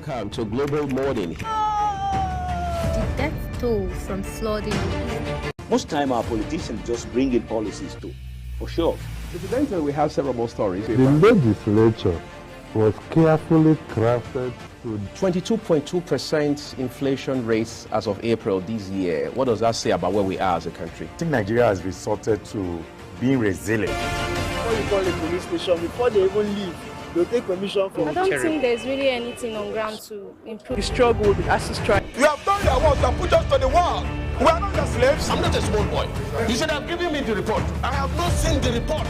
Welcome to Global Morning. The death toll from flooding. Most time our politicians just bring in policies too, for sure. Incidentally, we have several more stories. The legislature was carefully crafted to 22.2% inflation rates as of April this year. What does that say about where we are as a country? I think Nigeria has resorted to being resilient. Before you call a police station, before they even leave, they'll take permission from I don't think there's really anything on ground to improve. the struggle with ASU strike. You have done your work and put us to the wall. We are not your slaves. I'm not a small boy. You should have given me the report. I have not seen the report.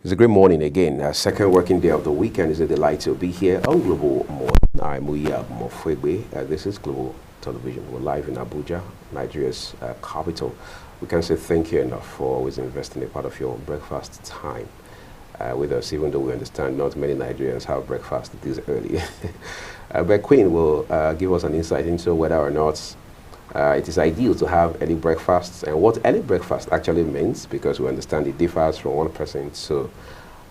It's a great morning again. Second working day of the weekend. Is a delight to be here on Global Morning. I'm Muya Mofwegbe. This is Global Television. We're live in Abuja, Nigeria's capital. We can say thank you enough for always investing a part of your breakfast time with us, even though we understand not many Nigerians have breakfast this early. But Queen will give us an insight into whether or not it is ideal to have early breakfasts and what early breakfast actually means, because we understand it differs from one person to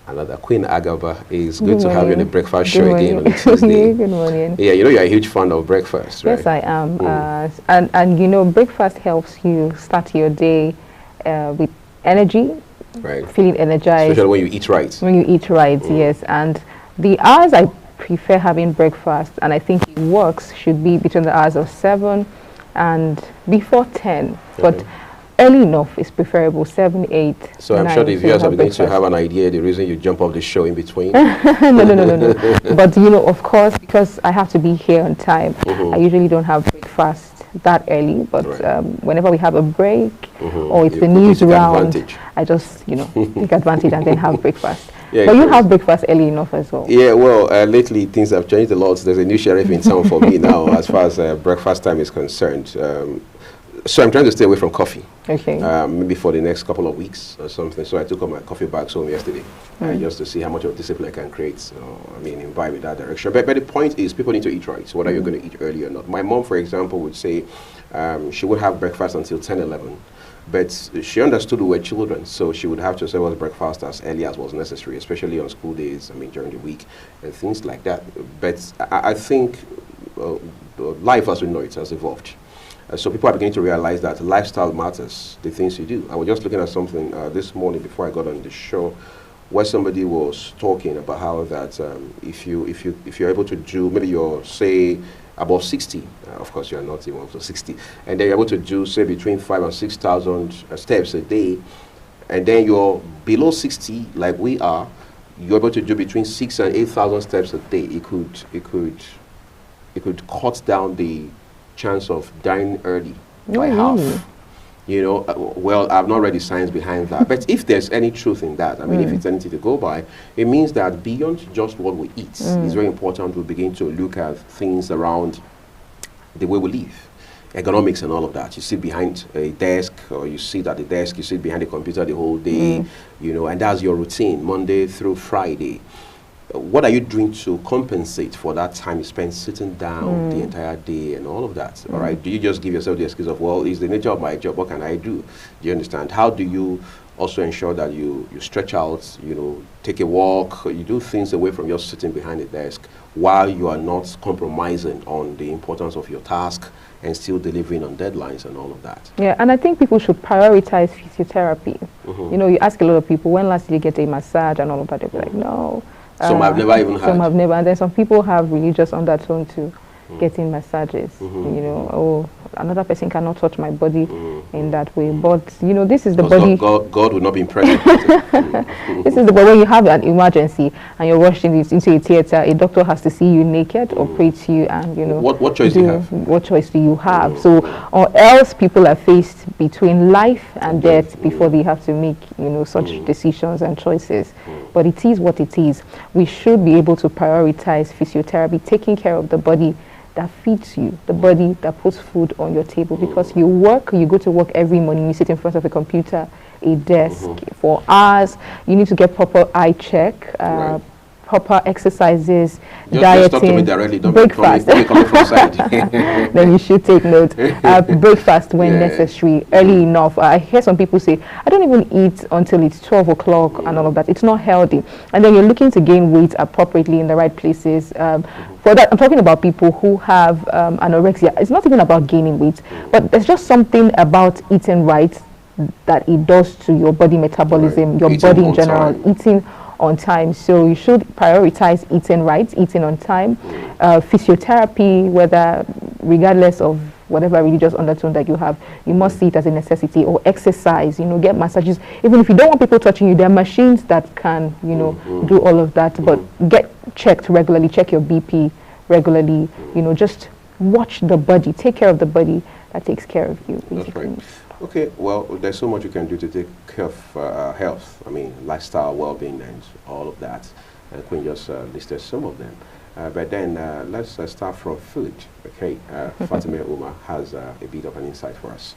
another. Queen Agaba, is good to have you on the breakfast show again on a Tuesday. Good morning. Yeah, you know you're a huge fan of breakfast, right? Yes, I am. And you know, breakfast helps you start your day with energy, Right. feeling energized. Especially when you eat right. When you eat right, yes. And the hours I prefer having breakfast, and I think it works, should be between the hours of 7 and before 10. But early enough is preferable, 7, 8. So I'm sure the viewers are beginning to have an idea the reason you jump off the show in between. No. But you know, of course, because I have to be here on time, I usually don't have breakfast that early. But whenever we have a break or it's the news round, I just, you know, take advantage and then have breakfast. Yeah, but you have breakfast early enough as well. Yeah, well, lately things have changed a lot. There's a new sheriff in town for me now as far as breakfast time is concerned. So I'm trying to stay away from coffee. Okay. Maybe for the next couple of weeks or something. So I took up my coffee bags home yesterday just to see how much of discipline I can create. So, I mean, invite in that direction. But the point is, people need to eat right. So whether you're going to eat early or not. My mom, for example, would say she would have breakfast until 10, 11. But she understood we were children, so she would have to serve us breakfast as early as was necessary, especially on school days, I mean, during the week, and things like that. But I think life as we know it has evolved. So people are beginning to realize that lifestyle matters, the things you do. I was just looking at something this morning before I got on the show, where somebody was talking about how that if you're able to do, maybe you're, say, above 60, of course you're not even up to 60, and then you're able to do, say, between 5,000 and 6,000 steps a day, and then you're below 60, like we are, you're able to do between 6,000 and 8,000 steps a day. It could cut down the chance of dying early by half. You know, well, I've not read the science behind that, but if there's any truth in that, I mean, if it's anything to go by, it means that beyond just what we eat, it's very important we begin to look at things around the way we live, economics and all of that. You sit behind a desk, or you sit at the desk, you sit behind a computer the whole day, you know, and that's your routine, Monday through Friday. What are you doing to compensate for that time you spend sitting down the entire day and all of that? All right. Do you just give yourself the excuse of, well, it's the nature of my job, what can I do? Do you understand? How do you also ensure that you stretch out, you know, take a walk, you do things away from just sitting behind a desk while you are not compromising on the importance of your task and still delivering on deadlines and all of that? Yeah, and I think people should prioritize physiotherapy. You know, you ask a lot of people, when last did you get a massage and all of that? They'll be like, no. Some have never even had. Some have never, and then some people have religious undertone to getting massages. You know, oh, another person cannot touch my body in that way. But you know, this is the body. God would not be impressed. This is the but when you have an emergency and you're rushed into a theater, a doctor has to see you naked, operate you, and you know. What choice do you have? What choice do you have? So, or else people are faced between life and death before they have to make, you know, such decisions and choices. But it is what it is. We should be able to prioritize physiotherapy, taking care of the body that feeds you, the body that puts food on your table, because you go to work every morning, you sit in front of a computer, a desk for hours, you need to get proper eye check, proper exercises, Just dieting, talk to me directly. Don't breakfast. Don't be coming from side. Then you should take note. Breakfast when necessary, early enough. I hear some people say, I don't even eat until it's 12 o'clock and all of that. It's not healthy. And then you're looking to gain weight appropriately in the right places. For that, I'm talking about people who have anorexia. It's not even about gaining weight, but there's just something about eating right that it does to your body metabolism, your body in general, eating on time. So you should prioritize eating right, eating on time. Physiotherapy, regardless of whatever religious undertone that you have, you must see it as a necessity. Or exercise, get massages. Even if you don't want people touching you, there are machines that can, do all of that. But get checked regularly, check your BP regularly. Just watch the body, take care of the body that takes care of you, basically. That's right. Okay, well, there's so much you can do to take care of health. I mean, lifestyle, well-being, and all of that. And Queen just listed some of them. But then let's start from food. Okay, Fatima Umar has a bit of an insight for us.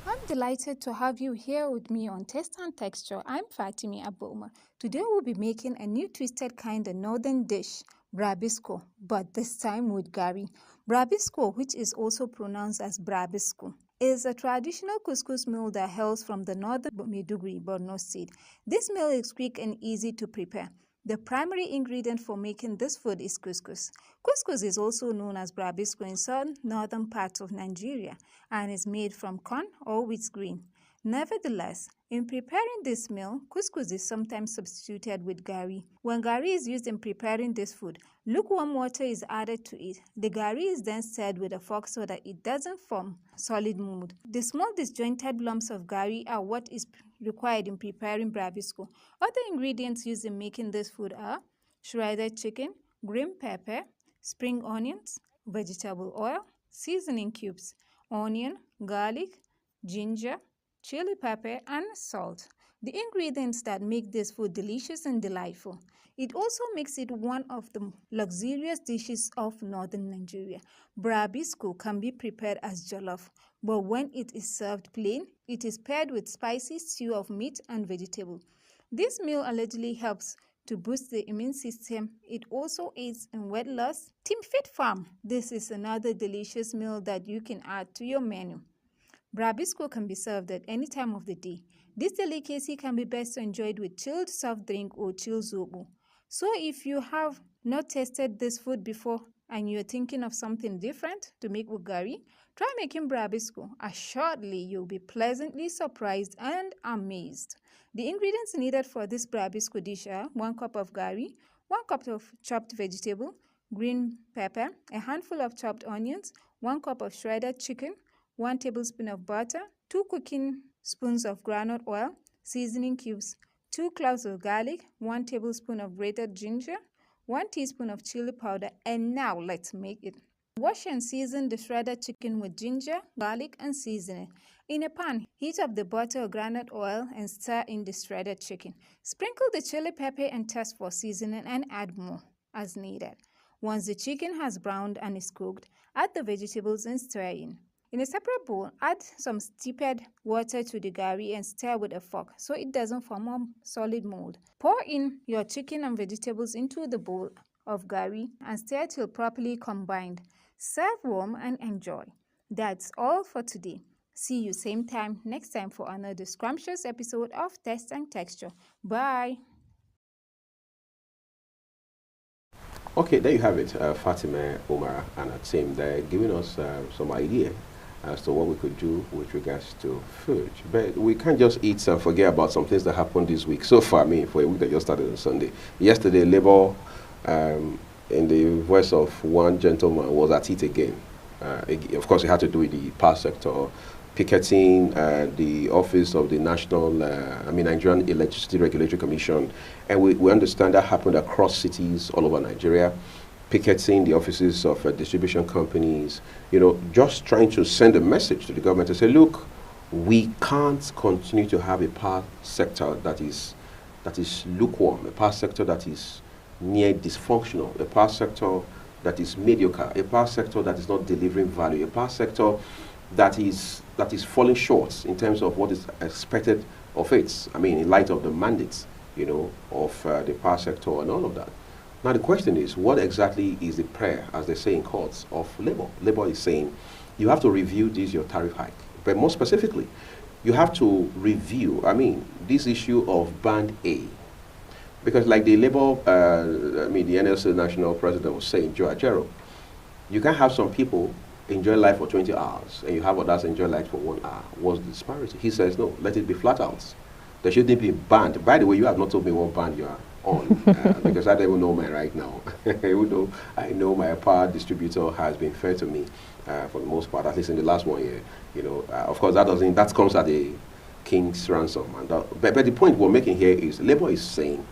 I'm delighted to have you here with me on Taste and Texture. I'm Fatima Aboma. Today we'll be making a new twisted kind of northern dish, Brabisco, but this time with Gari. Brabisco, which is also pronounced as Brabisco, is a traditional couscous meal that hails from the northern Maiduguri, Borno State. This meal is quick and easy to prepare. The primary ingredient for making this food is couscous. Couscous is also known as Brabisco in some northern parts of Nigeria and is made from corn or wheat grain. Nevertheless, in preparing this meal, couscous is sometimes substituted with gari. When gari is used in preparing this food, lukewarm water is added to it. The gari is then stirred with a fork so that it doesn't form solid mold. The small disjointed lumps of gari are what is required in preparing brabisco. Other ingredients used in making this food are shredded chicken, green pepper, spring onions, vegetable oil, seasoning cubes, onion, garlic, ginger, chili pepper, and salt. The ingredients that make this food delicious and delightful. It also makes it one of the luxurious dishes of northern Nigeria. Brabisco can be prepared as jollof, but when it is served plain, it is paired with spicy stew of meat and vegetable. This meal allegedly helps to boost the immune system. It also aids in weight loss. Team Fit Farm. This is another delicious meal that you can add to your menu. Brabisco can be served at any time of the day. This delicacy can be best enjoyed with chilled soft drink or chilled zobo. So if you have not tasted this food before and you're thinking of something different to make with gari, try making brabisco. Assuredly, you'll be pleasantly surprised and amazed. The ingredients needed for this brabisco dish are 1 cup of gari, 1 cup of chopped vegetable, green pepper, a handful of chopped onions, 1 cup of shredded chicken, 1 tablespoon of butter, 2 cooking spoons of groundnut oil, seasoning cubes, 2 cloves of garlic, 1 tablespoon of grated ginger, 1 teaspoon of chili powder, and now let's make it. Wash and season the shredded chicken with ginger, garlic, and seasoning. In a pan, heat up the butter or groundnut oil and stir in the shredded chicken. Sprinkle the chili pepper and test for seasoning and add more as needed. Once the chicken has browned and is cooked, add the vegetables and stir in. In a separate bowl, add some steeped water to the gari and stir with a fork so it doesn't form a solid mold. Pour in your chicken and vegetables into the bowl of gari and stir till properly combined. Serve warm and enjoy. That's all for today. See you same time next time for another scrumptious episode of Taste and Texture. Bye. Okay, there you have it. Fatima Umar and her team, they're giving us some idea as to what we could do with regards to food. But we can't just eat and forget about some things that happened this week. So far, for a week that just started on Sunday. Yesterday, Labour, in the voice of one gentleman, was at it again. Of course, it had to do with the power sector, picketing the office of the Nigerian Electricity Regulatory Commission. And we understand that happened across cities all over Nigeria. Picketing the offices of distribution companies, just trying to send a message to the government to say, look, we can't continue to have a power sector that is lukewarm, a power sector that is near dysfunctional, a power sector that is mediocre, a power sector that is not delivering value, a power sector that is falling short in terms of what is expected of it. In light of the mandates, you know, of the power sector and all of that. Now the question is, what exactly is the prayer, as they say in courts, of Labour? Labour is saying, you have to review your tariff hike. But more specifically, you have to review, this issue of Band A. Because like the Labour, the NLC National President was saying, Joe Ajero, you can have some people enjoy life for 20 hours, and you have others enjoy life for 1 hour. What's the disparity? He says, no, let it be flat out. There shouldn't be band. By the way, you have not told me what band you are on, because I don't even know mine right now. I know my power distributor has been fair to me for the most part, at least in the last 1 year. You know, of course, that comes at a king's ransom. And but the point we're making here is, Labour is saying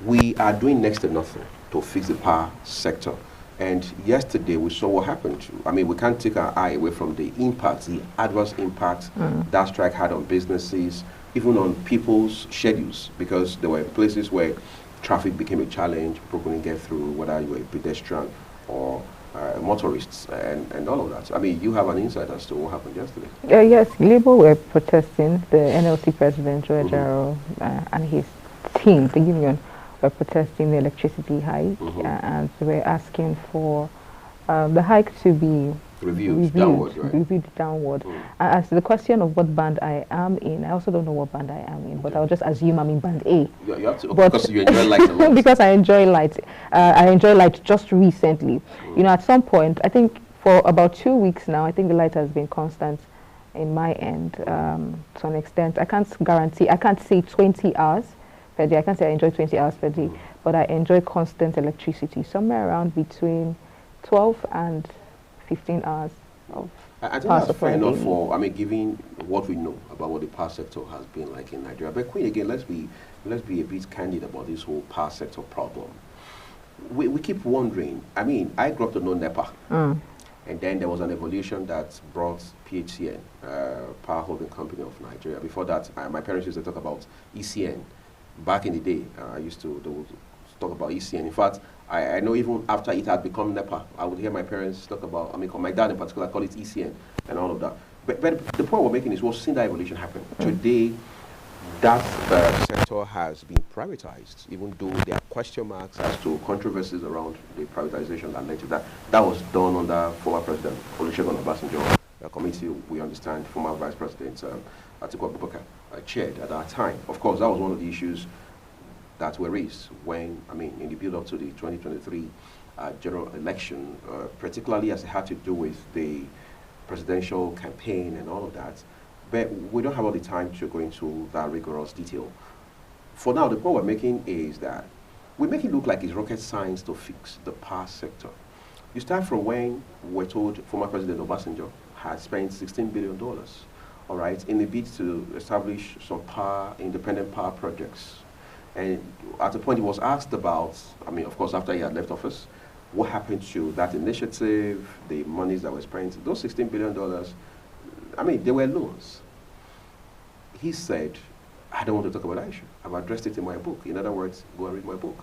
we are doing next to nothing to fix the power sector. And yesterday we saw what happened. We can't take our eye away from the impacts, the adverse impacts that strike had on businesses, even on people's schedules, because there were places where traffic became a challenge, people couldn't get through, whether you were a pedestrian or motorists and all of that. You have an insight as to what happened yesterday. Yes, Labour were protesting. The NLC President, Joe Ajero, and his team, the union, were protesting the electricity hike, and they were asking for the hike to be reviewed downward. As to the question of what band I am in, I also don't know what band I am in, but I'll just assume I'm in band A. You have to, because you enjoy light a lot. Because I enjoy light. I enjoy light just recently. You know, at some point, I think for about 2 weeks now, I think the light has been constant in my end to an extent. I can't guarantee, I can't say 20 hours per day. I can't say I enjoy 20 hours per day, but I enjoy constant electricity, somewhere around between 12 and 15 hours of I think that's fair enough for, given what we know about what the power sector has been like in Nigeria. But Queen, again, let's be a bit candid about this whole power sector problem. We keep wondering, I grew up to know NEPA. And then there was an evolution that brought PHCN, Power Holding Company of Nigeria. Before that, my parents used to talk about ECN. Back in the day, they would talk about ECN. In fact, I know even after it had become NEPA, I would hear my parents talk about, my dad in particular, call it ECN and all of that. But the point we're making is we've seen that evolution happen. Today, that sector has been privatized, even though there are question marks as to controversies around the privatization that led to that. That was done under former President Olusegun Obasanjo, a committee, we understand, former Vice President Atiku Abubakar chaired at that time. Of course, that was one of the issues that were raised when, in the build-up to the 2023 general election, particularly as it had to do with the presidential campaign and all of that. But we don't have all the time to go into that rigorous detail. For now, the point we're making is that we make it look like it's rocket science to fix the power sector. You start from when we're told former President Obasanjo had spent $16 billion, all right, in a bid to establish some independent power projects. And at the point he was asked about, of course, after he had left office, what happened to that initiative, the monies that were spent, those $16 billion, they were loans. He said, I don't want to talk about that issue. I've addressed it in my book. In other words, go and read my book.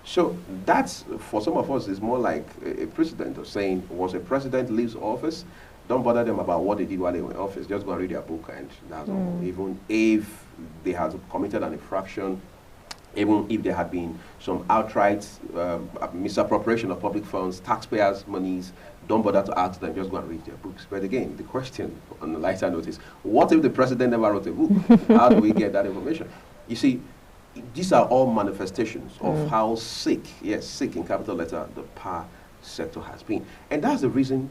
So that's, for some of us, is more like a precedent of saying, once a president leaves office, don't bother them about what they did while they were in office. Just go and read their book, and that's all. Even if they had committed an infraction, even if there had been some outright misappropriation of public funds, taxpayers' monies, don't bother to ask them, just go and read their books. But again, the question on the lighter note is, what if the president never wrote a book? How do we get that information? You see, these are all manifestations of how sick, yes, sick in capital letter, the power sector has been. And that's the reason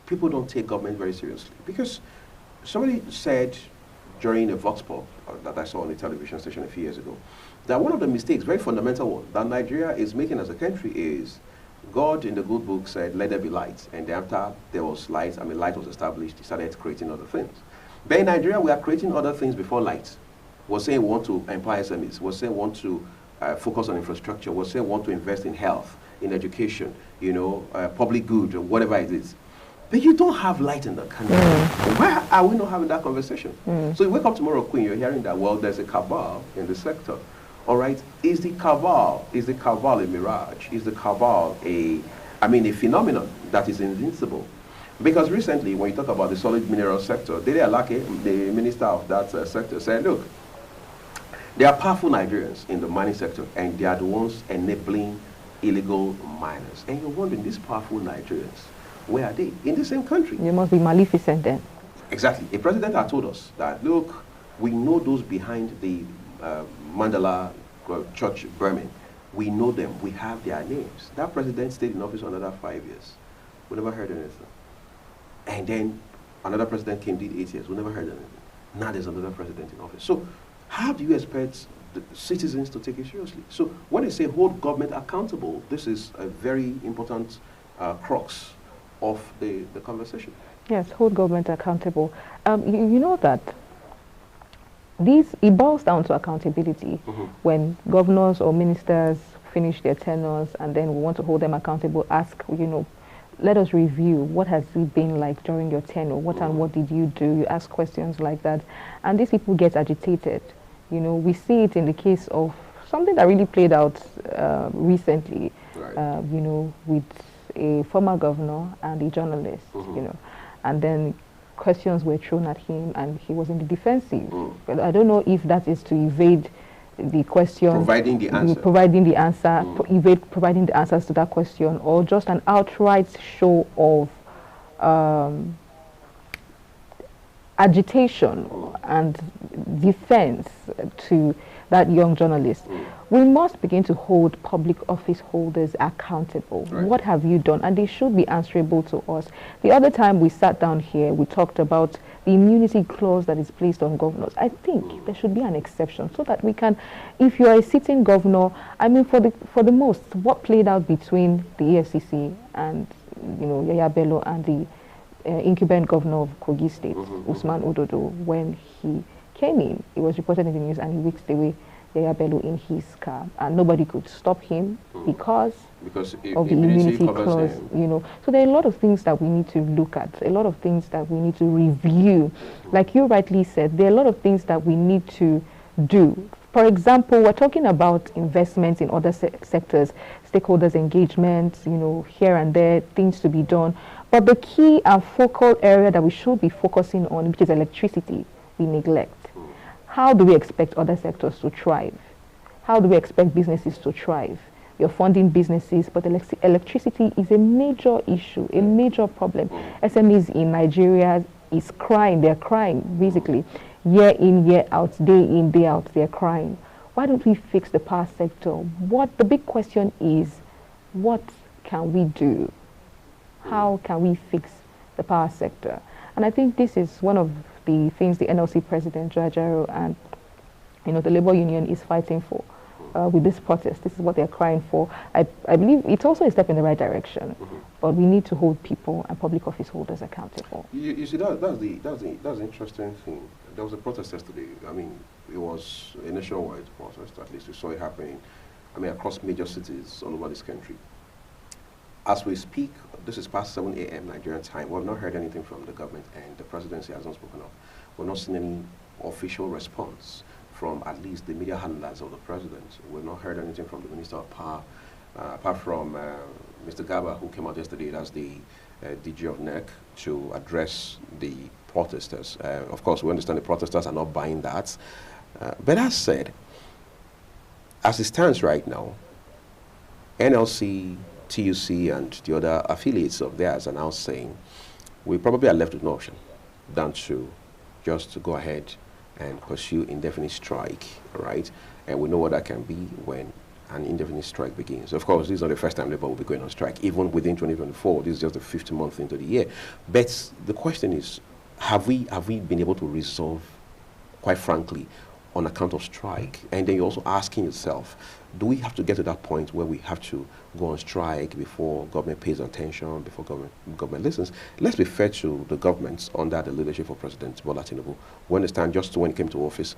people don't take government very seriously. Because somebody said during a Vox Pop that I saw on the television station a few years ago, that one of the mistakes, very fundamental one, that Nigeria is making as a country is, God in the good book said, let there be light. And then after there was light, light was established, he started creating other things. But in Nigeria, we are creating other things before light. We're saying we want to empower SMEs. We're saying we want to focus on infrastructure. We're saying we want to invest in health, in education, public good, or whatever it is. But you don't have light in the country. Why are we not having that conversation? So you wake up tomorrow, Queen, you're hearing that, well, there's a cabal in the sector. All right, is the cabal a mirage? Is the cabal a phenomenon that is invincible? Because recently, when you talk about the solid mineral sector, Dele Alake, the minister of that sector, said, look, There are powerful Nigerians in the mining sector, and they are the ones enabling illegal miners. And you're wondering, these powerful Nigerians, where are they? In the same country. You must be maleficent then. Exactly. A president had told us that, look, we know those behind the Mandela church burning. We know them. We have their names. That president stayed in office for another 5 years. We never heard anything. And then another president came, did 8 years. We never heard anything. Now there's another president in office. So how do you expect the citizens to take it seriously? So when they say hold government accountable, this is a very important crux of the conversation. Yes, hold government accountable. You know that it boils down to accountability. When governors or ministers finish their tenures and then we want to hold them accountable, ask, let us review what has it been like during your tenure, what and what did you do? You ask questions like that, and these people get agitated. We see it in the case of something that really played out recently, right. With a former governor and a journalist, and then questions were thrown at him and he was in the defensive. But I don't know if that is to evade the question, providing the answer, providing the answers to that question, or just an outright show of agitation and defense to that young journalist. We must begin to hold public office holders accountable. Right. What have you done? And they should be answerable to us. The other time we sat down here, we talked about the immunity clause that is placed on governors. I think there should be an exception so that we can, if you are a sitting governor, I mean, for the most, what played out between the EFCC and, Yaya Bello and the incumbent governor of Kogi State, Usman Ododo, when he came in, it was reported in the news and he whisked away Yaya Bello in his car, and nobody could stop him because of the immunity clause, So there are a lot of things that we need to look at, a lot of things that we need to review. Like you rightly said, there are a lot of things that we need to do. For example, we're talking about investments in other sectors, stakeholders engagement, here and there, things to be done. But the key and focal area that we should be focusing on, which is electricity, we neglect. How do we expect other sectors to thrive? How do we expect businesses to thrive? You're funding businesses, but electricity is a major issue, a major problem. SMEs in Nigeria is crying. They're crying, basically. Year in, year out, day in, day out, they're crying. Why don't we fix the power sector? The big question is, what can we do? How can we fix the power sector? And I think this is one of the things the NLC president, Joe Ajaero, and the labor union is fighting for with this protest. This is what they're crying for. I believe it's also a step in the right direction, but we need to hold people and public office holders accountable. You see, that's the interesting thing. There was a protest yesterday. I mean, it was a nationwide protest. At least we saw it happening. I mean, across major cities all over this country. As we speak, this is past 7 a.m. Nigerian time. We have not heard anything from the government, and the presidency has not spoken up. We're not seeing any official response from at least the media handlers of the president. We've not heard anything from the Minister of Power, apart from Mr. Gaba, who came out yesterday as the DG of NEC to address the protesters. Of course, we understand the protesters are not buying that. But as said, as it stands right now, NLC, TUC and the other affiliates of theirs are now saying we probably are left with no option than to just to go ahead and pursue indefinite strike, right? And we know what that can be when an indefinite strike begins. Of course, this is not the first time Labour will be going on strike. Even within 2024, this is just the 5th month into the year. But the question is, have we been able to resolve, quite frankly, on account of strike? And then you're also asking yourself, do we have to get to that point where we have to go on strike before government pays attention, before government listens? Let's be fair to the governments under the leadership of President Bola Tinubu. We understand just when he came to office,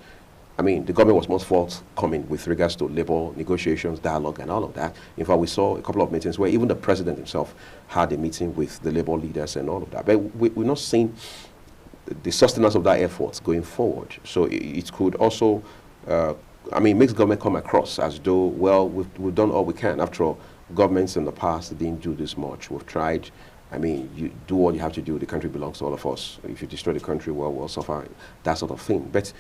I mean, the government was most forthcoming with regards to labor negotiations, dialogue, and all of that. In fact, we saw a couple of meetings where even the president himself had a meeting with the labor leaders and all of that. But we're not seeing the sustenance of that effort going forward. So it could also, makes government come across as though, well, we've done all we can. After all, governments in the past didn't do this much. We've tried. I mean, you do what you have to do. The country belongs to all of us. If you destroy the country, well, we'll suffer, that sort of thing. But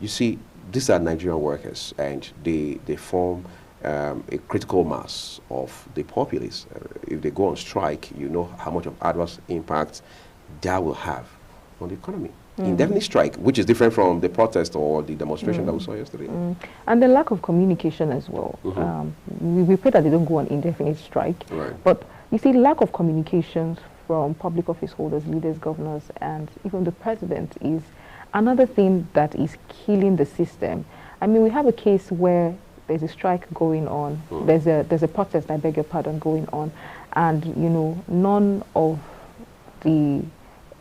you see, these are Nigerian workers, and they form a critical mass of the populace. If they go on strike, you know how much of adverse impact that will have on the economy. Indefinite strike, which is different from the protest or the demonstration that we saw yesterday. And the lack of communication as well. We pray that they don't go on indefinite strike. Right. But you see, lack of communication from public office holders, leaders, governors, and even the president is another thing that is killing the system. I mean, we have a case where there's a strike going on. There's a protest, I beg your pardon, going on, and you know, none of the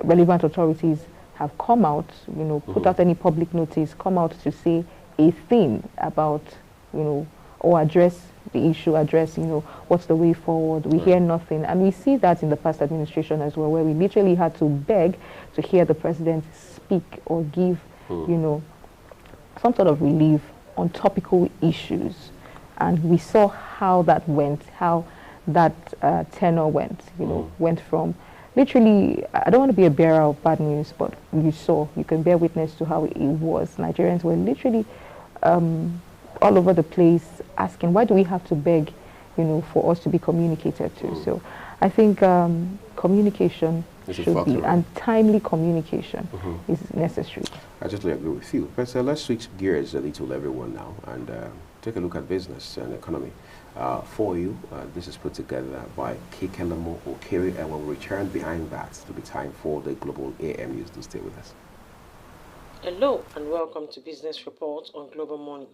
relevant authorities have come out, you know, put out any public notice, come out to say a thing about, you know, or address the issue, address, you know, what's the way forward. We hear nothing. And we see that in the past administration as well, where we literally had to beg to hear the president speak or give, you know, some sort of relief on topical issues. And we saw how that went, how that tenor went, you know, went from literally, I don't want to be a bearer of bad news, but you can bear witness to how it was. Nigerians were literally all over the place asking, why do we have to beg, you know, for us to be communicated to? So I think communication should be, and timely communication is necessary. I totally agree with you. But let's switch gears a little, everyone, now, and take a look at business and economy. For you, this is put together by Kekelemo Okere, and when we return behind that, it'll be time for the Global AM News to stay with us. Hello and welcome to Business Report on Global Morning.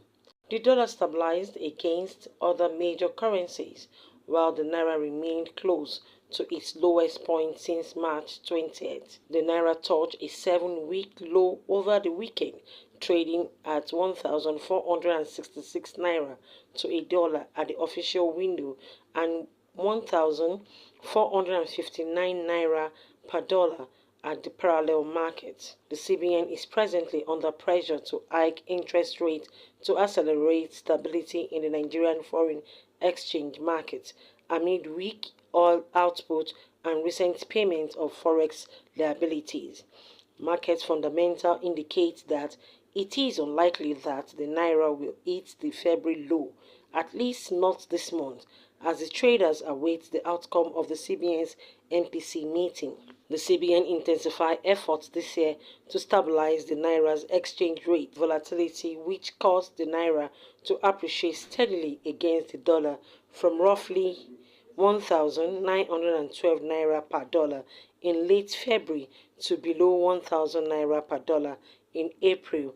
The dollar stabilized against other major currencies, while the naira remained close to its lowest point since March 20th. The naira touched a 7-week low over the weekend, trading at 1,466 naira to a dollar at the official window and 1,459 naira per dollar at the parallel market. The CBN is presently under pressure to hike interest rates to accelerate stability in the Nigerian foreign exchange market amid weak oil output and recent payment of forex liabilities. Market fundamentals indicate that it is unlikely that the naira will hit the February low, at least not this month, as the traders await the outcome of the CBN's MPC meeting. The CBN intensified efforts this year to stabilize the naira's exchange rate volatility, which caused the naira to appreciate steadily against the dollar from roughly 1,912 naira per dollar in late February to below 1,000 naira per dollar in April.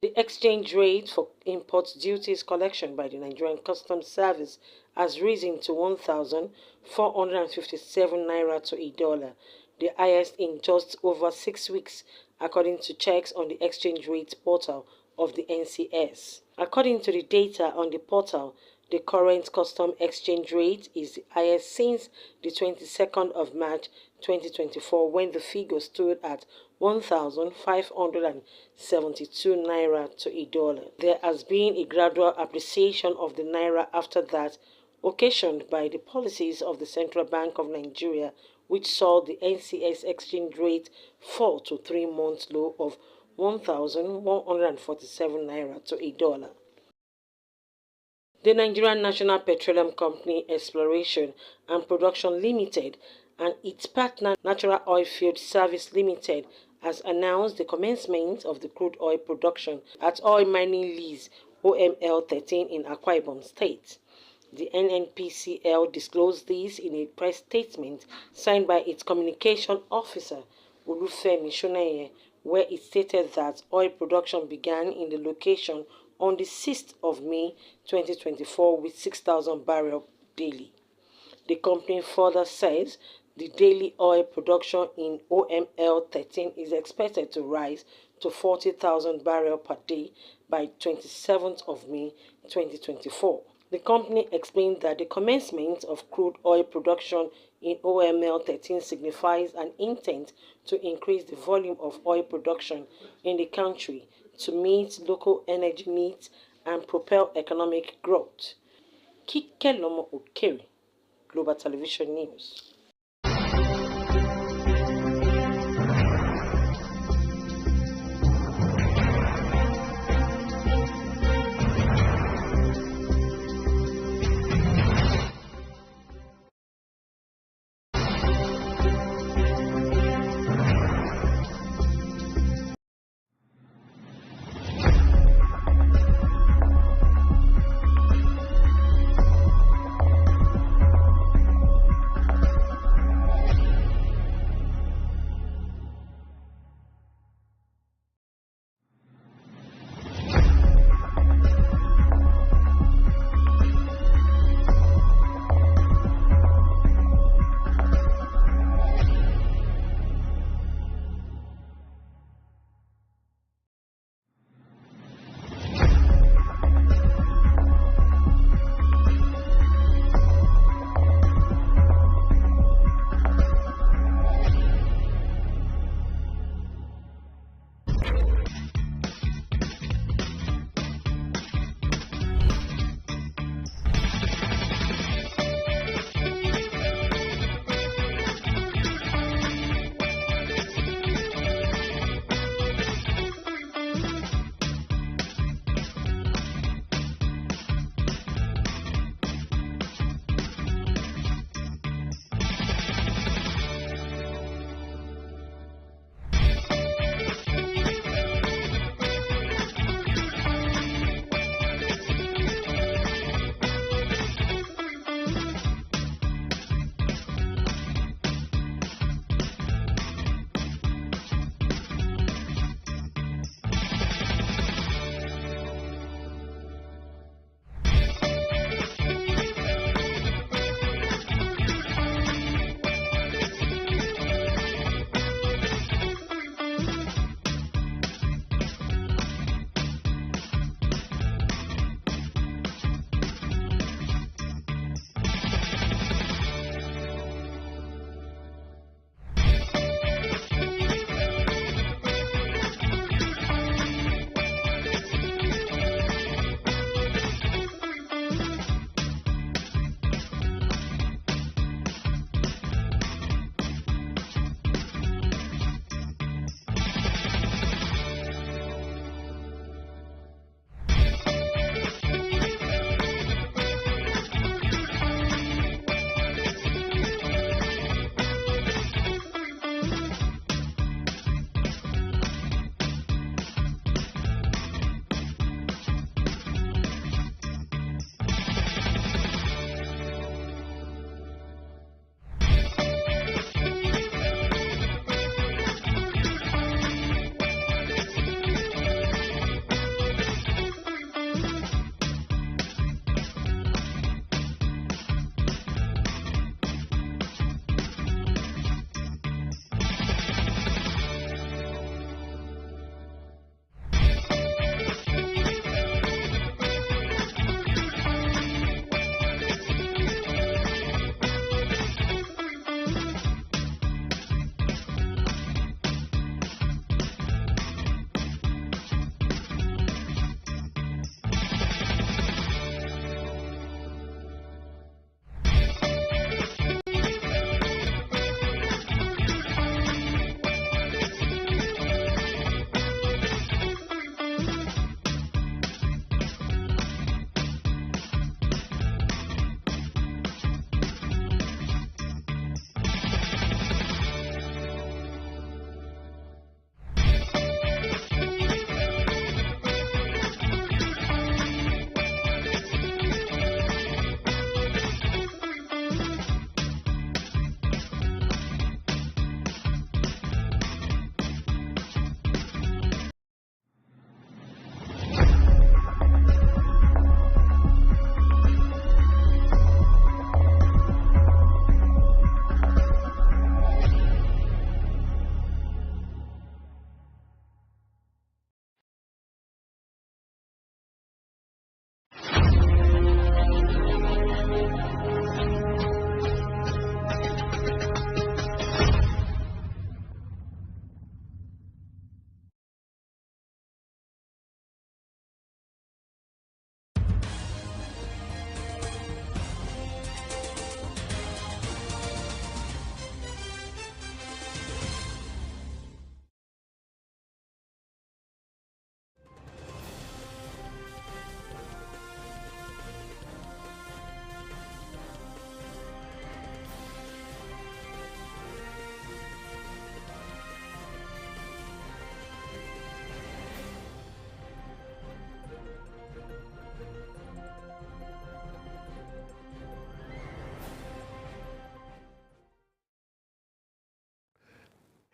The exchange rate for import duties collection by the Nigerian Customs Service has risen to 1,457 naira to a dollar, the highest in just over 6 weeks, according to checks on the exchange rate portal of the NCS. According to the data on the portal, the current custom exchange rate is the highest since the 22nd of March 2024, when the figure stood at 1,572 naira to a dollar. There has been a gradual appreciation of the naira after that, occasioned by the policies of the Central Bank of Nigeria, which saw the NCS exchange rate fall to 3-month low of 1,147 naira to a dollar. The Nigerian National Petroleum Company Exploration and Production Limited and its partner Natural Oil Field Service Limited has announced the commencement of the crude oil production at Oil Mining Lease OML 13 in Akwa Ibom State. The NNPCL disclosed this in a press statement signed by its communication officer, Olufemi Shoneye, where it stated that oil production began in the location on the 6th of May 2024 with 6,000 barrels daily. The company further says the daily oil production in OML 13 is expected to rise to 40,000 barrels per day by 27th of May 2024. The company explained that the commencement of crude oil production in OML 13 signifies an intent to increase the volume of oil production in the country to meet local energy needs and propel economic growth. Kekelemo Okere, Global Television News.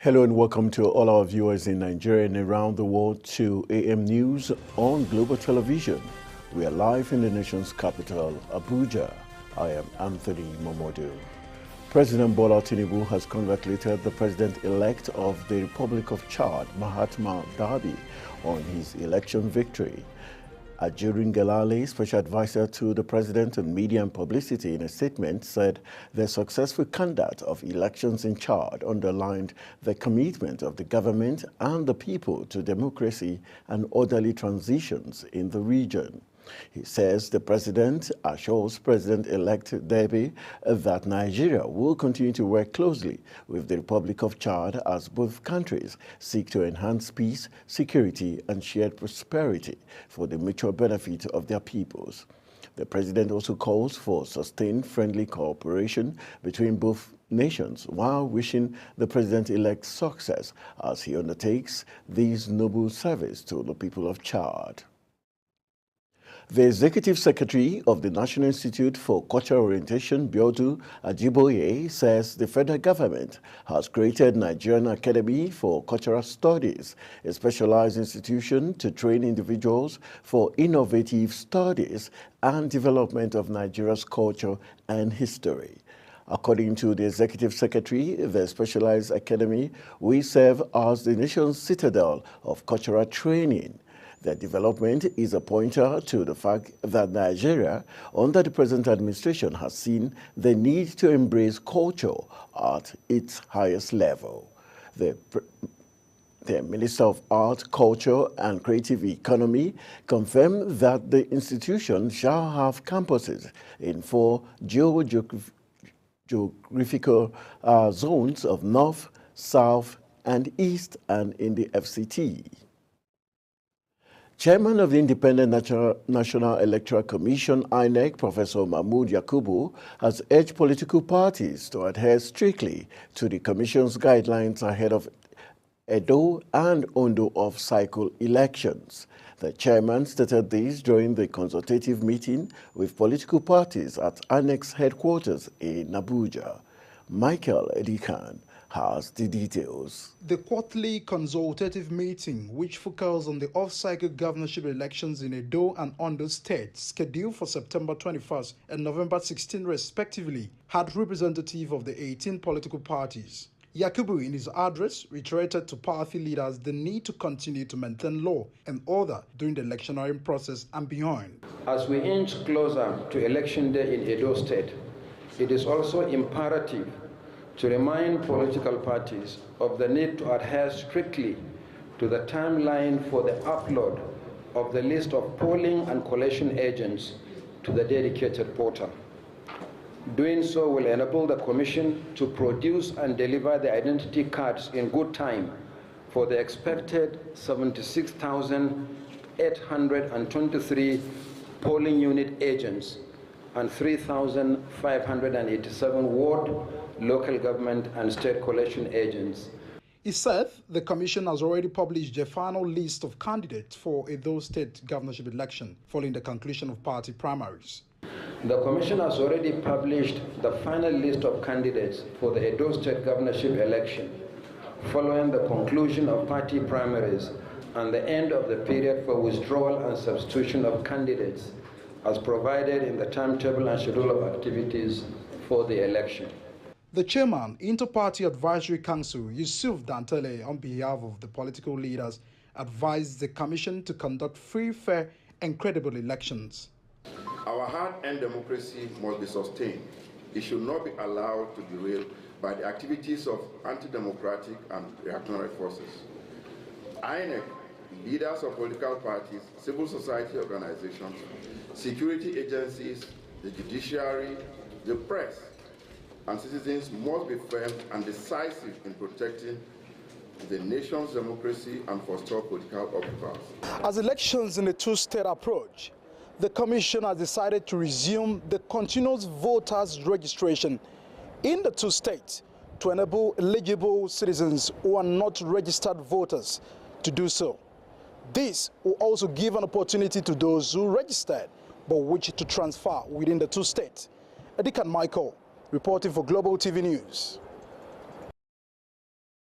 Hello and welcome to all our viewers in Nigeria and around the world to AM News on Global Television. We are live in the nation's capital, Abuja. I am Anthony Momodu. President Bola Tinubu has congratulated the president-elect of the Republic of Chad, Mahatma Dabi, on his election victory. Ajurin Gelale, special advisor to the president on media and publicity, in a statement said the successful conduct of elections in Chad underlined the commitment of the government and the people to democracy and orderly transitions in the region. He says the president assures President-elect Dabi that Nigeria will continue to work closely with the Republic of Chad as both countries seek to enhance peace, security, and shared prosperity for the mutual benefit of their peoples. The president also calls for sustained friendly cooperation between both nations while wishing the president-elect success as he undertakes this noble service to the people of Chad. The Executive Secretary of the National Institute for Cultural Orientation, Biodu Ajiboye, says the federal government has created Nigerian Academy for Cultural Studies, a specialized institution to train individuals for innovative studies and development of Nigeria's culture and history. According to the Executive Secretary, the Specialized Academy will serve as the nation's citadel of cultural training. Their development is a pointer to the fact that Nigeria, under the present administration, has seen the need to embrace culture at its highest level. The Minister of Art, Culture and Creative Economy confirmed that the institution shall have campuses in 4 geographical zones of North, South, and East, and in the FCT. Chairman of the Independent National Electoral Commission, INEC, Professor Mahmood Yakubu, has urged political parties to adhere strictly to the Commission's guidelines ahead of Edo and Ondo off-cycle elections. The chairman stated this during the consultative meeting with political parties at INEC's headquarters in Abuja. Michael Edikan has the details. The quarterly consultative meeting, which focuses on the off-cycle governorship elections in Edo and Ondo states, scheduled for September 21st and November 16 respectively, had representatives of the 18 political parties. Yakubu, in his address, reiterated to party leaders the need to continue to maintain law and order during the electioneering process and beyond. As we inch closer to election day in Edo State, it is also imperative to remind political parties of the need to adhere strictly to the timeline for the upload of the list of polling and collation agents to the dedicated portal. Doing so will enable the Commission to produce and deliver the identity cards in good time for the expected 76,823 polling unit agents and 3,587 ward, local government and state collation agents. He said the Commission has already published a final list of candidates for Edo State governorship election following the conclusion of party primaries. The Commission has already published the final list of candidates for the Edo State governorship election following the conclusion of party primaries and the end of the period for withdrawal and substitution of candidates as provided in the timetable and schedule of activities for the election. The chairman, Inter-Party Advisory Council, Yusuf Dantele, on behalf of the political leaders, advised the Commission to conduct free, fair, and credible elections. Our hard-earned democracy must be sustained. It should not be allowed to be derailed by the activities of anti-democratic and reactionary forces. INEC, leaders of political parties, civil society organizations, security agencies, the judiciary, the press, and citizens must be firm and decisive in protecting the nation's democracy and forestall political obstacles. As elections in the two-state approach, the Commission has decided to resume the continuous voters registration in the two states to enable eligible citizens who are not registered voters to do so. This will also give an opportunity to those who registered but wish to transfer within the two states. Edikan Michael, reporting for Global TV News.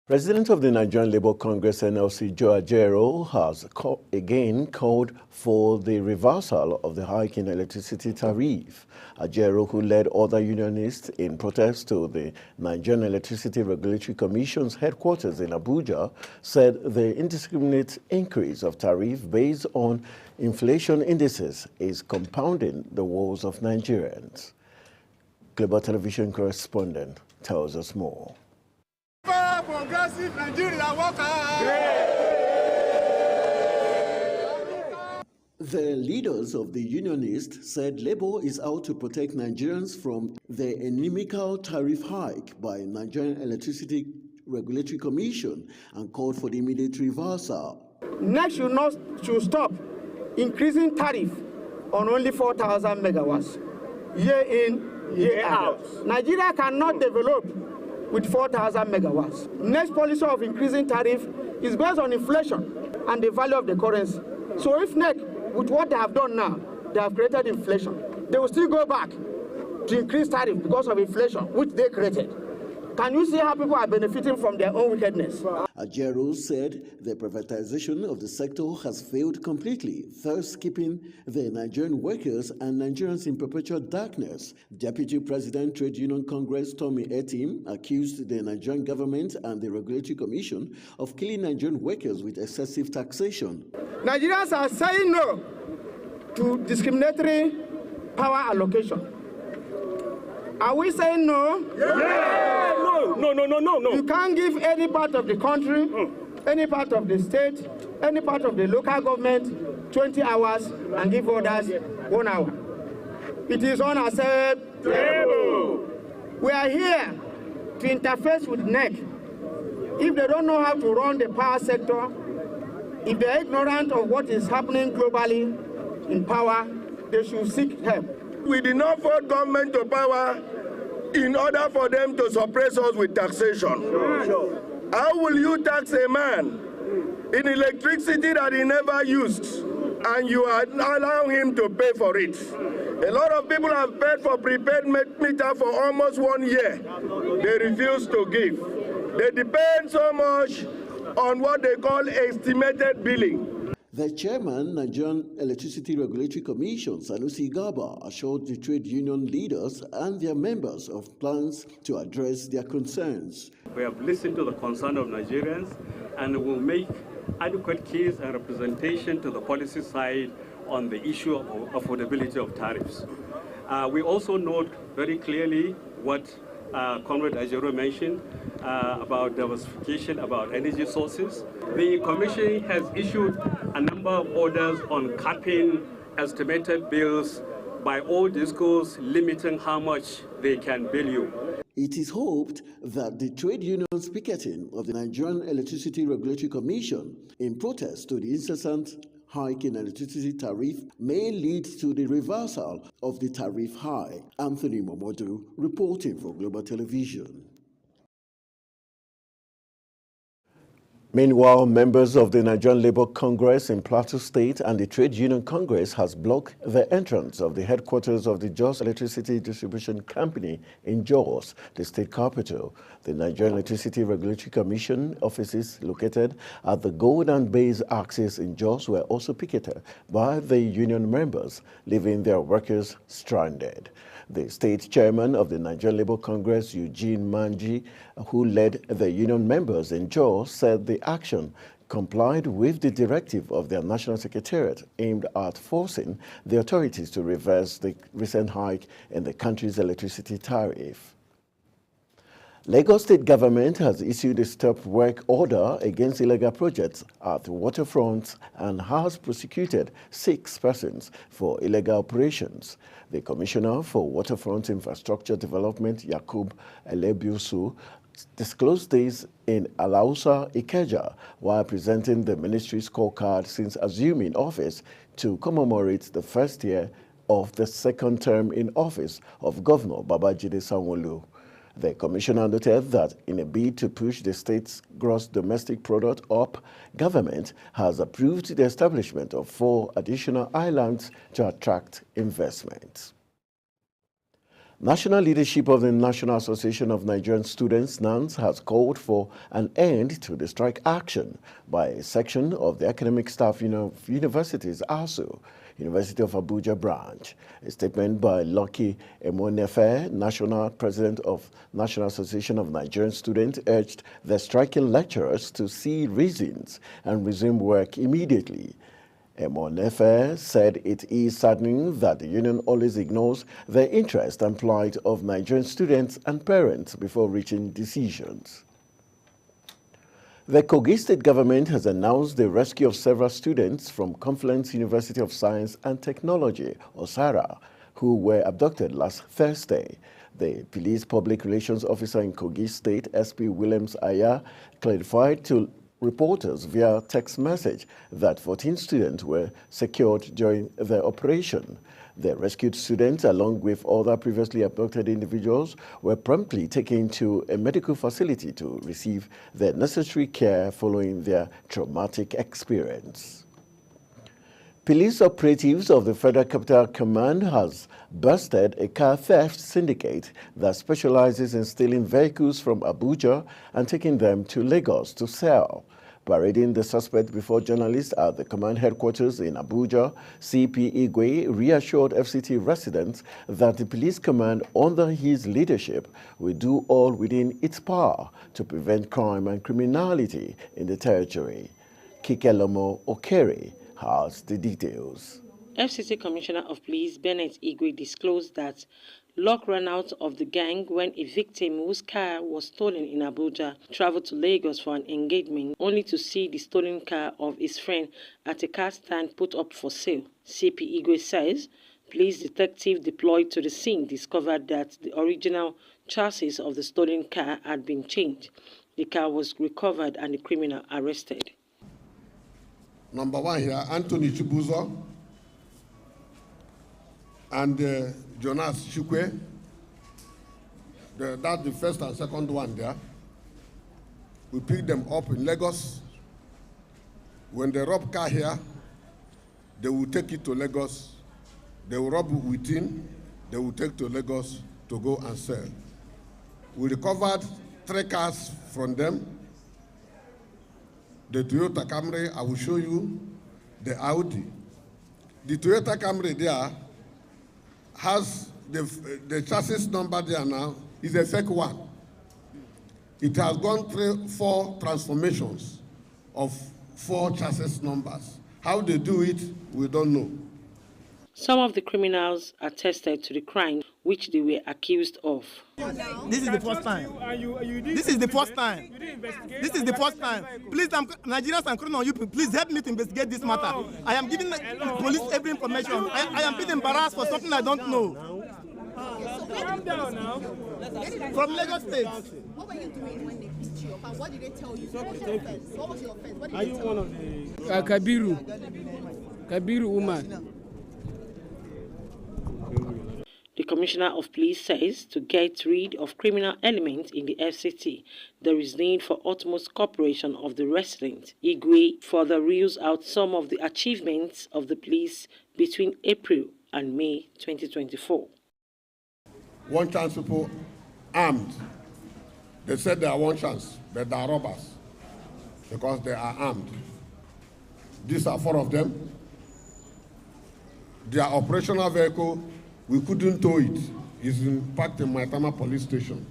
President of the Nigerian Labour Congress NLC, Joe Ajaero, has again called for the reversal of the hike in electricity tariff. Ajaero, who led other unionists in protest to the Nigerian Electricity Regulatory Commission's headquarters in Abuja, said the indiscriminate increase of tariff based on inflation indices is compounding the woes of Nigerians. Global Television correspondent tells us more. Progressive Nigeria workers. The leaders of the unionists said Labour is out to protect Nigerians from the inimical tariff hike by Nigerian Electricity Regulatory Commission and called for the immediate reversal. Next should stop increasing tariff on only 4,000 megawatts, year in, year out. Nigeria cannot develop with 4,000 megawatts. Next policy of increasing tariff is based on inflation and the value of the currency. So if NEC, with what they have done now, they have created inflation, they will still go back to increase tariff because of inflation, which they created. Can you see how people are benefiting from their own wickedness? Ajaero said the privatization of the sector has failed completely, thus keeping the Nigerian workers and Nigerians in perpetual darkness. Deputy President Trade Union Congress Tommy Etim accused the Nigerian government and the Regulatory Commission of killing Nigerian workers with excessive taxation. Nigerians are saying no to discriminatory power allocation. Are we saying no? Yeah. No. You can't give any part of the country, any part of the state, any part of the local government 20 hours and give others 1 hour. It is unacceptable. We are here to interface with NEC. If they don't know how to run the power sector, if they're ignorant of what is happening globally in power, they should seek help. We did not vote government to power in order for them to suppress us with taxation. Sure. How will you tax a man in electricity that he never used and you are allowing him to pay for it? A lot of people have paid for prepaid meter for almost 1 year. They refuse to give. They depend so much on what they call estimated billing. The chairman, Nigerian Electricity Regulatory Commission, Sanusi Garba, assured the trade union leaders and their members of plans to address their concerns. We have listened to the concern of Nigerians and will make adequate case and representation to the policy side on the issue of affordability of tariffs. We also note very clearly what Comrade Ajaero mentioned about diversification, about energy sources. The Commission has issued a number of orders on capping estimated bills by all discos, limiting how much they can bill you. It is hoped that the trade unions picketing of the Nigerian Electricity Regulatory Commission in protest to the incessant hike in electricity tariff may lead to the reversal of the tariff high. Anthony Momodu reporting for Global Television. Meanwhile, members of the Nigerian Labour Congress in Plateau State and the Trade Union Congress has blocked the entrance of the headquarters of the Jos Electricity Distribution Company in Jos, the state capital. The Nigerian Electricity Regulatory Commission offices located at the Golden Base axis in Jos were also picketed by the union members, leaving their workers stranded. The state chairman of the Nigerian Labour Congress, Eugene Manji, who led the union members in Jos, said the action complied with the directive of their national secretariat aimed at forcing the authorities to reverse the recent hike in the country's electricity tariff. Lagos State government has issued a stop work order against illegal projects at waterfronts and has prosecuted 6 persons for illegal operations. The Commissioner for Waterfront Infrastructure Development, Yakub Elebiusu, disclosed this in Alausa, Ikeja, while presenting the ministry's scorecard since assuming office to commemorate the first year of the second term in office of Governor Babajide Sanwo-Olu. The commissioner noted that in a bid to push the state's gross domestic product up, government has approved the establishment of 4 additional islands to attract investment. National leadership of the National Association of Nigerian Students, NANS, has called for an end to the strike action by a section of the academic staff of universities, ASU, University of Abuja branch. A statement by Lucky Emonefe, National President of National Association of Nigerian Students, urged the striking lecturers to see reasons and resume work immediately. Emonefe said it is saddening that the union always ignores the interest and plight of Nigerian students and parents before reaching decisions. The Kogi State government has announced the rescue of several students from Confluence University of Science and Technology, OSARA, who were abducted last Thursday. The police public relations officer in Kogi State, SP Williams Aya, clarified to reporters via text message that 14 students were secured during the operation. The rescued students, along with other previously abducted individuals, were promptly taken to a medical facility to receive the necessary care following their traumatic experience. Police operatives of the Federal Capital Command has busted a car theft syndicate that specializes in stealing vehicles from Abuja and taking them to Lagos to sell. Parading the suspect before journalists at the command headquarters in Abuja, CP Igwe reassured FCT residents that the police command under his leadership will do all within its power to prevent crime and criminality in the territory. Kikelomo Okere has the details. FCT Commissioner of Police Bennett Igwe disclosed that luck ran out of the gang when a victim whose car was stolen in Abuja traveled to Lagos for an engagement, only to see the stolen car of his friend at a car stand put up for sale. CP Igwe says police detective deployed to the scene discovered that the original chassis of the stolen car had been changed. The car was recovered and the criminal arrested. Number one here, Anthony Chibuzo and Jonas Chukwe. That's the first and second one there. We picked them up in Lagos. When they rob car here, they will take it to Lagos. They will rob within, they will take to Lagos to go and sell. We recovered 3 cars from them. The Toyota Camry, I will show you the Audi. The Toyota Camry there has the chassis number there now is a fake one. It has gone through 4 transformations of 4 chassis numbers. How they do it, we don't know. Some of the criminals attested to the crime which they were accused of. This is the first time. This is the first time. This is the first time. Please, Nigerians, I'm calling on you. Please help me to investigate this matter. I am giving the police every information. I am being embarrassed for something I don't know. Calm down now. From Lagos State. What were you doing when they picked you up? And what did they tell you? What was your offense? What was your offense? What did Are they you tell one you? of the Kabiru Umar? The Commissioner of Police says to get rid of criminal elements in the FCT, there is need for utmost cooperation of the residents. Igwe further reels out some of the achievements of the police between April and May 2024. One chance people armed. They said they are one chance, but they are robbers because they are armed. These are 4 of them. Their operational vehicle, we couldn't tow it. It's parked in Maitama police station.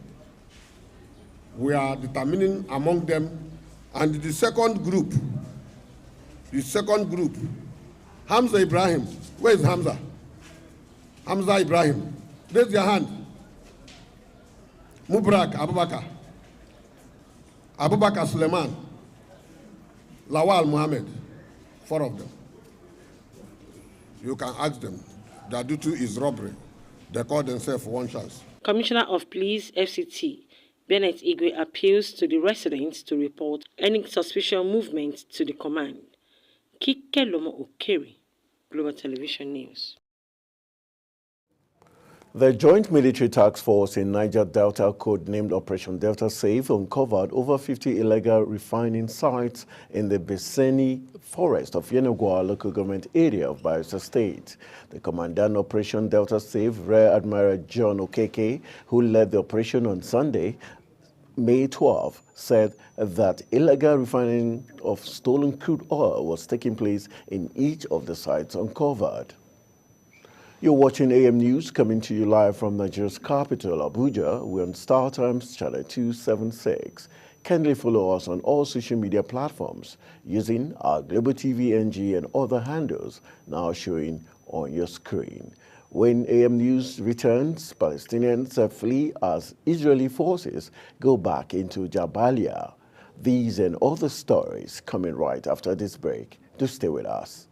We are determining among them, and the second group, Hamza Ibrahim. Where is Hamza? Hamza Ibrahim. Raise your hand. Mubrak Abubakar. Abubakar Suleiman. Lawal Muhammad. 4 of them. You can ask them. Their duty is robbery. They call themselves one chance. Commissioner of Police FCT Bennett Igwe appeals to the residents to report any suspicious movement to the command. Kikelomo Okere, Global Television News. The Joint Military Task Force in Niger Delta, codenamed Operation Delta Safe, uncovered over 50 illegal refining sites in the Beseni Forest of Yenagoa local government area of Bayelsa State. The Commandant Operation Delta Safe, Rear Admiral John Okeke, who led the operation on Sunday, May 12, said that illegal refining of stolen crude oil was taking place in each of the sites uncovered. You're watching AM News, coming to you live from Nigeria's capital, Abuja. We're on Star Times Channel 276. Kindly follow us on all social media platforms using our Global TV NG and other handles now showing on your screen. When AM News returns, Palestinians flee as Israeli forces go back into Jabalia. These and other stories coming right after this break. Do stay with us.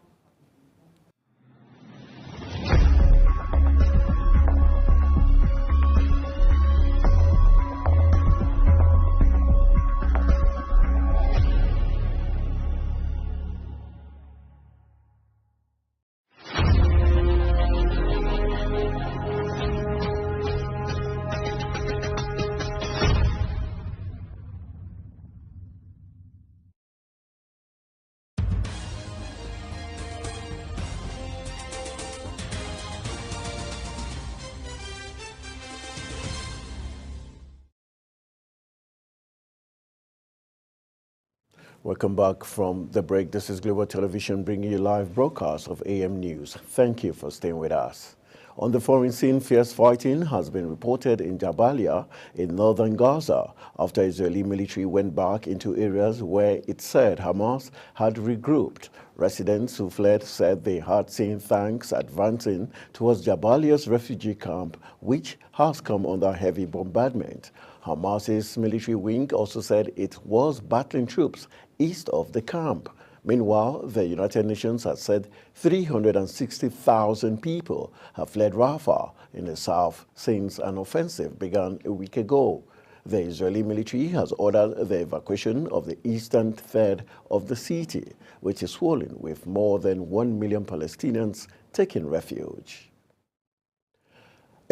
Welcome back from the break. This is Global Television bringing you live broadcasts of AM News. Thank you for staying with us. On the foreign scene, fierce fighting has been reported in Jabalia in northern Gaza after Israeli military went back into areas where it said Hamas had regrouped. Residents who fled said they had seen tanks advancing towards Jabalia's refugee camp, which has come under heavy bombardment. Hamas's military wing also said it was battling troops east of the camp. Meanwhile, the United Nations has said 360,000 people have fled Rafah in the south since an offensive began a week ago. The Israeli military has ordered the evacuation of the eastern third of the city, which is swollen with more than 1 million Palestinians taking refuge.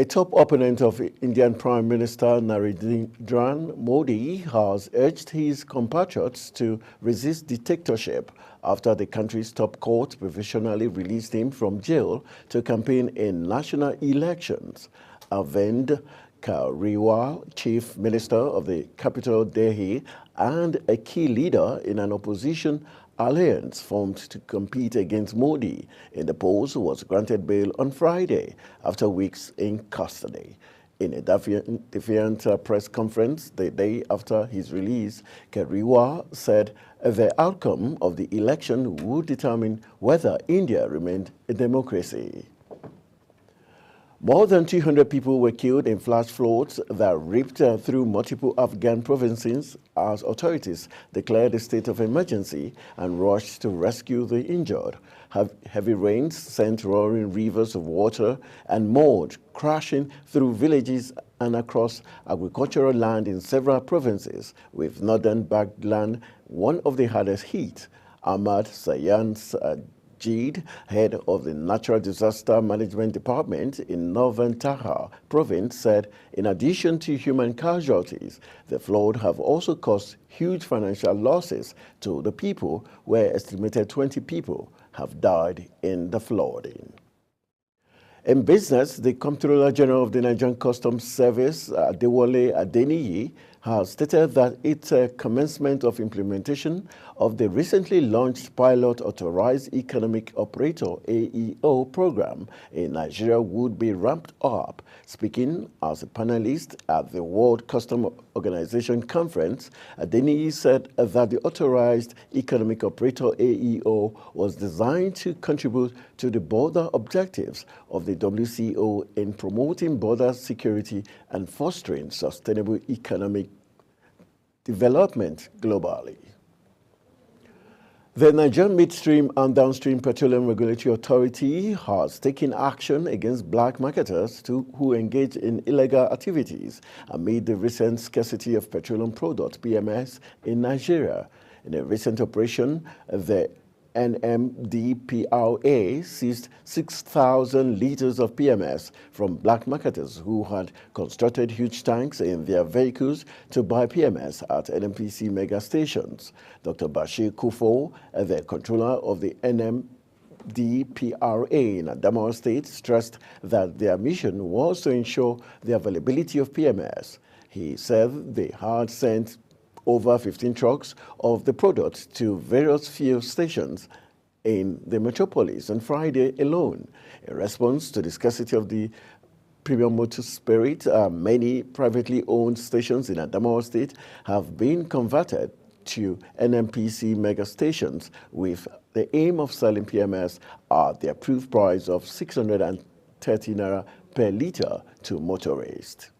A top opponent of Indian Prime Minister Narendra Modi has urged his compatriots to resist dictatorship after the country's top court provisionally released him from jail to campaign in national elections. Arvind Kejriwal, chief minister of the capital Delhi and a key leader in an opposition alliance formed to compete against Modi in the polls, was granted bail on Friday after weeks in custody. In a defiant press conference the day after his release, Kejriwal said the outcome of the election would determine whether India remained a democracy. More than 200 people were killed in flash floods that ripped through multiple Afghan provinces as authorities declared a state of emergency and rushed to rescue the injured. Heavy rains sent roaring rivers of water and mud crashing through villages and across agricultural land in several provinces, with northern Baglan one of the hardest hit. Ahmad Sayan Jid, head of the Natural Disaster Management Department in northern Taha province, said in addition to human casualties, the flood have also caused huge financial losses to the people, where estimated 20 people have died in the flooding. In business, the Comptroller General of the Nigerian Customs Service, Adewale Adeniyi, has stated that its commencement of implementation of the recently launched Pilot Authorized Economic Operator AEO program in Nigeria would be ramped up. Speaking as a panelist at the World Customs Organization Conference, Adeniyi said that the Authorized Economic Operator AEO was designed to contribute to the border objectives of the WCO in promoting border security and fostering sustainable economic development globally. The Nigerian Midstream and Downstream Petroleum Regulatory Authority has taken action against black marketers who engage in illegal activities amid the recent scarcity of petroleum products, PMS, in Nigeria. In a recent operation, the NMDPRA seized 6,000 liters of PMS from black marketers who had constructed huge tanks in their vehicles to buy PMS at NNPC mega stations. Dr. Bashir Kufo, the controller of the NMDPRA in Adamawa State, stressed that their mission was to ensure the availability of PMS. He said they had sent over 15 trucks of the product to various fuel stations in the metropolis on Friday alone. In response to the scarcity of the premium motor spirit, many privately owned stations in Adamawa State have been converted to NNPC mega stations with the aim of selling PMS at the approved price of 630 naira per litre to motorists.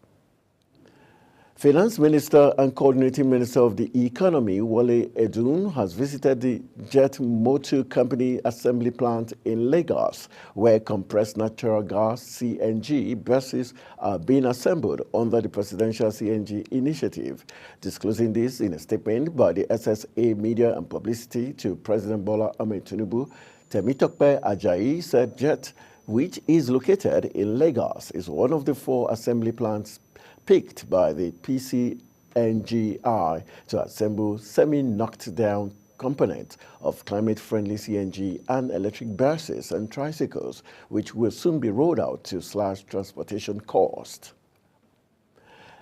Finance Minister and Coordinating Minister of the Economy, Wale Edun, has visited the Jet Motor Company assembly plant in Lagos, where compressed natural gas (CNG) buses are being assembled under the Presidential CNG Initiative. Disclosing this in a statement by the SSA Media and Publicity to President Bola Ahmed Tinubu, Temitope Ajayi said Jet, which is located in Lagos, is one of the 4 assembly plants picked by the PCNGI to assemble semi-knocked-down components of climate-friendly CNG and electric buses and tricycles, which will soon be rolled out to slash transportation costs.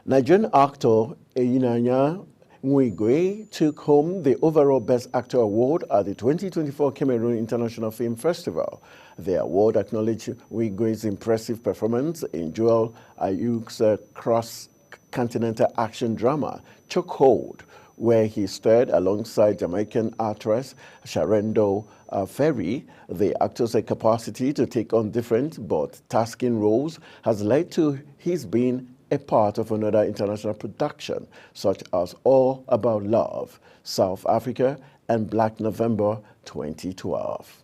Nigerian actor Eyinanya Nwigwe took home the overall Best Actor Award at the 2024 Cameroon International Film Festival. The award acknowledged Nwigwe's impressive performance in Joel Ayuk's cross-continental action drama, Chokehold, where he starred alongside Jamaican actress Sharendo Ferry. The actor's capacity to take on different but tasking roles has led to his being a part of another international production, such as All About Love, South Africa, and Black November 2012.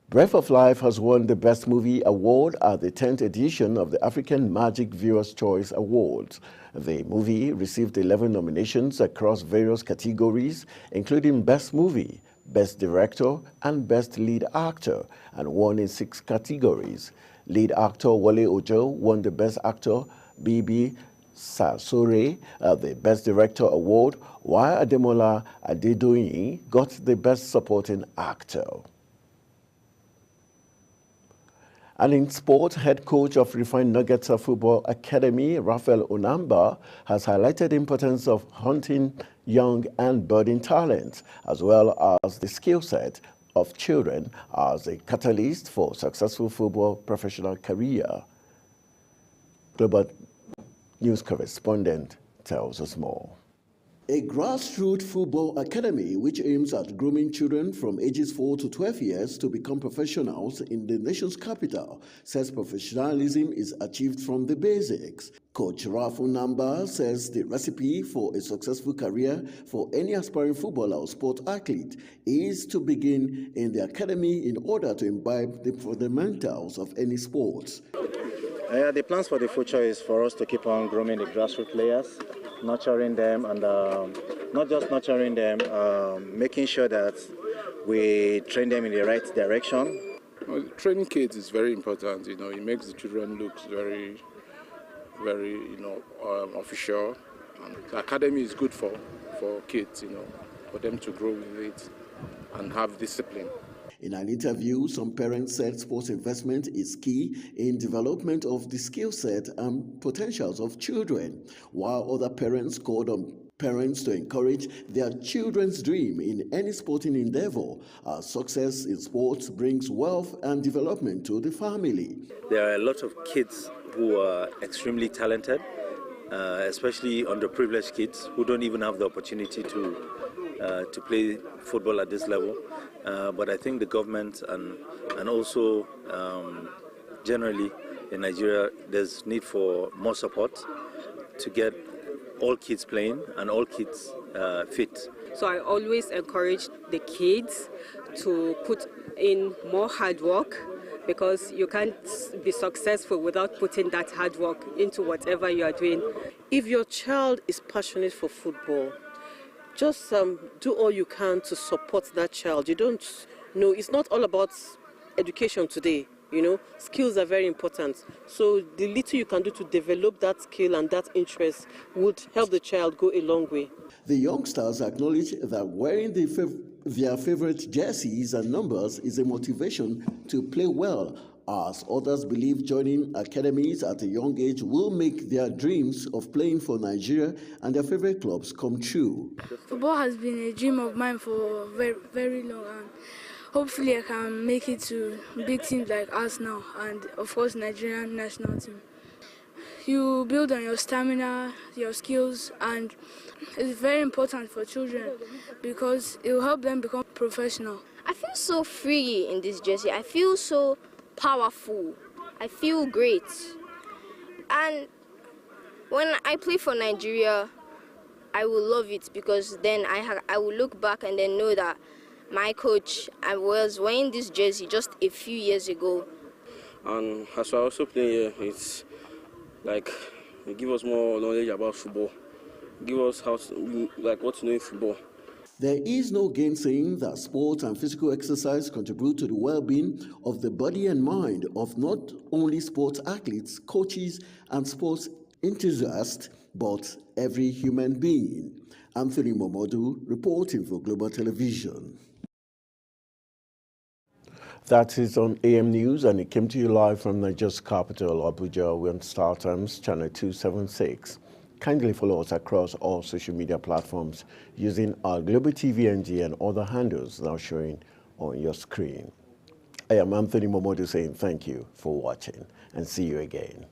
Breath of Life has won the Best Movie Award at the 10th edition of the African Magic Viewers' Choice Awards. The movie received 11 nominations across various categories, including Best Movie, Best Director, and Best Lead Actor, and won in 6 categories. Lead actor Wale Ojo won the Best Actor, Bibi Sasore the Best Director Award, while Ademola Adedoyin got the Best Supporting Actor. And in sport, head coach of Refined Nuggets Football Academy, Raphael Onamba, has highlighted the importance of hunting young and budding talent, as well as the skill set of children as a catalyst for successful football professional career. Global News correspondent tells us more. A grassroots football academy which aims at grooming children from ages 4 to 12 years to become professionals in the nation's capital says professionalism is achieved from the basics. Coach Raphael Onamba says the recipe for a successful career for any aspiring footballer or sport athlete is to begin in the academy in order to imbibe the fundamentals of any sport. The plans for the future is for us to keep on grooming the grassroots players, nurturing them, and not just nurturing them, making sure that we train them in the right direction. Well, training kids is very important. It makes the children look very, official. And the academy is good for kids, for them to grow with it and have discipline. In an interview, some parents said sports investment is key in development of the skill set and potentials of children, while other parents called on parents to encourage their children's dream in any sporting endeavor, as success in sports brings wealth and development to the family. There are a lot of kids who are extremely talented, especially underprivileged kids who don't even have the opportunity to play football at this level. But I think the government and also generally in Nigeria, there's need for more support to get all kids playing and all kids fit. So I always encourage the kids to put in more hard work, because you can't be successful without putting that hard work into whatever you are doing. If your child is passionate for football, just do all you can to support that child. You don't know, it's not all about education today. Skills are very important. So the little you can do to develop that skill and that interest would help the child go a long way. The youngsters acknowledge that wearing their favorite jerseys and numbers is a motivation to play well, as others believe joining academies at a young age will make their dreams of playing for Nigeria and their favorite clubs come true. Football has been a dream of mine for very, very long, and hopefully I can make it to big teams like Arsenal and, of course, Nigerian national team. You build on your stamina, your skills, and it's very important for children because it will help them become professional. I feel so free in this jersey. I feel so powerful. I feel great. And when I play for Nigeria, I will love it because then I will look back and then know that my coach, I was wearing this jersey just a few years ago. And as I also play here, it's like it gives us more knowledge about football. Give us what to know in football. There is no gainsaying that sport and physical exercise contribute to the well-being of the body and mind of not only sports athletes, coaches, and sports enthusiasts, but every human being. Anthony Momodu reporting for Global Television. That is on AM News, and it came to you live from Nigeria's capital, Abuja. We're on Star Times, channel 276. Kindly follow us across all social media platforms using our Global TV NG and other handles now showing on your screen. I am Anthony Momodu saying thank you for watching, and see you again.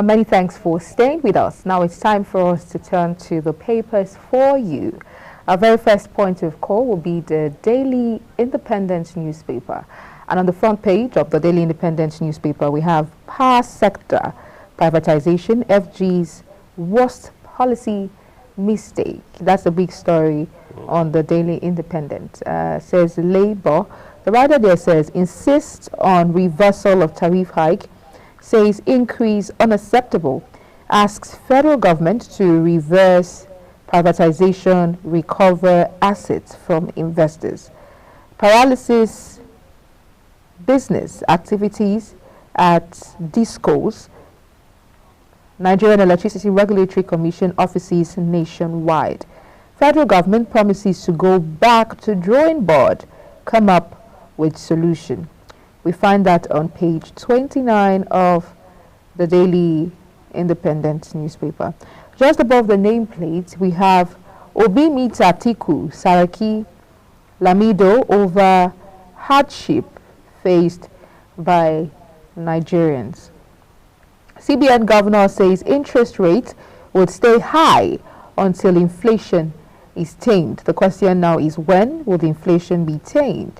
Many thanks for staying with us. Now it's time for us to turn to the papers for you. Our very first point of call will be the Daily Independent newspaper. And on the front page of the Daily Independent newspaper, we have power sector privatization, FG's worst policy mistake. That's a big story on the Daily Independent. Says Labour, the writer there says, insists on reversal of tariff hike, says increase unacceptable, asks federal government to reverse privatization, recover assets from investors. Paralysis business activities at DISCOs, Nigerian Electricity Regulatory Commission offices nationwide. Federal government promises to go back to drawing board, come up with solution. We find that on page 29 of the Daily Independent newspaper. Just above the nameplate, we have Obi meets Atiku, Saraki, Lamido over hardship faced by Nigerians. CBN governor says interest rates would stay high until inflation is tamed. The question now is, when will the inflation be tamed?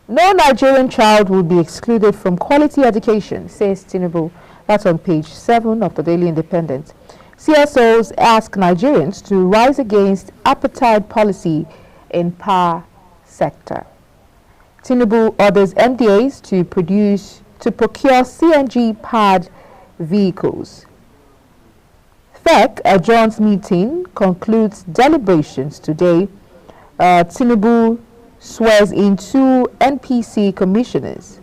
No Nigerian child will be excluded from quality education, says Tinubu. That's on page 7 of the Daily Independent. CSOs ask Nigerians to rise against apartheid policy in power sector. Tinubu orders MDAs to procure CNG-powered vehicles. FEC adjourns meeting, concludes deliberations today. Tinubu swears in 2 NPC commissioners.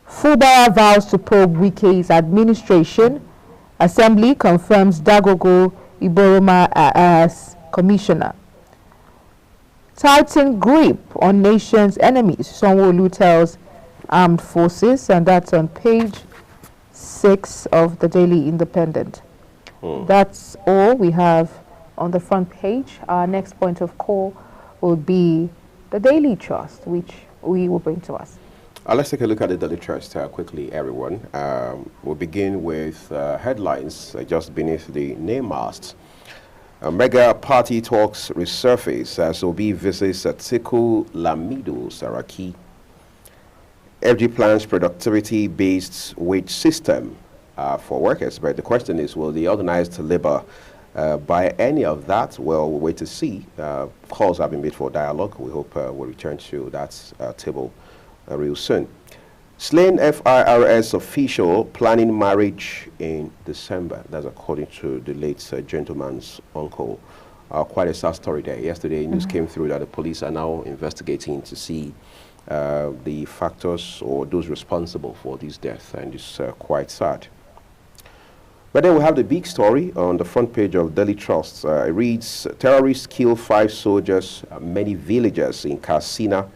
Fubara vows to probe Wike's administration. Assembly confirms Dagogo Iboroma as commissioner. Tighten grip on nation's enemies, Sanwo-Olu tells armed forces, and that's on page 6 of the Daily Independent. That's all we have on the front page. Our next point of call will be the Daily Trust, which we will bring to us. Let's take a look at the Daily Trust quickly, everyone. We'll begin with headlines just beneath the name masts. Mega party talks resurface as Obi visits Atiku, Lamido, Saraki. FG plans productivity-based wage system for workers, but the question is, will the organized labor buy any of that? Well, we'll wait to see. Calls have been made for dialogue. We hope we'll return to that table real soon. Slain FIRS official planning marriage in December. That's according to the late gentleman's uncle. Quite a sad story there. Yesterday, news came through that the police are now investigating to see the factors or those responsible for this death, and it's quite sad. But then we have the big story on the front page of Daily Trust. It reads, terrorists kill 5 soldiers, many villagers in Katsina,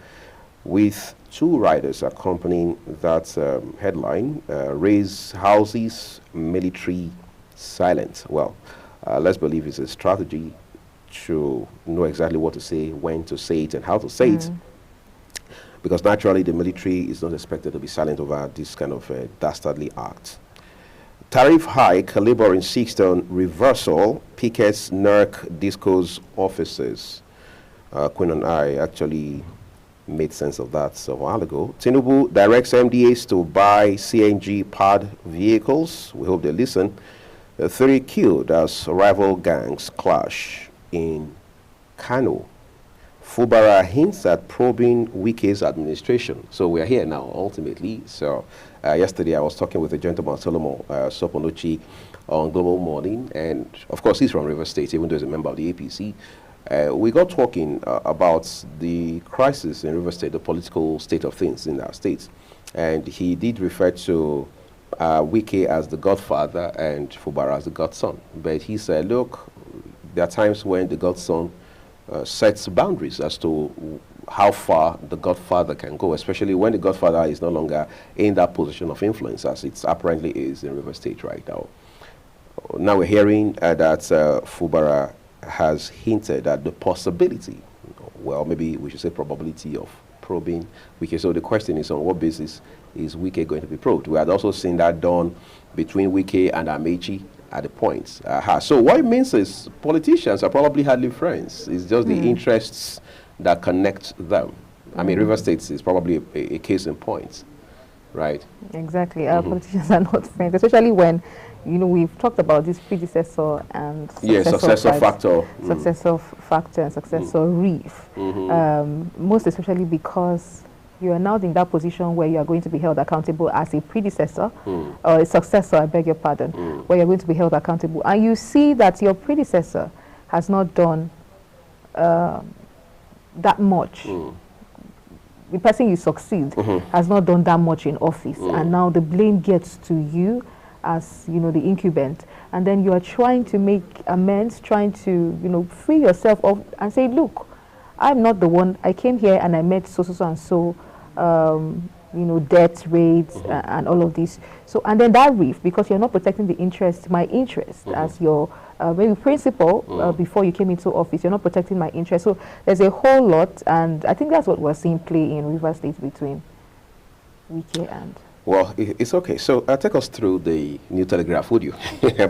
with 2 riders accompanying that headline. Raise houses, military silent. Well, let's believe it's a strategy to know exactly what to say, when to say it, and how to say it. Because naturally, the military is not expected to be silent over this kind of dastardly act. Tariff hike, Labour insists on reversal, pickets NERC DISCO's offices. Queen and I actually made sense of that a while ago. Tinubu directs MDAs to buy CNG-powered vehicles. We hope they listen. 3 killed as rival gangs clash in Kano. Fubara hints at probing Wike's administration. So we are here now, ultimately. So yesterday I was talking with a gentleman, Solomon Soponuchi, on Global Morning. And of course, he's from River State, even though he's a member of the APC. We got talking about the crisis in River State, the political state of things in our state. And he did refer to Wike as the godfather and Fubara as the godson. But he said, look, there are times when the godson sets boundaries as to how far the godfather can go, especially when the godfather is no longer in that position of influence, as it apparently is in River State right now. Now we're hearing that Fubara has hinted at the possibility, well, maybe we should say probability of probing Wike. So the question is, on what basis is Wike going to be probed? We had also seen that done between Wike and Amechi at the points. So what it means is politicians are probably hardly friends. It's just the interests that connect them. I mean, River State is probably a case in point, right? Exactly. Politicians are not friends, especially when, you know, we've talked about this predecessor and successor factor. Successor factor and successor reef. Most especially because you are now in that position where you are going to be held accountable as a predecessor or a successor, I beg your pardon, where you're going to be held accountable. And you see that your predecessor has not done that much. The person you succeed has not done that much in office, and now the blame gets to you as, you know, the incumbent, and then you are trying to make amends, trying to, you know, free yourself of and say, look, I'm not the one. I came here and I met so and so, you know, debt rates and all of this. So, and then that reef, because you're not protecting the interest, my interest as your maybe principal before you came into office, you're not protecting my interest. So there's a whole lot, and I think that's what we're seeing play in River State between Wike and... Well, it's okay. So take us through the New Telegraph, would you?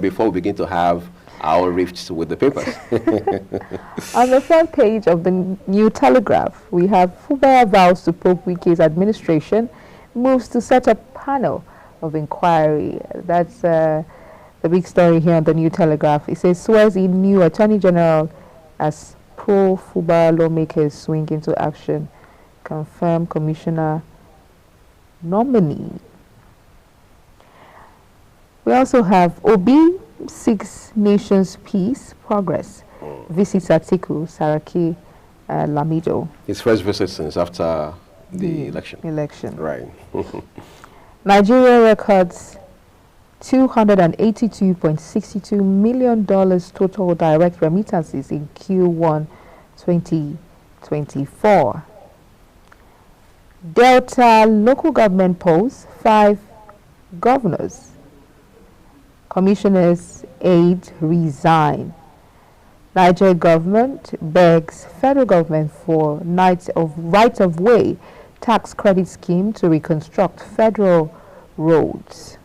Before we begin to have our rifts with the papers. On the front page of the New Telegraph, we have Fubara vows to probe Wike's administration, moves to set up panel of inquiry. That's the big story here on the New Telegraph. It says, swears in new Attorney General as pro-Fubara lawmakers swing into action. Confirm Commissioner nominee. We also have Obi Six Nations Peace Progress visits Atiku, Saraki, Lamido. His first visit since after the election. Right. Nigeria records $282.62 million total direct remittances in Q1 2024. Delta local government polls 5 governors. Commissioners' aide resign. Niger government begs federal government for right of way tax credit scheme to reconstruct federal roads.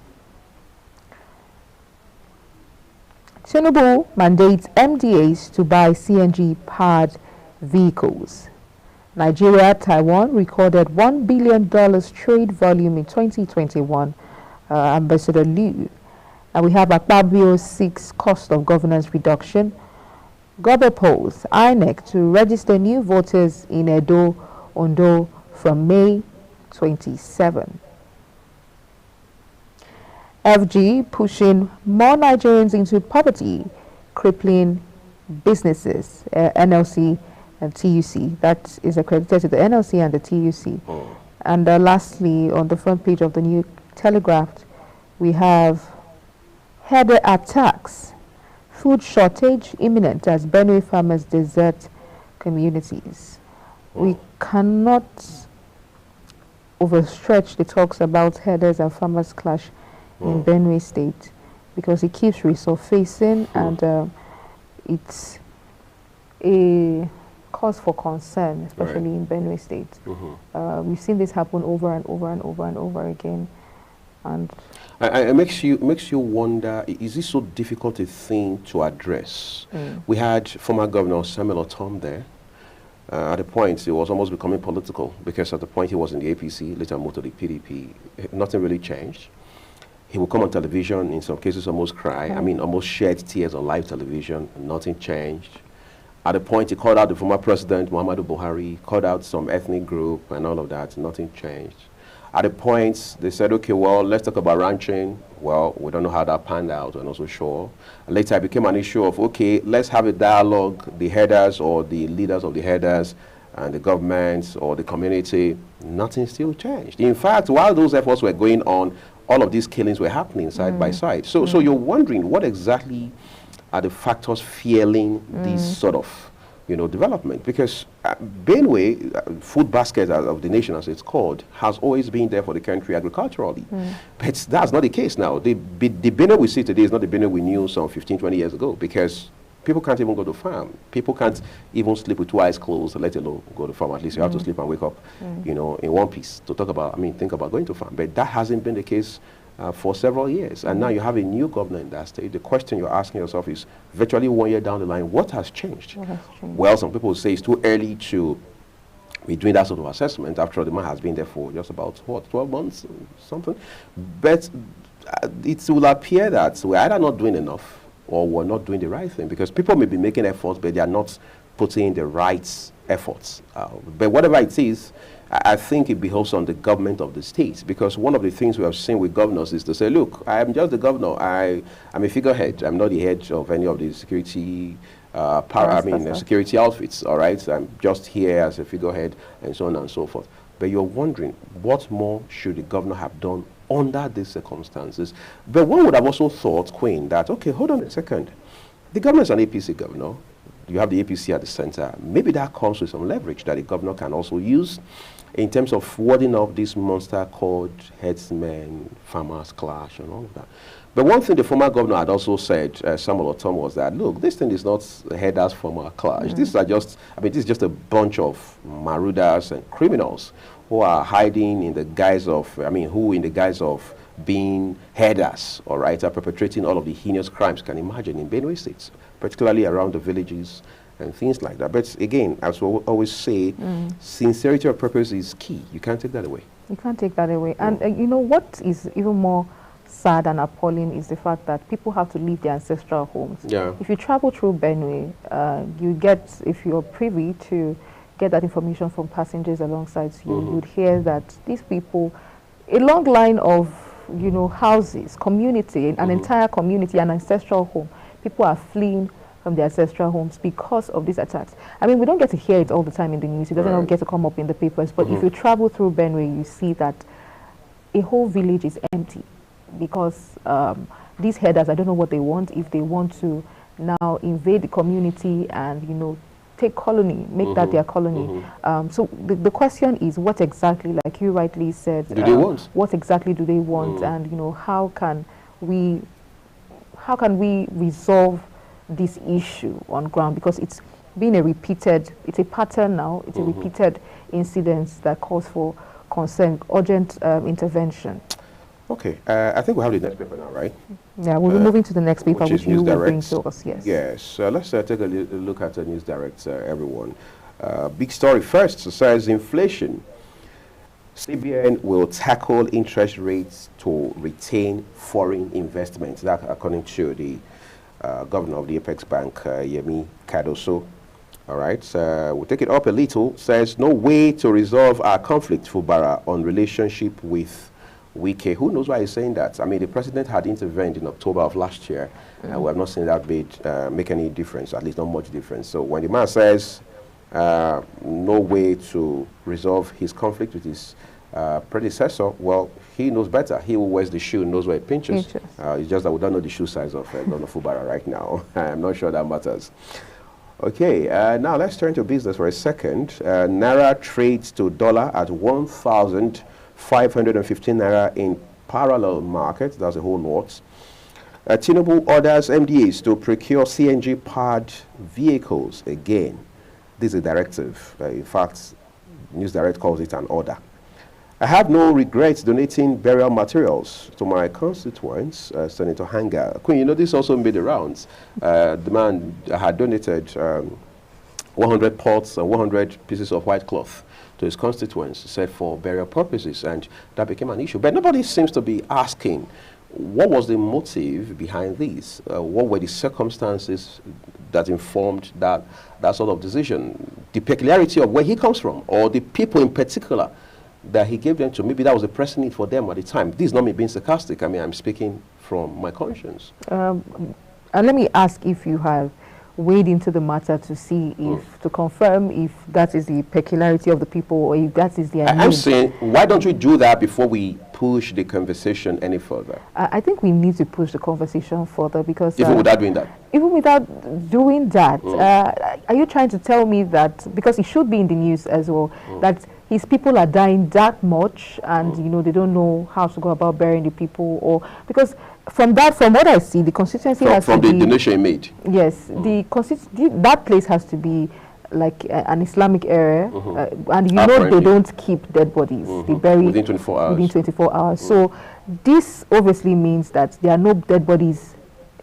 Tinubu mandates MDAs to buy CNG-powered vehicles. Nigeria, Taiwan recorded $1 billion trade volume in 2021, Ambassador Liu. And we have Akpabio 6 cost of governance reduction. Gobe polls INEC to register new voters in Edo, Ondo from May 27. FG pushing more Nigerians into poverty, crippling businesses, NLC and TUC. That is accredited to the NLC and the TUC. And lastly, on the front page of the New Telegraph, we have header attacks. Food shortage imminent as Benue farmers desert communities. We cannot overstretch the talks about herders and farmers clash in Benue State, because it keeps resurfacing and it's a cause for concern, especially in Benue State. We've seen this happen over and over and over and over again. And it makes you wonder, is this so difficult a thing to address? We had former Governor Samuel Otom there. At a point, it was almost becoming political, because at the point he was in the APC, later moved to the PDP. Nothing really changed. He would come on television, in some cases almost cry. I mean, almost shed tears on live television, and nothing changed. At a point, he called out the former president, Muhammadu Buhari, called out some ethnic group and all of that, nothing changed. At a point, they said, okay, well, let's talk about ranching. Well, we don't know how that panned out, we're not so sure. Later, it became an issue of, okay, let's have a dialogue, the herders or the leaders of the herders and the governments or the community. Nothing still changed. In fact, while those efforts were going on, all of these killings were happening side by side. So you're wondering, what exactly are the factors fueling this sort of, development? Because Benue, food basket of the nation, as it's called, has always been there for the country agriculturally. But that's not the case now. The Benue we see today is not the Benue we knew some 15, 20 years ago, because People can't even go to farm. People can't even sleep with two eyes closed, let alone go to farm. At least you have to sleep and wake up, you know, in one piece to talk about, think about going to farm. But that hasn't been the case for several years. And now you have a new governor in that state. The question you're asking yourself is, virtually 1 year down the line, what has changed? Well, some people say it's too early to be doing that sort of assessment. After all, the man has been there for just about, what, 12 months or something? But it will appear that we're either not doing enough or we're not doing the right thing, because people may be making efforts, but they are not putting in the right efforts. But whatever it is, I think it behoves on the government of the state, because one of the things we have seen with governors is to say, look, I am just the governor. I'm a figurehead. I'm not the head of any of the security security outfits, all right? I'm just here as a figurehead and so on and so forth. But you're wondering, what more should the governor have done under these circumstances? But one would have also thought, Queen, that, okay, hold on a second. The governor is an APC governor. You have the APC at the center. Maybe that comes with some leverage that the governor can also use in terms of warding off this monster called herdsmen, farmers clash and all of that. But one thing the former governor had also said, Samuel Otom, was that, look, this thing is not herders farmer clash. This is just a bunch of marauders and criminals who are hiding in the guise of, who in the guise of being herders, all right, are perpetrating all of the heinous crimes, can imagine, in Benue State, particularly around the villages and things like that. But again, as we always say, sincerity of purpose is key. You can't take that away. You can't take that away. And you know what is even more sad and appalling is the fact that people have to leave their ancestral homes. Yeah. If you travel through Benue, you get, if you're privy to get that information from passengers alongside you, you'd hear that these people, a long line of, you know, houses, community, an entire community, an ancestral home, people are fleeing from their ancestral homes because of these attacks. I mean, we don't get to hear it all the time in the news. It doesn't get to come up in the papers. But if you travel through Benue, you see that a whole village is empty because these herders, I don't know what they want, if they want to now invade the community and, you know, take colony, make that their colony. So the question is, what exactly, like you rightly said, do they want? What exactly do they want? And, you know, how can we resolve this issue on ground? Because it's been it's a pattern now, it's a repeated incident that calls for concern, urgent intervention. Okay, I think we have the next paper now, right? Yeah, we'll be moving to the next paper, which you will bring to us, yes. Yes, let's take a look at the News Direct, everyone. Big story first, says inflation. CBN will tackle interest rates to retain foreign investments. That according to the governor of the Apex Bank, Yemi Cardoso. All right, we'll take it up a little. Says no way to resolve our conflict, Fubara, on relationship with Wike. Who knows why he's saying that? I mean, the president had intervened in October of last year. We have not seen that bid make any difference, at least not much difference. So when the man says no way to resolve his conflict with his predecessor, well, he knows better. He who wears the shoe knows where it pinches. It's just that we don't know the shoe size of Governor Fubara right now. I'm not sure that matters. Okay, now let's turn to business for a second. Naira trades to dollar at 1,515 Naira in parallel market. That's a whole lot. Tinubu orders MDAs to procure CNG-powered vehicles again. This is a directive. In fact, News Direct calls it an order. I have no regrets donating burial materials to my constituents, Senator Hanga. Queen, you know, this also made the rounds. The man had donated 100 pots and 100 pieces of white cloth to his constituents, said for burial purposes, and that became an issue. But nobody seems to be asking, what was the motive behind this? What were the circumstances that informed that sort of decision? The peculiarity of where he comes from, or the people in particular that he gave them to. Maybe that was a pressing need for them at the time. This is not me being sarcastic. I mean, I'm speaking from my conscience. And let me ask if you have weighed into the matter to see if, to confirm if that is the peculiarity of the people or if that is their need. I'm saying, why don't we do that before we push the conversation any further? I think we need to push the conversation further because... Even without doing that? Even without doing that, are you trying to tell me that, because it should be in the news as well, that his people are dying that much, and you know they don't know how to go about burying the people, or because from what I see, the constituency has from to the be, donation made. Yes, that place has to be like an Islamic area, and you know they don't keep dead bodies. They bury within 24 hours. Within 24 hours. So this obviously means that there are no dead bodies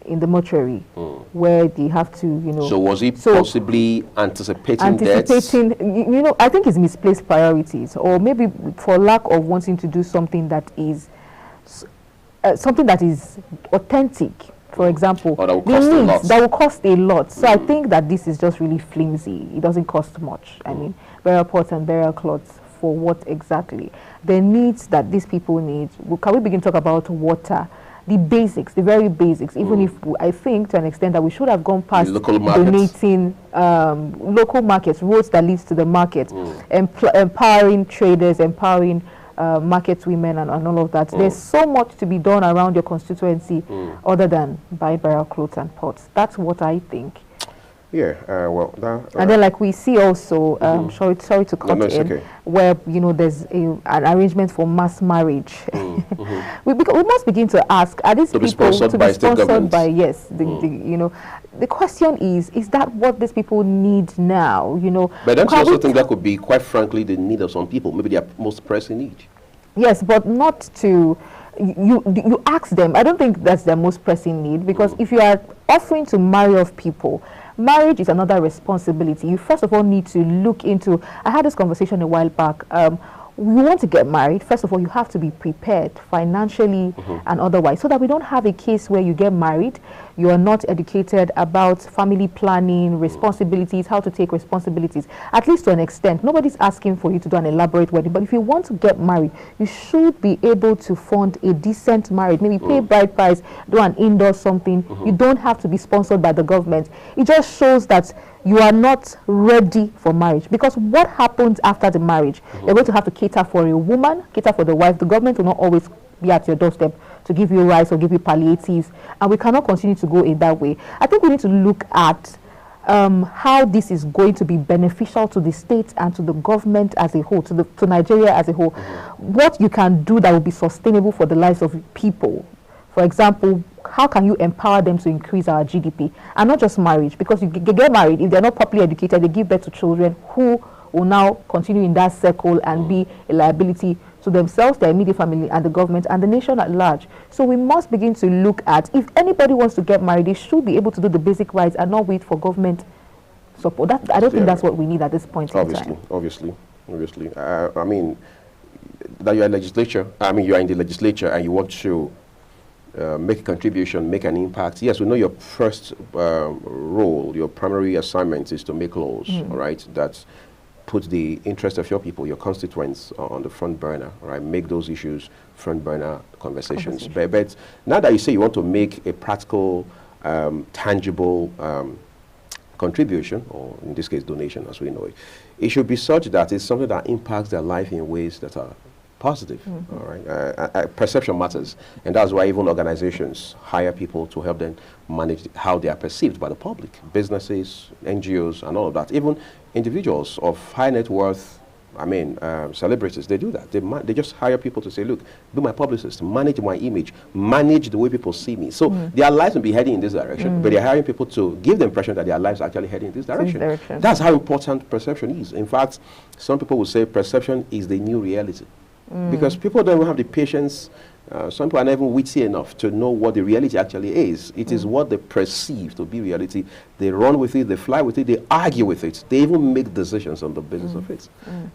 in the mortuary where they have to, you know. So was he possibly anticipating deaths? You know, I think it's misplaced priorities, or maybe for lack of wanting to do something that is authentic. For example, or that will cost a lot. That will cost a lot. So I think that this is just really flimsy. It doesn't cost much. I mean, burial pots and burial cloths for what exactly? The needs that these people need. Can we begin to talk about water? The basics, the very basics, even if I think to an extent that we should have gone past donating local markets, roads that leads to the market, empowering traders, empowering market women and all of that. There's so much to be done around your constituency other than buy burial clothes and pots. That's what I think. Yeah, well, that, and then like we see also, sorry to cut in, okay. where, you know, there's an arrangement for mass marriage. We must begin to ask, are these people to be sponsored by, yes, you know, the question is that what these people need now, you know? But don't you also think that could be, quite frankly, the need of some people, maybe their most pressing need? Yes, but not to, you ask them. I don't think that's their most pressing need, because if you are offering to marry off people, marriage is another responsibility. You first of all need to look into, I had this conversation a while back, we want to get married. First of all, you have to be prepared financially and otherwise, so that we don't have a case where you get married, you are not educated about family planning, responsibilities, how to take responsibilities, at least to an extent. Nobody's asking for you to do an elaborate wedding, but if you want to get married, you should be able to fund a decent marriage, maybe pay bride price, do an indoor something. You don't have to be sponsored by the government. It just shows that you are not ready for marriage, because what happens after the marriage? You're going to have to cater for a woman, cater for the wife. The government will not always be at your doorstep to give you rights or give you palliatives, and we cannot continue to go in that way. I think we need to look at how this is going to be beneficial to the state and to the government as a whole, to Nigeria as a whole. What you can do that will be sustainable for the lives of people. For example, how can you empower them to increase our GDP? And not just marriage, because you get married, if they're not properly educated, they give birth to children who will now continue in that circle and be a liability to themselves, their immediate family, and the government, and the nation at large. So we must begin to look at, if anybody wants to get married, they should be able to do the basic rights and not wait for government support. I don't think that's what we need at this point in time. Obviously. I mean, that you're in legislature, you are in the legislature and you want to make a contribution, make an impact. Yes, we know your first role, your primary assignment is to make laws, all right, that put the interest of your people, your constituents, on the front burner, right? Make those issues front burner conversations. But now that you say you want to make a practical, tangible contribution, or in this case donation as we know it, it should be such that it's something that impacts their life in ways that are positive, all right? Perception matters, and that's why even organizations hire people to help them manage how they are perceived by the public, businesses, NGOs, and all of that. Even individuals of high net worth, celebrities, they do that. They just hire people to say, look, be my publicist, manage my image, manage the way people see me. So their lives will be heading in this direction, but they're hiring people to give the impression that their lives are actually heading in this direction. That's how important perception is. In fact, some people will say perception is the new reality. Because people don't have the patience, some people are not even witty enough to know what the reality actually is. It is what they perceive to be reality. They run with it, they fly with it, they argue with it. They even make decisions on the basis of it.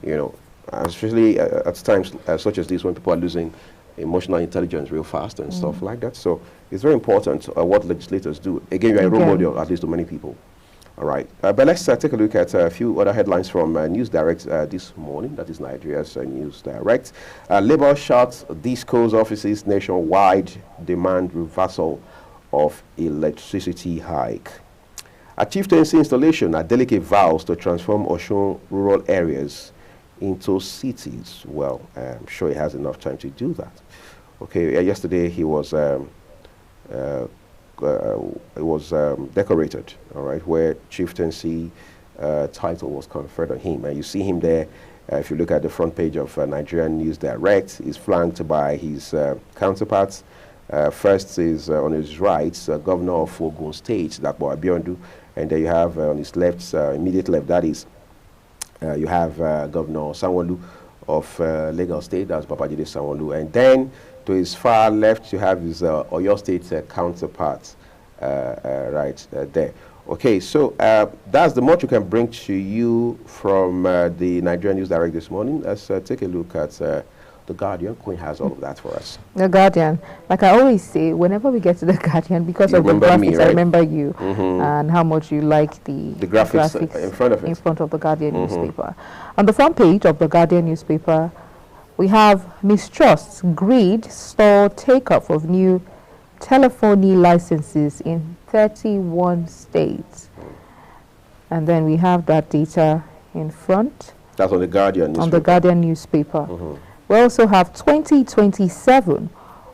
You know, especially at times such as this, when people are losing emotional intelligence real fast and stuff like that. So it's very important what legislators do. Again, you're a role model, at least to many people. All right, but let's take a look at a few other headlines from News Direct this morning. That is Nigeria's News Direct. Labour shuts DISCO's offices nationwide, demand reversal of electricity hike. A chieftaincy installation, a delicate vows to transform Osun rural areas into cities. Well, I'm sure he has enough time to do that. Okay, yesterday he was decorated, all right, where chieftaincy title was conferred on him. And you see him there If you look at the front page of Nigerian News Direct, he's flanked by his counterparts. First is on his right, Governor of Ogun State, Dapo Abiodun, and then you have on his left, immediate left, that is, you have Governor Sanwo-Olu of Lagos State, that's Babajide Sanwo-Olu, and then to his far left, you have his Oyo State counterpart right there. Okay, so that's the much we can bring to you from the Nigerian News Direct this morning. Let's take a look at The Guardian. Queen has all of that for us. The Guardian. Like I always say, whenever we get to The Guardian, because of the graphics, me, right? I remember you and how much you like the graphics in front of it. In front of The Guardian newspaper. On the front page of The Guardian newspaper, we have mistrusts, greed, stall take-up of new telephony licenses in 31 states. And then we have that data in front. That's on The Guardian newspaper. On The Guardian newspaper. We also have 2027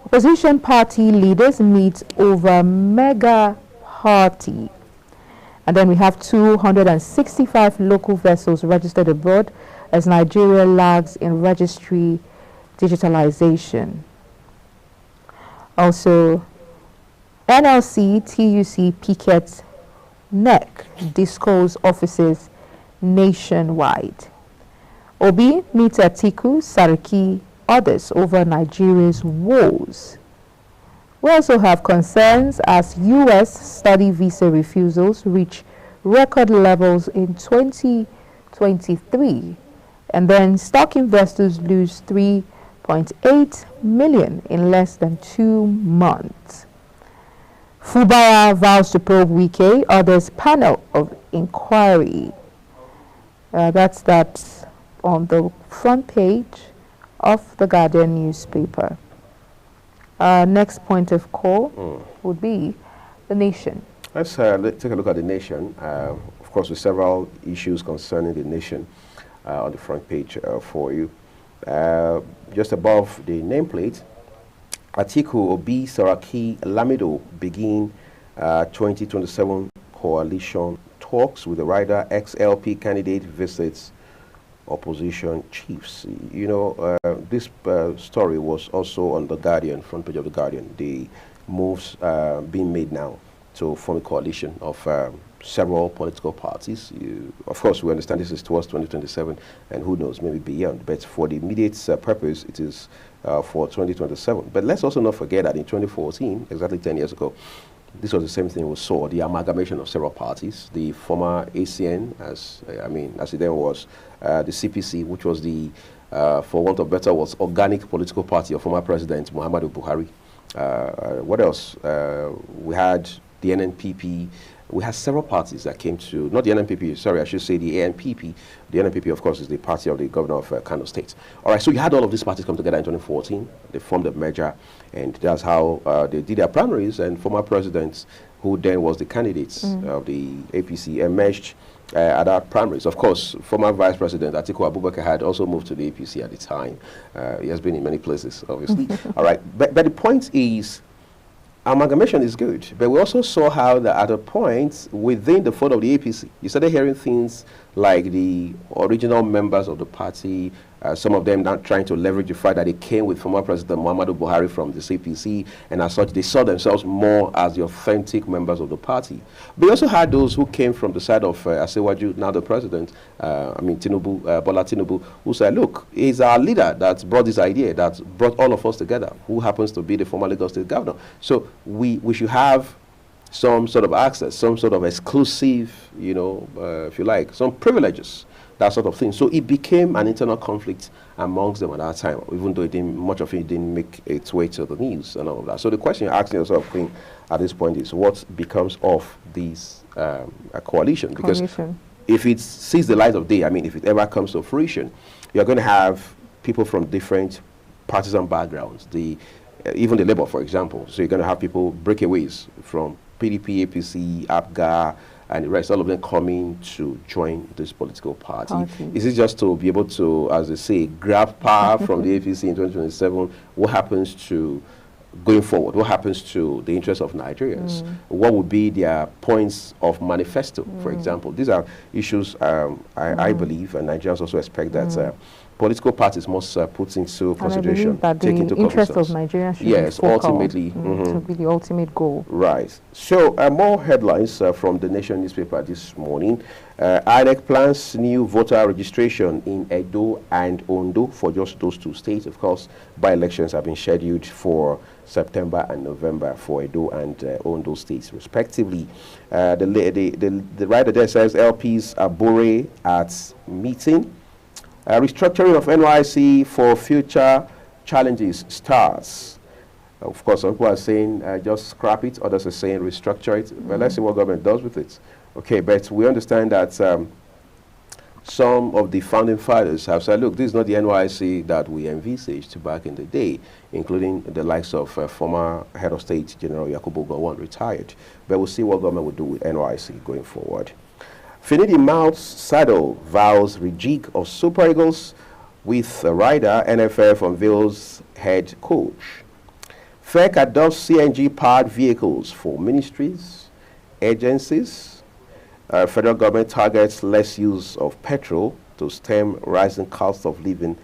opposition party leaders meet over mega party. And then we have 265 local vessels registered abroad as Nigeria lags in registry digitalization. Also, NLC, TUC, pickets NEC, discos offices nationwide. Obi meets Atiku, Sariki, others over Nigeria's woes. We also have concerns as U.S. study visa refusals reach record levels in 2023, and then stock investors lose 3.8 million in less than 2 months. Fubara vows to probe Wike, others panel of inquiry. That's on the front page of The Guardian newspaper. Next point of call would be The Nation. Let's take a look at The Nation. Of course, with several issues concerning The Nation on the front page for you. Just above the nameplate, Atiku, Obi, Saraki, Lamido begin 2027 coalition talks with the rider. Ex-LP candidate visits opposition chiefs. You know, this story was also on The Guardian, front page of The Guardian. The moves being made now to form a coalition of several political parties. Of course, we understand this is towards 2027, and who knows, maybe beyond. But for the immediate purpose, it is for 2027. But let's also not forget that in 2014, exactly 10 years ago, this was the same thing we saw, the amalgamation of several parties. The former ACN, as it then was, the CPC, which was the, for want of better words, organic political party of former President Muhammadu Buhari. What else? We had the NNPP. We had several parties that came to, not the NNPP, sorry, I should say the ANPP. The NNPP, of course, is the party of the governor of Kano State. All right, so you had all of these parties come together in 2014. They formed a merger, and that's how they did their primaries, and former presidents, who then was the candidates of the APC, emerged at our primaries. Of course, former Vice President Atiku Abubakar had also moved to the APC at the time. He has been in many places, obviously. All right, but the point is, amalgamation is good, but we also saw how that at a point within the fold of the APC, you started hearing things like the original members of the party, some of them not trying to leverage the fact that they came with former President Muhammadu Buhari from the CPC, and as such, they saw themselves more as the authentic members of the party. But we also had those who came from the side of Asewaju, now the president, Tinubu, Bola Tinubu, who said, look, he's our leader that brought this idea, that brought all of us together, who happens to be the former Lagos State governor. So we should have some sort of access, some sort of exclusive, if you like, some privileges, that sort of thing. So it became an internal conflict amongst them at that time, even though much of it didn't make its way to the news and all of that. So the question you're asking yourself, Queen, at this point is what becomes of this coalition? Because if it sees the light of day, if it ever comes to fruition, you're going to have people from different partisan backgrounds, even the Labour, for example. So you're going to have people, breakaways from PDP, APC, APGA, and the rest, all of them coming to join this political party. Is it just to be able to, as they say, grab power from the APC in 2027? What happens to going forward? What happens to the interests of Nigerians? What would be their points of manifesto, for example? These are issues I believe, and Nigerians also expect that political parties must put into consideration, and I believe that take into the interest of cognizance. Nigerians should Yes, be focal, ultimately. to be the ultimate goal. Right. So more headlines from the Nation newspaper this morning. INEC plans new voter registration in Edo and Ondo for just those two states. Of course, by-elections have been scheduled for September and November for Edo and Ondo states, respectively. The writer there says LPs Abure at meeting. Restructuring of NYC for future challenges starts. Of course, some people are saying just scrap it. Others are saying restructure it. But let's see what government does with it. Okay, but we understand that some of the founding fathers have said, look, this is not the NYC that we envisaged back in the day, including the likes of former head of state, General Yakubu Gowon, retired. But we'll see what government will do with NYC going forward. Finidi mounts saddle, vows rejig of Super Eagles with a rider. NFF unveils head coach. FEC adopts CNG-powered vehicles for ministries, agencies. Federal government targets less use of petrol to stem rising cost of living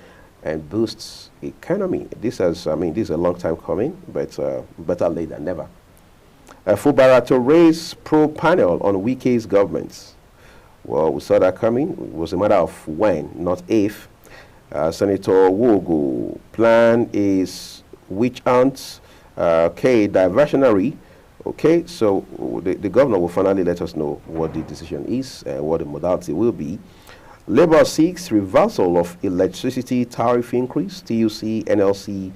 and boosts economy. This is a long time coming, but better late than never. Fubara to raise pro-panel on Wike's government. Well, we saw that coming. It was a matter of when, not if. Senator Wogo, plan is witch hunt, diversionary. Okay, so the governor will finally let us know what the decision is and what the modality will be. Labour seeks reversal of electricity tariff increase. TUC, NLC,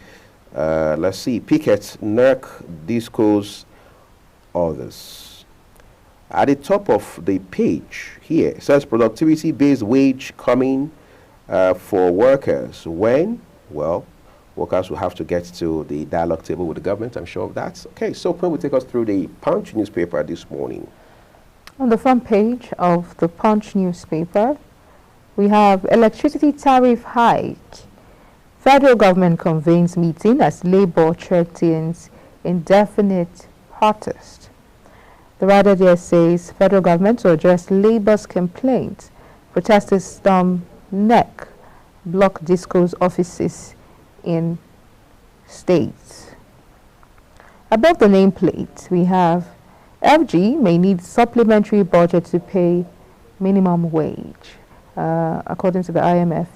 let's see, Pickett, NERC, Discos, others. At the top of the page here, it says productivity-based wage coming for workers. When? Well, workers will have to get to the dialogue table with the government, I'm sure of that. Okay, so Pam will take us through the Punch newspaper this morning. On the front page of the Punch newspaper, we have electricity tariff hike. Federal government convenes meeting as Labour threatens indefinite protest. The writer there says federal government to address Labour's complaint. Protesters storm NEC, block Disco's offices in states. Above the nameplate, we have FG may need supplementary budget to pay minimum wage, according to the IMF.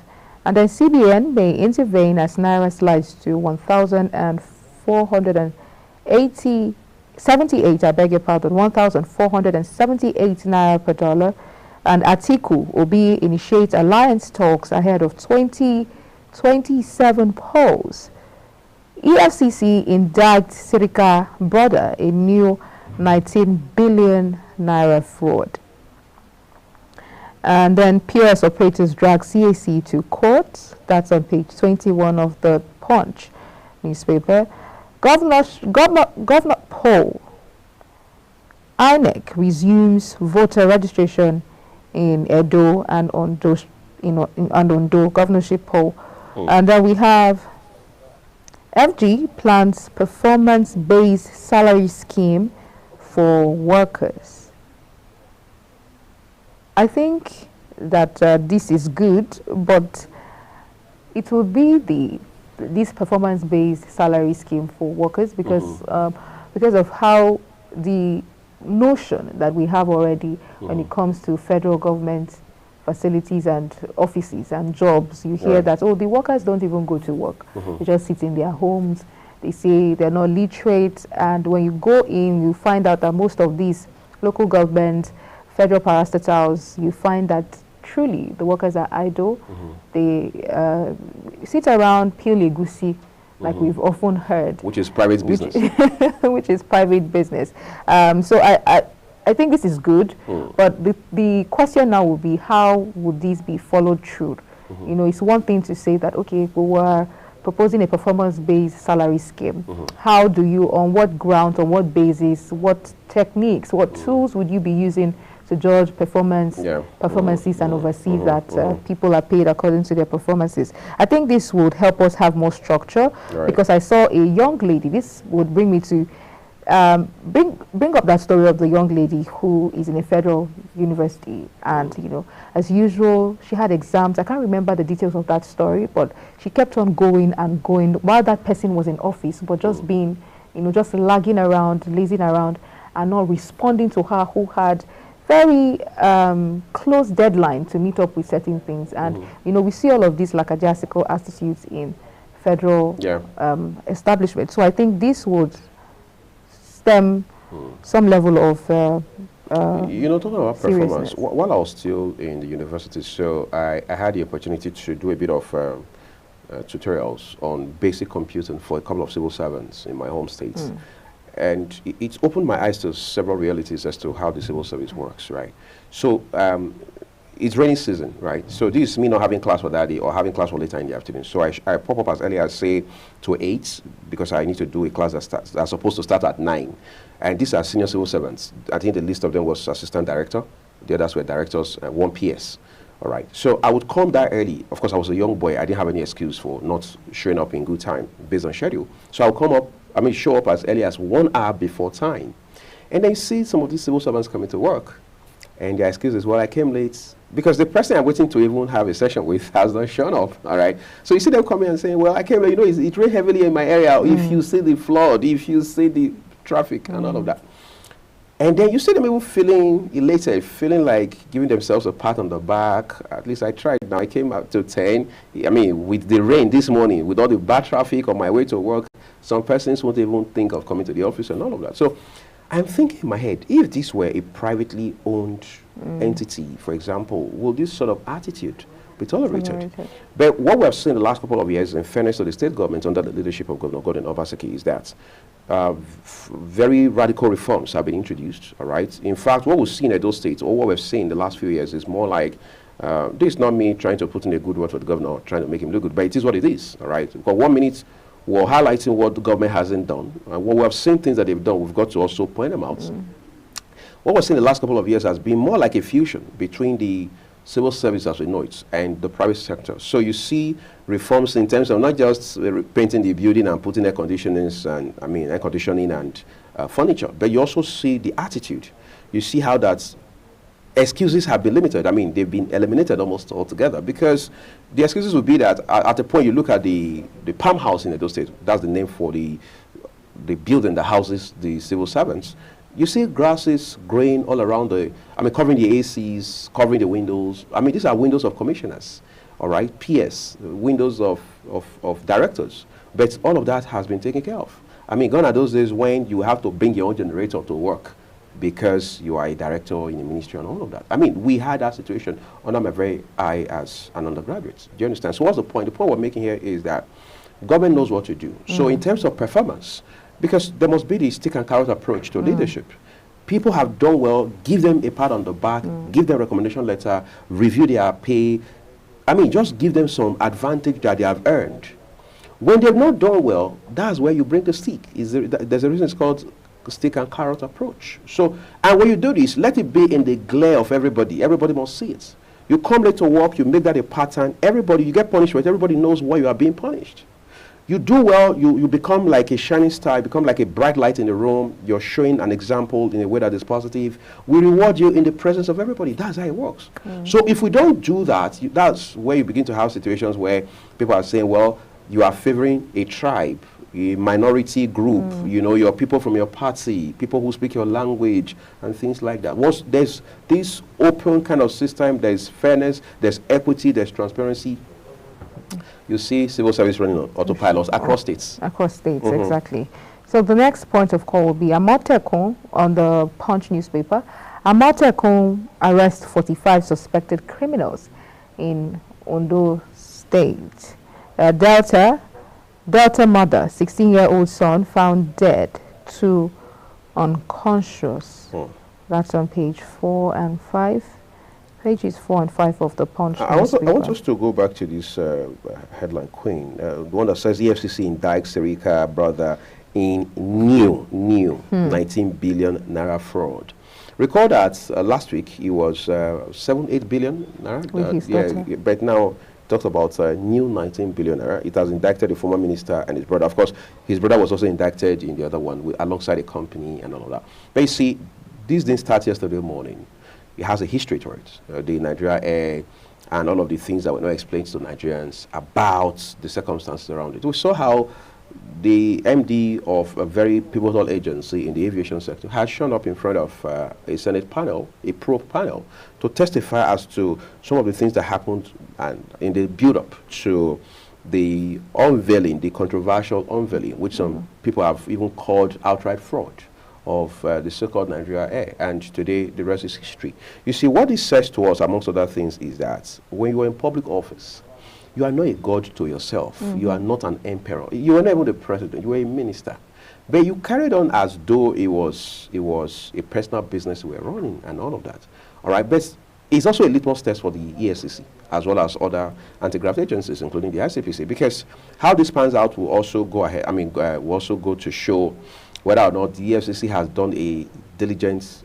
And then CBN may intervene as Naira slides to 1,478, I beg your pardon, 1,478 Naira per dollar. And Atiku Obi initiates alliance talks ahead of 2027 polls. EFCC indicts Sirika brother a new 19 billion Naira fraud. And then POS operators drag CAC to court. That's on page 21 of the Punch newspaper. Governor poll. INEC resumes voter registration in Edo and Ondo, Ondo governorship poll. And then we have FG plans performance-based salary scheme for workers. I think that this is good, but it will be this performance-based salary scheme for workers because of how the notion that we have already when it comes to federal government facilities and offices and jobs. You hear that, oh, the workers don't even go to work. They just sit in their homes. They say they're not literate. And when you go in, you find out that most of these local government, federal parastatals, you find that truly the workers are idle. They sit around peel egusi, like we've often heard. Which is private business. Which is private business. So I think this is good, but the question now will be, how would this be followed through? You know, it's one thing to say that, okay, we were proposing a performance-based salary scheme. How do you, on what grounds, on what basis, what techniques, what tools would you be using to judge performances and oversee that people are paid according to their performances. I think this would help us have more structure, because I saw a young lady. This would bring me to bring up that story of the young lady who is in a federal university, and you know, as usual, she had exams. I can't remember the details of that story, but she kept on going and going while that person was in office, but just being, you know, just lagging around, lazing around, and not responding to her, who had very close deadline to meet up with certain things. And you know, we see all of these lackadaisical attitudes in federal establishments. So I think this would stem some level of you know, talking about performance, while I was still in the university, so I had the opportunity to do a bit of tutorials on basic computing for a couple of civil servants in my home state. And it's opened my eyes to several realities as to how the civil service works, right? So it's rainy season, right? So this is me not having class for that day or having class for later in the afternoon. So I pop up as early as, say, to 8, because I need to do a class that's supposed to start at 9. And these are senior civil servants. I think the list of them was assistant director. The others were directors, and 1 PS. All right. So I would come that early. Of course, I was a young boy. I didn't have any excuse for not showing up in good time based on schedule. So I would show up as early as 1 hour before time. And then you see some of these civil servants coming to work. And their excuse is, well, I came late because the person I'm waiting to even have a session with has not shown up, all right? So you see them coming and saying, well, I came late, you know, it rained heavily in my area. If you see the flood, if you see the traffic and all of that. And then you see them even feeling elated, feeling like giving themselves a pat on the back. At least I tried. Now I came out to 10. I mean, with the rain this morning, with all the bad traffic on my way to work, some persons won't even think of coming to the office and all of that. So I'm thinking in my head, if this were a privately owned entity, for example, will this sort of attitude be tolerated? But what we have seen the last couple of years, in fairness to the state government under the leadership of Governor Gordon Obaseki, is that very radical reforms have been introduced, all right? In fact, what we've seen at those states, or what we've seen the last few years, is more like, this is not me trying to put in a good word for the governor, trying to make him look good, but it is what it is, all right? Because 1 minute, we're highlighting what the government hasn't done. And when we have seen things that they've done, we've got to also point them out. What we've seen the last couple of years has been more like a fusion between the civil service as we know it and the private sector. So you see reforms in terms of not just painting the building and putting air conditioning and furniture, but you also see the attitude. You see how that excuses have been limited. I mean, they've been eliminated almost altogether, because the excuses would be that at the point you look at the Palm House in Edo State, that's the name for the building that houses the civil servants. You see grasses growing all around covering the ACs, covering the windows. I mean, these are windows of commissioners, all right, PS, windows of directors. But all of that has been taken care of. I mean, gone are those days when you have to bring your own generator to work because you are a director in a ministry and all of that. I mean, we had that situation under my very eye as an undergraduate. Do you understand? So what's the point? The point we're making here is that government knows what to do. So in terms of performance, because there must be the stick and carrot approach to leadership. People have done well, give them a pat on the back, give them a recommendation letter, review their pay. I mean, just give them some advantage that they have earned. When they've not done well, that's where you bring the stick. There's a reason it's called stick and carrot approach. So, and when you do this, let it be in the glare of everybody. Everybody must see it. You come late to work, you make that a pattern. Everybody, you get punished, but everybody knows why you are being punished. You do well, you become like a shining star, you become like a bright light in the room. You're showing an example in a way that is positive. We reward you in the presence of everybody. That's how it works. So if we don't do that, that's where you begin to have situations where people are saying, well, you are favoring a tribe, a minority group, you know, your people from your party, people who speak your language, and things like that. Once there's this open kind of system, there's fairness, there's equity, there's transparency, you see civil service running on autopilots across states. Across states, exactly. So the next point of call will be Amotekun on the Punch newspaper. Amotekun arrests 45 suspected criminals in Ondo State. Delta mother, 16-year-old son found dead, 2 unconscious. That's on page 4 and 5. Pages 4 and 5 of the Punch newspaper. I want us to go back to this headline, Queen, the one that says EFCC indicts Serika brother in new 19 billion naira fraud. Recall that last week he was 7-8 billion. Yeah, but now talks about new 19 billion. It has indicted the former minister and his brother. Of course, his brother was also indicted in the other one alongside a company and all of that. But you see, this didn't start yesterday morning. It has a history to it. The Nigeria Air and all of the things that were not explained to Nigerians about the circumstances around it. We saw how the MD of a very pivotal agency in the aviation sector has shown up in front of a Senate panel, a probe panel, to testify as to some of the things that happened and in the build-up to the unveiling, the controversial unveiling, which some people have even called outright fraud of the so-called Nigeria Air. And today, the rest is history. You see, what this says to us, amongst other things, is that when you are in public office, you are not a god to yourself. You are not an emperor. You are not even the president. You are a minister. But you carried on as though it was a personal business we were running and all of that. All right, but it's also a litmus test for the EFCC as well as other anti-graft agencies, including the ICPC, because how this pans out will also go ahead. I mean, will also go to show whether or not the EFCC has done a diligent,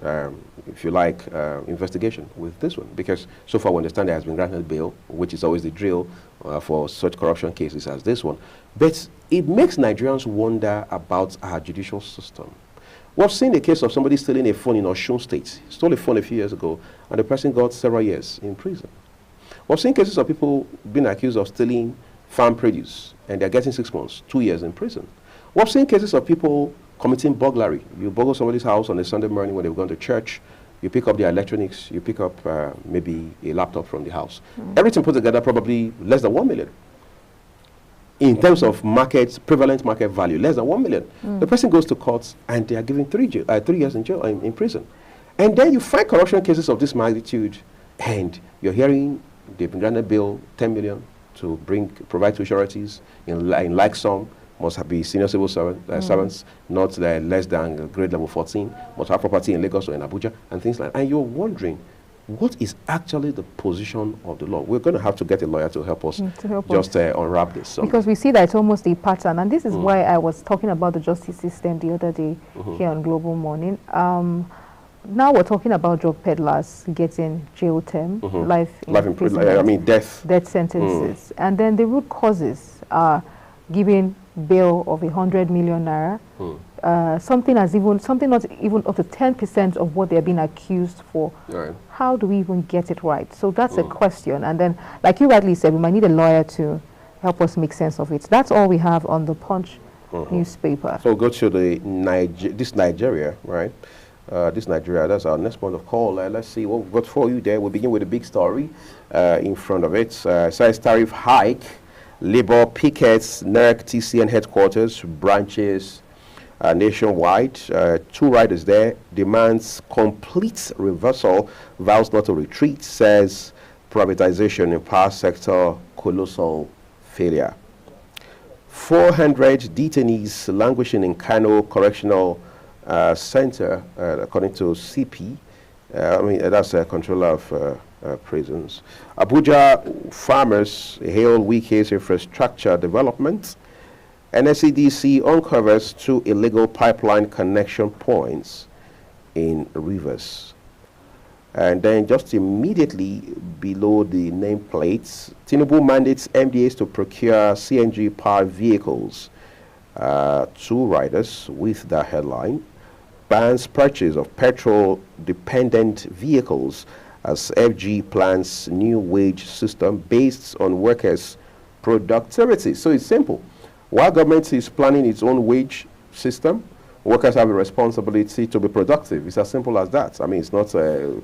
if you like, investigation with this one. Because so far we understand there has been granted bail, which is always the drill for such corruption cases as this one. But it makes Nigerians wonder about our judicial system. We've seen the case of somebody stealing a phone in Osun State. Stole a phone a few years ago, and the person got several years in prison. We've seen cases of people being accused of stealing farm produce, and they're getting 6 months, 2 years in prison. We've seen cases of people committing burglary. You burgle somebody's house on a Sunday morning when they've gone to church, you pick up their electronics, you pick up maybe a laptop from the house. Everything put together probably less than 1 million. In terms of prevalent market value, less than 1 million. The person goes to court and they are given 3 years in jail, in prison. And then you find corruption cases of this magnitude and you're hearing they've been granted bail 10 million to provide two sureties in like sum. Must be senior civil servants, not less than grade level 14, must have property in Lagos or in Abuja, and things like that. And you're wondering, what is actually the position of the law? We're going to have to get a lawyer to help us unwrap this. Because we see that it's almost a pattern, and this is why I was talking about the justice system the other day here on Global Morning. Now we're talking about drug peddlers getting jail term, life imprisonment, I mean death sentences, and then the root causes are giving bail of 100 million naira, something not even up to 10% of what they're being accused for. How do we even get it right? So that's a question. And then, like you rightly said, we might need a lawyer to help us make sense of it. That's all we have on the Punch newspaper. So go to this Nigeria, right? This Nigeria, that's our next point of call. Let's see what we've got for you there. We'll begin with a big story in front of it. Size tariff hike. Labour pickets NERC TCN headquarters, branches nationwide. 2 riders there, demands complete reversal, vows not to retreat, says privatization in power sector, colossal failure. 400 detainees languishing in Kano Correctional Center, according to CP. I mean, that's a controller of prisons. Abuja farmers hail Wike's infrastructure development. NSCDC uncovers 2 illegal pipeline connection points in Rivers. And then just immediately below the nameplates, Tinubu mandates MDAs to procure CNG-powered vehicles. 2 riders with the headline. Bans purchase of petrol-dependent vehicles as FG plans new wage system based on workers' productivity. So it's simple. While government is planning its own wage system, workers have a responsibility to be productive. It's as simple as that. I mean, it's not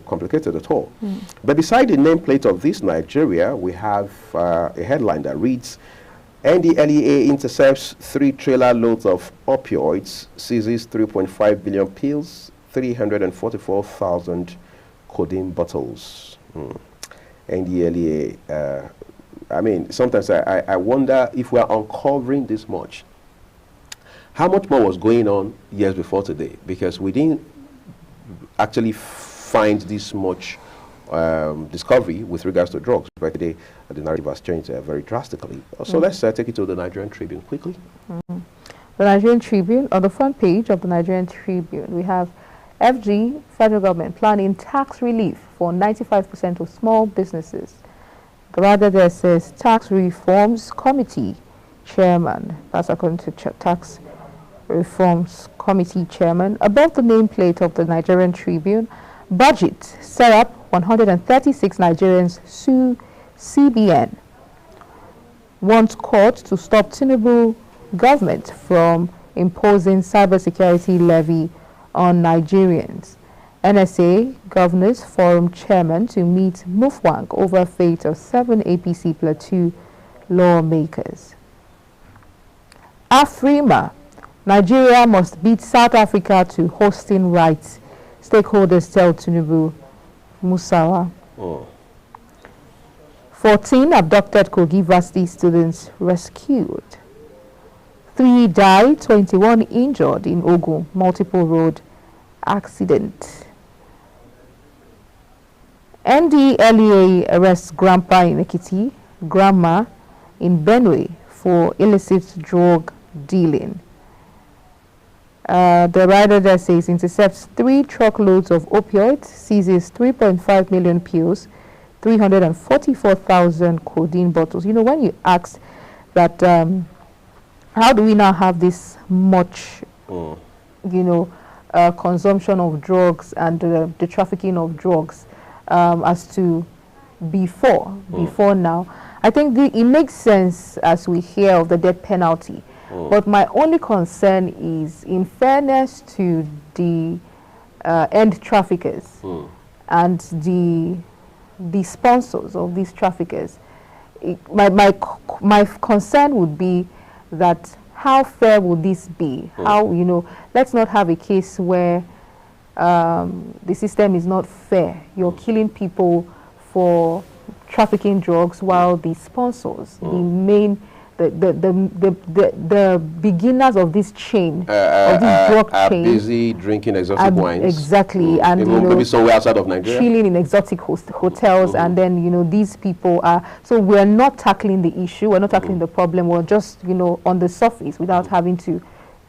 complicated at all. But beside the nameplate of this Nigeria, we have a headline that reads, NDLEA intercepts 3 trailer loads of opioids, seizes 3.5 billion pills, 344,000 codeine bottles. NDLEA, I mean, sometimes I wonder if we are uncovering this much. How much more was going on years before today? Because we didn't actually find this much discovery with regards to drugs. But today, the narrative has changed very drastically. So let's take it to the Nigerian Tribune quickly. The Nigerian Tribune, on the front page of the Nigerian Tribune, we have FG, federal government planning tax relief for 95% of small businesses. Gawada says tax reforms committee chairman, that's according to tax reforms committee chairman. Above the nameplate of the Nigerian Tribune, budget set up 136 Nigerians sue CBN. Want court to stop Tinubu government from imposing cybersecurity levy on Nigerians. NSA Governors Forum chairman to meet Mufwang over fate of 7 APC Plateau lawmakers. Afrima, Nigeria must beat South Africa to hosting rights. Stakeholders tell Tinubu. Musawa. 14 abducted Kogi Varsity students rescued. 3 died, 21 injured in Ogun multiple road accident. NDLEA arrests grandpa in Ekiti, grandma in Benue for illicit drug dealing. The rider there says intercepts 3 truckloads of opioids, seizes 3.5 million pills, 344,000 codeine bottles. You know, when you ask that, how do we now have this much, you know, consumption of drugs and the trafficking of drugs as to before now? I think it makes sense as we hear of the death penalty. But my only concern is, in fairness to the end traffickers and the sponsors of these traffickers, my concern would be that how fair would this be? How, you know, let's not have a case where the system is not fair. You're killing people for trafficking drugs while the sponsors, the main the beginners of this chain, of this drug chain, are busy drinking exotic wines. Exactly, and you know, maybe somewhere outside of Nigeria, chilling in exotic hotels, and then, you know, these people are. So we're not tackling the issue. We're not tackling the problem. We're just, you know, on the surface without having to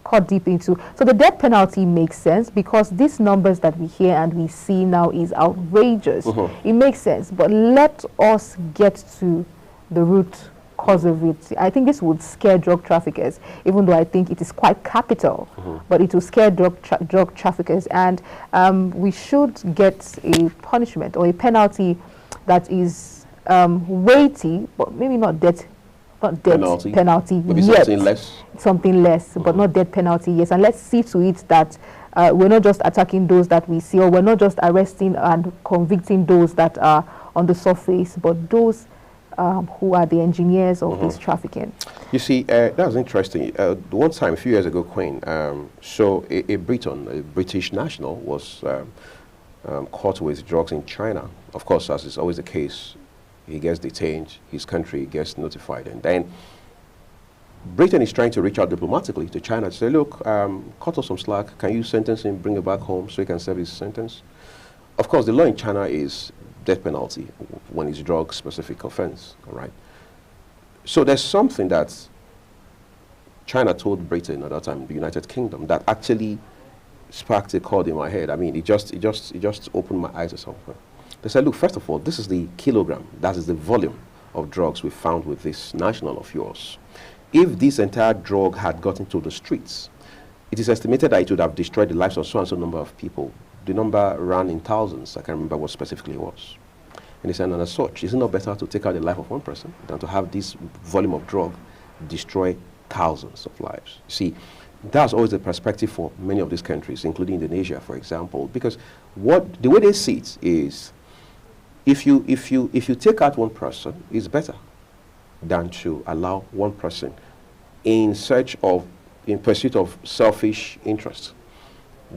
cut deep into. So the death penalty makes sense because these numbers that we hear and we see now is outrageous. It makes sense, but let us get to the root cause of it. I think this would scare drug traffickers, even though I think it is quite capital, but it will scare drug traffickers, and we should get a punishment or a penalty that is weighty, but maybe not death penalty maybe yet. Something less, but not death penalty, yes. And let's see to it that we're not just attacking those that we see, or we're not just arresting and convicting those that are on the surface, but those who are the engineers of this trafficking. You see, that was interesting. One time, a few years ago, Queen, so a British national was caught with drugs in China. Of course, as is always the case, he gets detained, his country gets notified, and then Britain is trying to reach out diplomatically to China to say, look, cut off some slack, can you sentence him, bring him back home so he can serve his sentence? Of course, the law in China is death penalty when it's drug-specific offense, all right? So there's something that China told Britain at that time, the United Kingdom, that actually sparked a chord in my head. I mean, it just opened my eyes or something. They said, look, first of all, this is the kilogram, that is the volume of drugs we found with this national of yours. If this entire drug had gotten to the streets, it is estimated that it would have destroyed the lives of so and so number of people. The number ran in thousands. I can't remember what specifically it was. And he said, and as such, is it not better to take out the life of one person than to have this volume of drug destroy thousands of lives? You see, that's always the perspective for many of these countries, including Indonesia, for example, because the way they see it is, if you take out one person, it's better than to allow one person in pursuit of selfish interests,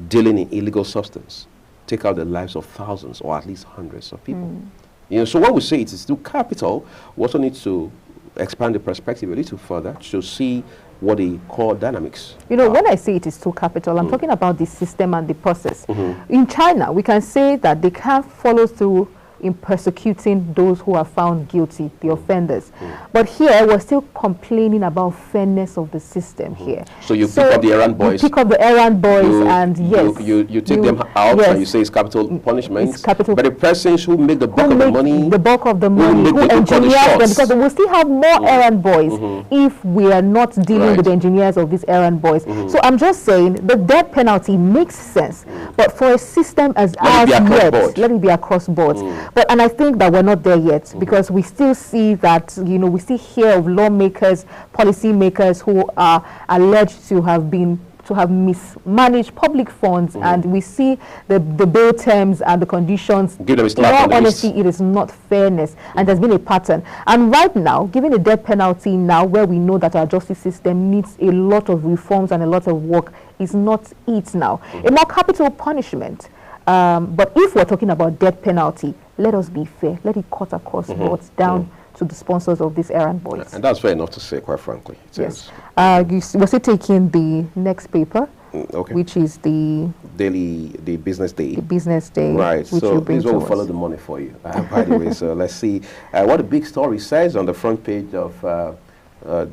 dealing in illegal substance, take out the lives of thousands or at least hundreds of people. You know, so when we say it is still capital, we also need to expand the perspective a little further to see what the core dynamics. You know, when I say it is still capital, I'm talking about the system and the process. In China, we can say that they can't follow through in persecuting those who are found guilty, the offenders. But here, we're still complaining about fairness of the system here. So you pick up the errand boys. You pick up the errand boys and yes. You take them out and you say it's capital punishment. It's capital. But the persons who make the bulk of the money. The bulk of the money, who engineer them, because we'll still have more errand boys if we are not dealing with the engineers of these errand boys. So I'm just saying the death penalty makes sense, but for a system as ours yet, let it be across boards. But and I think that we're not there yet because we still see that, you know, we still hear of lawmakers, policy makers who are alleged to have mismanaged public funds, and we see the bail terms and the conditions. Give them a slap on the wrist. Honestly, it is not fairness, and there's been a pattern. And right now, given a death penalty now, where we know that our justice system needs a lot of reforms and a lot of work, is not it now. A more capital punishment. But if we're talking about death penalty, let us be fair. Let it cut across boards down to the sponsors of these errand boys. And that's fair enough to say, quite frankly. Yes. We're still taking the next paper, which is the Business Day. The Business Day. Right. So this is what will follow the money for you. By the way, so let's see what the big story says on the front page of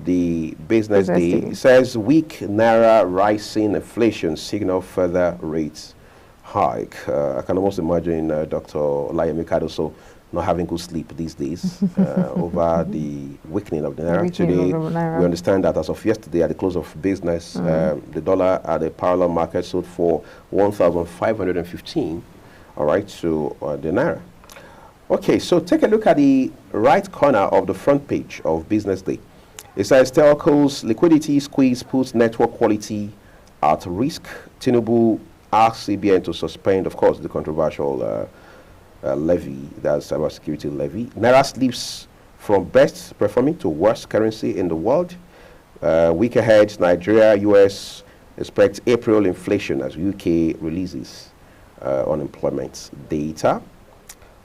the Business Day. It says weak naira, rising inflation signal further rates hike. I can almost imagine Dr. Olayemi Kadoso not having good sleep these days over the weakening of the naira. Today, we understand that as of yesterday, at the close of business, the dollar at the parallel market sold for 1,515, all right, to the naira. Okay, so take a look at the right corner of the front page of Business Day. It says telcos liquidity squeeze puts network quality at risk. Tinubu asks CBN to suspend, of course, the controversial levy, that's cybersecurity levy. Naira slips from best performing to worst currency in the world. Week ahead, Nigeria, US expect April inflation as UK releases unemployment data.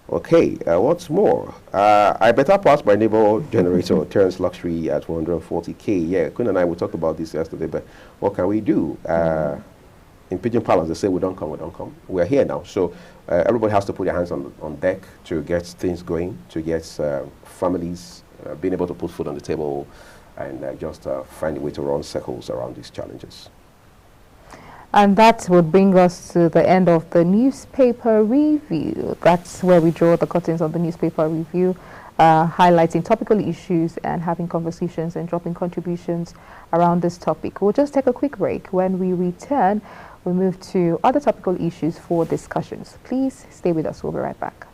Okay, what's more? I better pass my neighbor generator turns luxury at 140K. Yeah, Kun and I, we talked about this yesterday, but what can we do? In Pidgin Palace, they say we don't come, we don't come. We're here now. So everybody has to put their hands on deck to get things going, to get families being able to put food on the table and just find a way to run circles around these challenges. And that would bring us to the end of the newspaper review. That's where we draw the curtains on the newspaper review, highlighting topical issues and having conversations and dropping contributions around this topic. We'll just take a quick break. When we return, we'll move to other topical issues for discussions. Please stay with us. We'll be right back.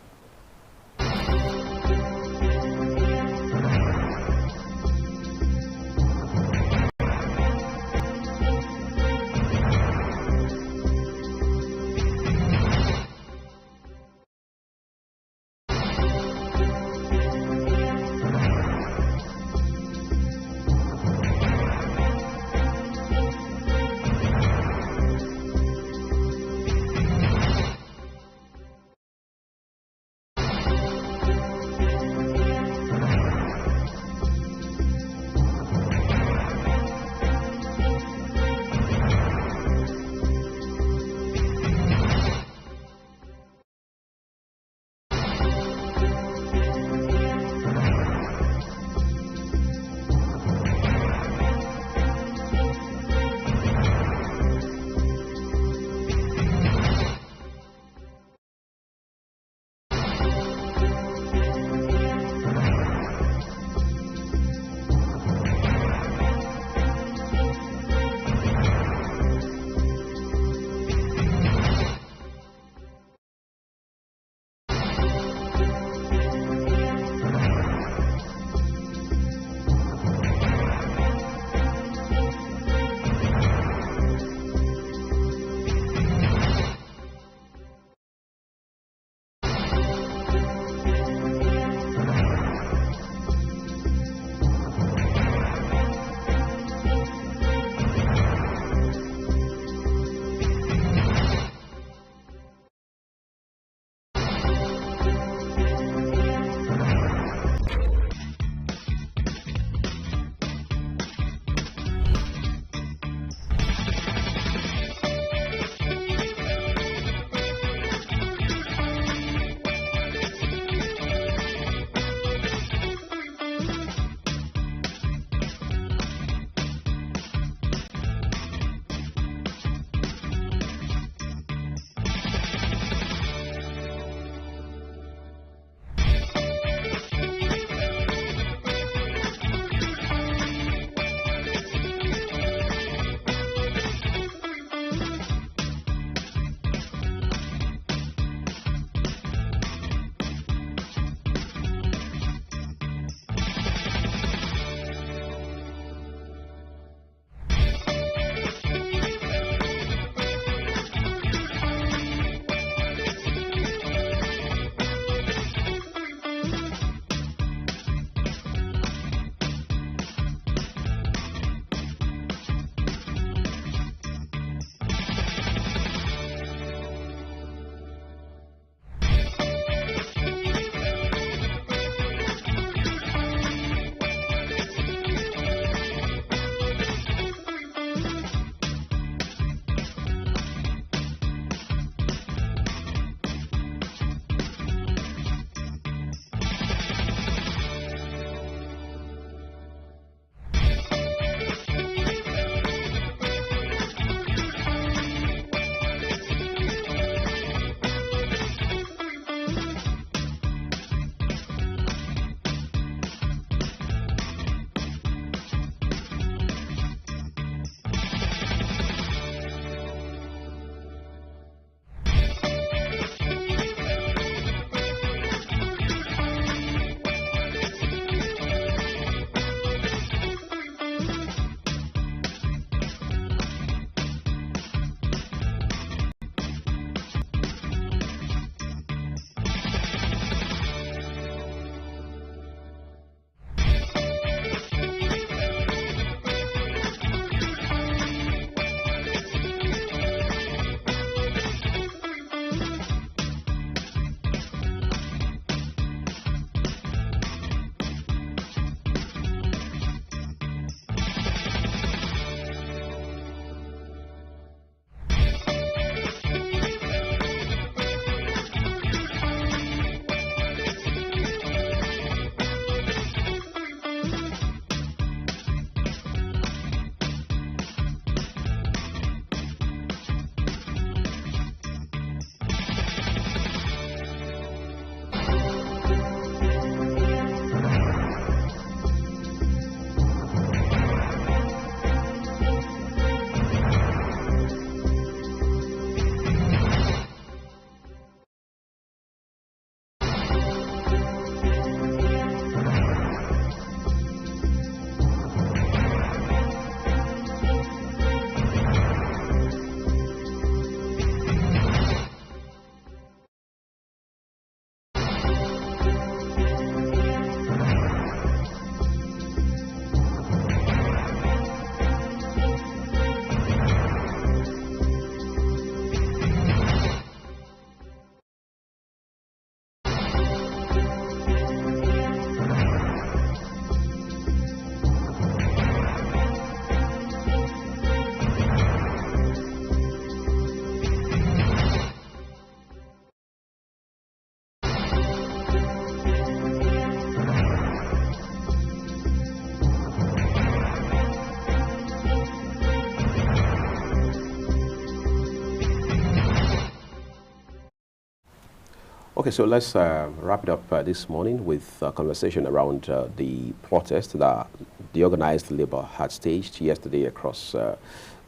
Okay, so let's wrap it up this morning with a conversation around the protest that the organized labor had staged yesterday across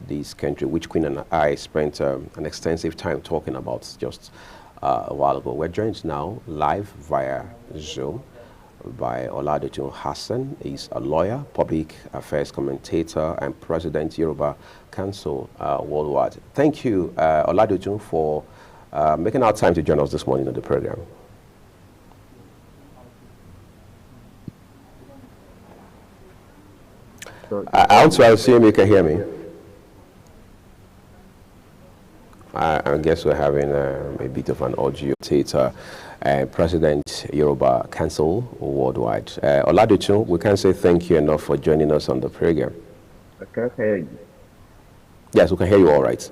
this country, which Queen and I spent an extensive time talking about just a while ago. We're joined now live via Zoom by Oladotun Hassan. He's a lawyer, public affairs commentator, and president Yoruba Council Worldwide. Thank you, Oladotun, for making our time to join us this morning on the program. I want to assume you can hear me. I guess we're having a bit of an audio data. President Yoruba Council Worldwide. Oladotun, we can't say thank you enough for joining us on the program. I can't hear you. Yes, we can hear you all right.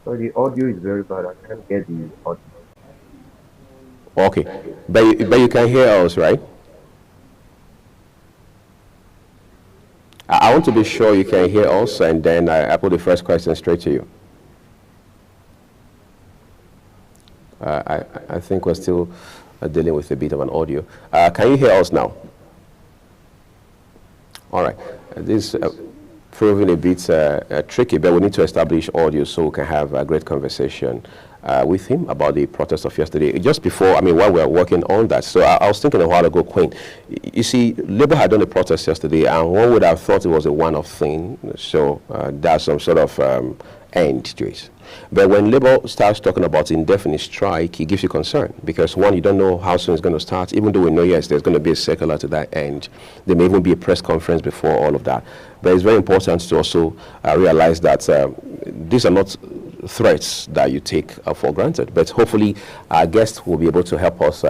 So the audio is very bad. I can't get the audio. Okay, but you can hear us, right? I want to be sure you can hear us, and then I put the first question straight to you. I think we're still dealing with a bit of an audio. Can you hear us now? All right. This proving a bit tricky, but we need to establish audio so we can have a great conversation with him about the protest of yesterday. Just before, while we were working on that, so I was thinking a while ago, Queen, you see, Labour had done a protest yesterday, and one would have thought it was a one-off thing, so there's some sort of end to it. But when Labour starts talking about indefinite strike, it gives you concern because, one, you don't know how soon it's going to start, even though we know, yes, there's going to be a circular to that end. There may even be a press conference before all of that. But it's very important to also realize that these are not threats that you take for granted. But hopefully our guest will be able to help us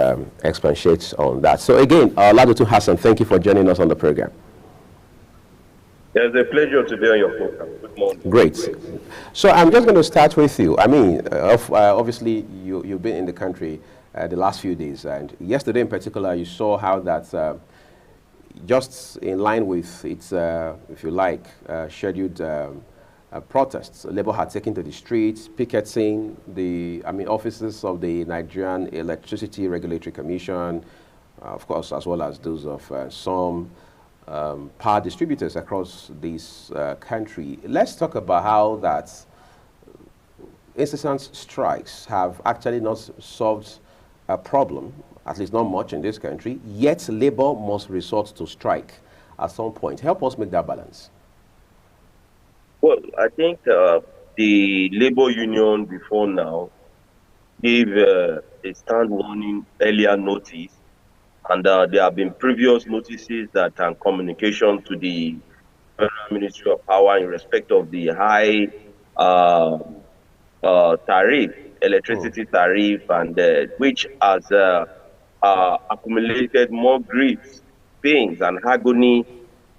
expatiate on that. So again, Oladotun Hassan, thank you for joining us on the program. It's a pleasure to be on your program. Good morning. Great. So I'm just going to start with you. Obviously, you've been in the country the last few days, and yesterday in particular, you saw how that just in line with its, if you like, scheduled protests, Labour had taken to the streets, picketing the offices of the Nigerian Electricity Regulatory Commission, of course, as well as those of some power distributors across this country. Let's talk about how that incessant strikes have actually not solved a problem, at least not much in this country, yet Labour must resort to strike at some point. Help us make that balance. Well, I think the Labour Union before now gave a stand warning earlier notice, and there have been previous notices that and communication to the Federal Ministry of Power in respect of the high tariff, electricity tariff, and which has accumulated more griefs, pains, and agony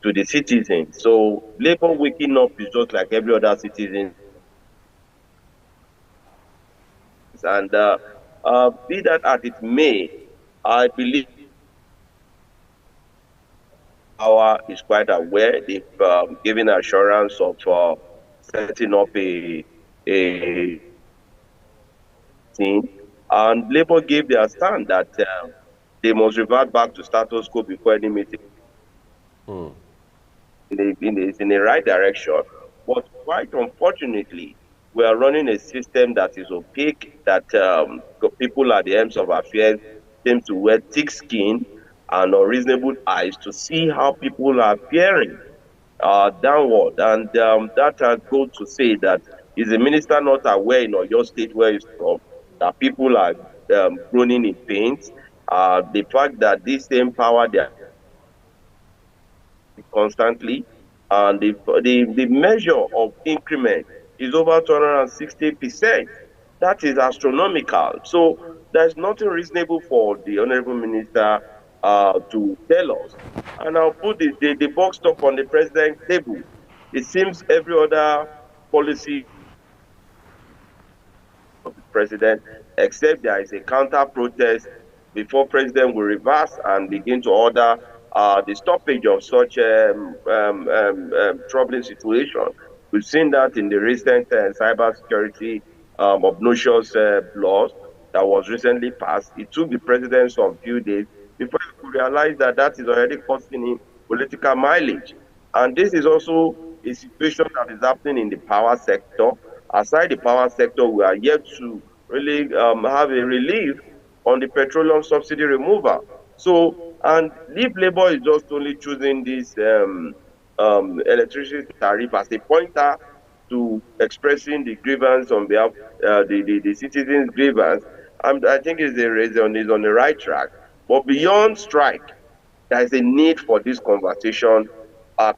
to the citizens. So Labour waking up is just like every other citizen. And be that as it may, I believe Power is quite aware. They've given assurance of setting up a team, and Labour gave their stand that they must revert back to status quo before any meeting. It's in the right direction, but quite unfortunately, we are running a system that is opaque, that people at the ends of affairs seem to wear thick skin and unreasonable eyes to see how people are faring downward. And that goes to say that is the minister not aware in your state where he's from that people are groaning in pains? The fact that this same power they are constantly, and the measure of increment is over 260%. That is astronomical. So there's nothing reasonable for the Honorable Minister to tell us. And I'll put the box top on the president's table. It seems every other policy of the president, except there is a counter protest before president will reverse and begin to order the stoppage of such troubling situation. We've seen that in the recent cybersecurity obnoxious laws that was recently passed. It took the president some few days before he could realize that that is already costing him political mileage. And this is also a situation that is happening in the power sector. Aside the power sector, we are yet to really have a relief on the petroleum subsidy removal. So, and if Labour is just only choosing this electricity tariff as a pointer to expressing the grievance on behalf the citizens' grievance, I think is on the right track. But beyond strike, there is a need for this conversation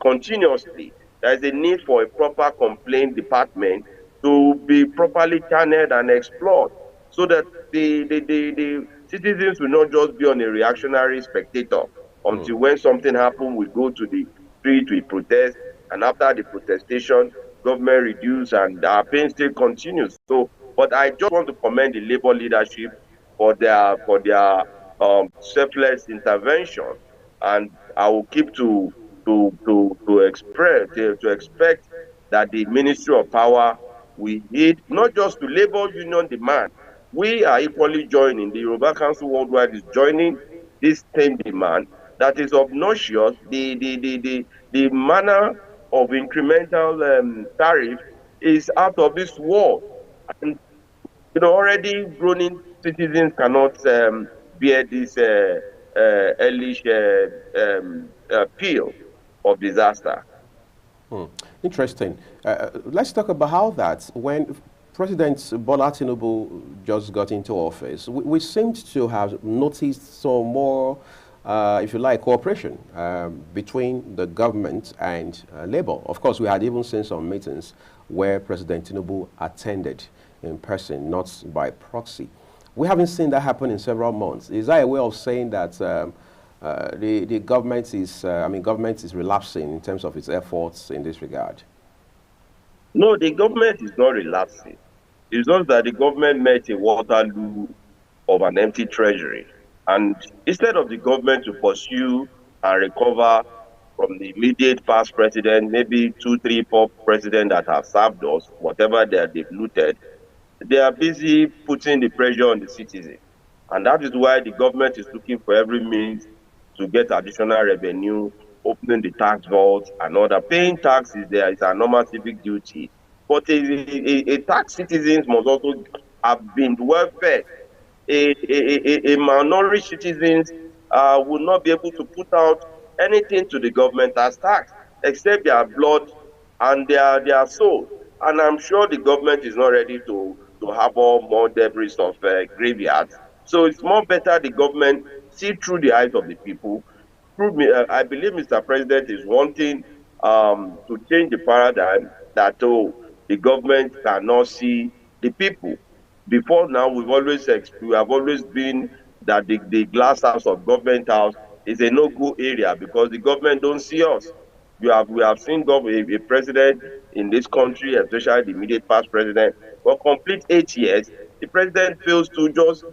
continuously. There is a need for a proper complaint department to be properly channeled and explored, so that the citizens will not just be on a reactionary spectator until when something happens, we go to the street, we protest, and after the protestation, government reduce and our pain still continues. So, but I just want to commend the Labour leadership for their selfless intervention, and I will keep to expect that the Ministry of Power will heed not just to Labour Union demand. We are equally joining. The Yoruba Council Worldwide is joining this same demand that is obnoxious. The manner of incremental tariff is out of this world, and already groaning citizens cannot bear this hellish peel of disaster. Interesting. Let's talk about how that, when President Bola Tinubu just got into office, we seemed to have noticed some more, if you like, cooperation between the government and Labour. Of course, we had even seen some meetings where President Tinubu attended in person, not by proxy. We haven't seen that happen in several months. Is that a way of saying that the government is, government is relapsing in terms of its efforts in this regard? No, the government is not relapsing. It's just that the government met a Waterloo of an empty treasury. And instead of the government to pursue and recover from the immediate past president, maybe 2, 3, 4 presidents that have served us, whatever they've looted, they are busy putting the pressure on the citizen. And that is why the government is looking for every means to get additional revenue, opening the tax vaults and other. Paying taxes there is a normal civic duty. But a tax citizens must also have been well fed. A minority citizens will not be able to put out anything to the government as tax, except their blood and their soul. And I'm sure the government is not ready to harbor more debris of graveyards. So it's more better the government see through the eyes of the people. I believe Mr. President is wanting to change the paradigm that the government cannot see the people. Before now, we have always been that the glass house of government house is a no-go area because the government don't see us. We have seen a president in this country, especially the immediate past president, for complete 8 years. The president fails to just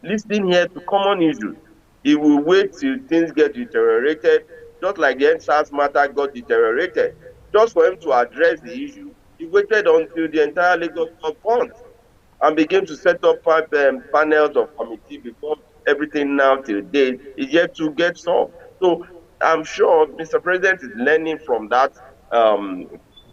listen here to common issues. He will wait till things get deteriorated, just like the NSAS matter got deteriorated. Just for him to address the issue, he waited until the entire Lagos was burnt and began to set up 5 panels of committee before everything now till date is yet to get solved. So I'm sure Mr. President is learning from that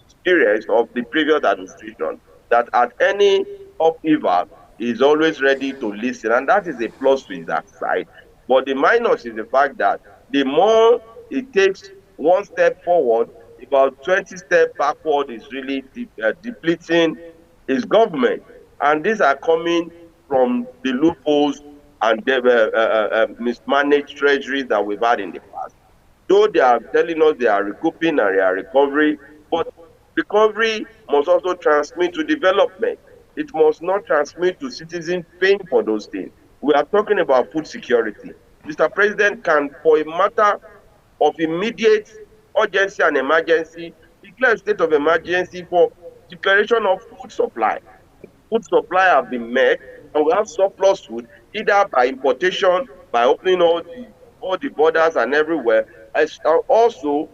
experience of the previous administration, that at any upheaval, he is always ready to listen, and that is a plus to his side. But the minus is the fact that the more it takes one step forward, about 20 steps backward is really depleting his government. And these are coming from the loopholes and mismanaged treasuries that we've had in the past. Though they are telling us they are recouping and they are recovering, but recovery must also transmit to development. It must not transmit to citizens paying for those things. We are talking about food security. Mr. President can, for a matter of immediate urgency and emergency, declare a state of emergency for declaration of food supply. Food supply have been met, and we have surplus food, either by importation, by opening all the borders and everywhere, as also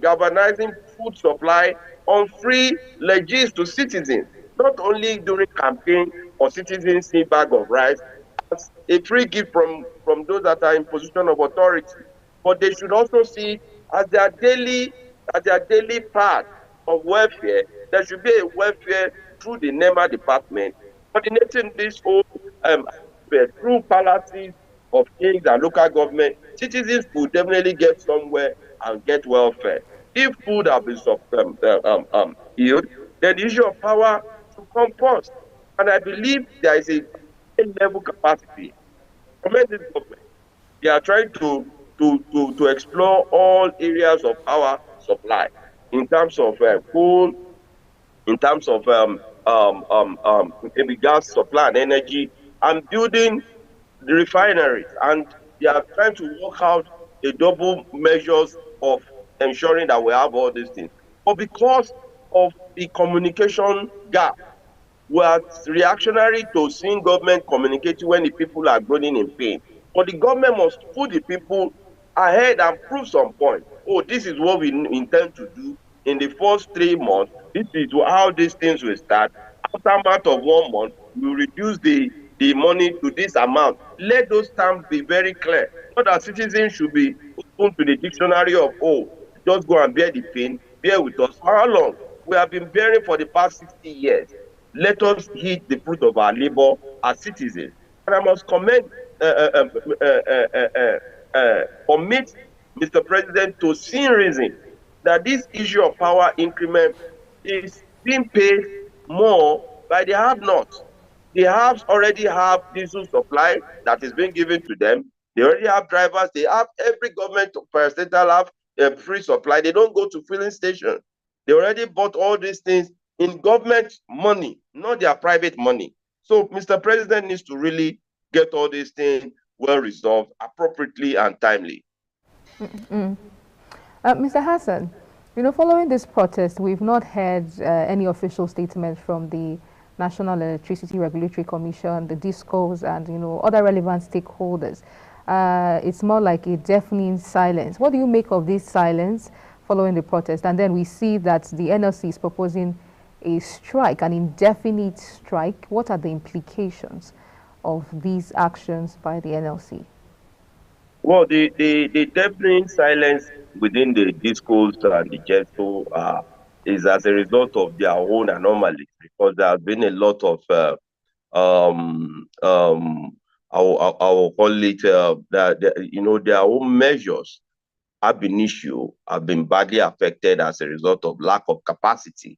galvanizing food supply on free legis to citizens, not only during campaign, or citizens see bag of rice as a free gift from those that are in position of authority. But they should also see it as their daily part of welfare. There should be a welfare through the NEMA department, coordinating this whole through palaces of kings and local government. Citizens will definitely get somewhere and get welfare. If food have been healed, then the issue of power should come first. And I believe there is a level capacity. Commend this government. They are trying to explore all areas of power supply in terms of coal, in terms of gas supply and energy, and building the refineries. And they are trying to work out a double measures of ensuring that we have all these things. But because of the communication gap, we are reactionary to seeing government communicating when the people are groaning in pain. But the government must put the people ahead and prove some point. Oh, this is what we intend to do in the first 3 months. This is how these things will start. After a matter of 1 month, we will reduce the money to this amount. Let those terms be very clear. Not that citizens should be open to the dictionary of, oh, just go and bear the pain, bear with us. For how long? We have been bearing for the past 60 years. Let us eat the fruit of our labor as citizens. And I must commit Mr. President to see reason that this issue of power increment is being paid more by the have-nots. The haves already have diesel supply that is being given to them. They already have drivers. They have every government parastatal have free supply. They don't go to filling stations. They already bought all these things in government money, not their private money. So Mr. President needs to really get all these things well resolved appropriately and timely. Mr. Hassan, following this protest, we've not heard any official statement from the National Electricity Regulatory Commission, the DISCOs, and other relevant stakeholders. It's more like a deafening silence. What do you make of this silence following the protest? And then we see that the NLC is proposing a strike, an indefinite strike. What are the implications of these actions by the NLC? Well, the deafening silence within the DISCOs and the GESCO is as a result of their own anomalies, because there have been a lot of I will call it their own measures ab initio have been badly affected as a result of lack of capacity.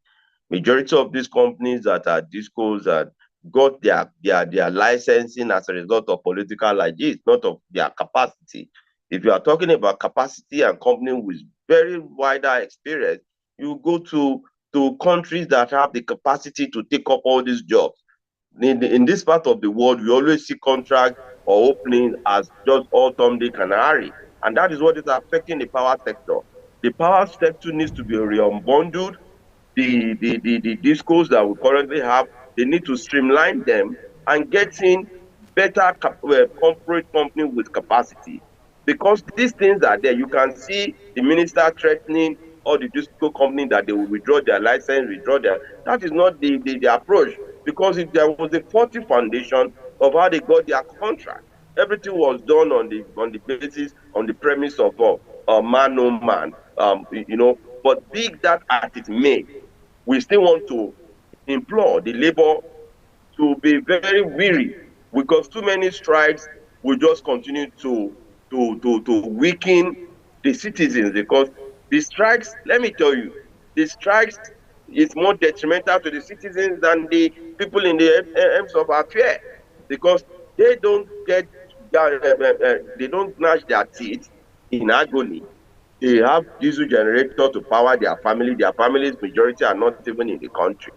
Majority of these companies that are DISCOs got their licensing as a result of political ideas, not of their capacity. If you are talking about capacity and company with very wider experience, you go to countries that have the capacity to take up all these jobs. In this part of the world, we always see contract or opening as just all Tom, Dick, and Harry. And that is what is affecting the power sector. The power sector needs to be re-unbundled. The DISCOs that we currently have, they need to streamline them and get in better corporate company with capacity. Because these things are there. You can see the minister threatening all the DISCO company that they will withdraw their license, that is not the approach. Because if there was a faulty foundation of how they got their contract, everything was done on the premise of man no man, But big that as it may, we still want to implore the labor to be very weary, because too many strikes will just continue to weaken the citizens. Because the strikes, let me tell you, the strikes is more detrimental to the citizens than the people in the ends of affairs, because they don't gnash their teeth in agony. They have diesel generator to power their family. Their families, majority are not even in the country.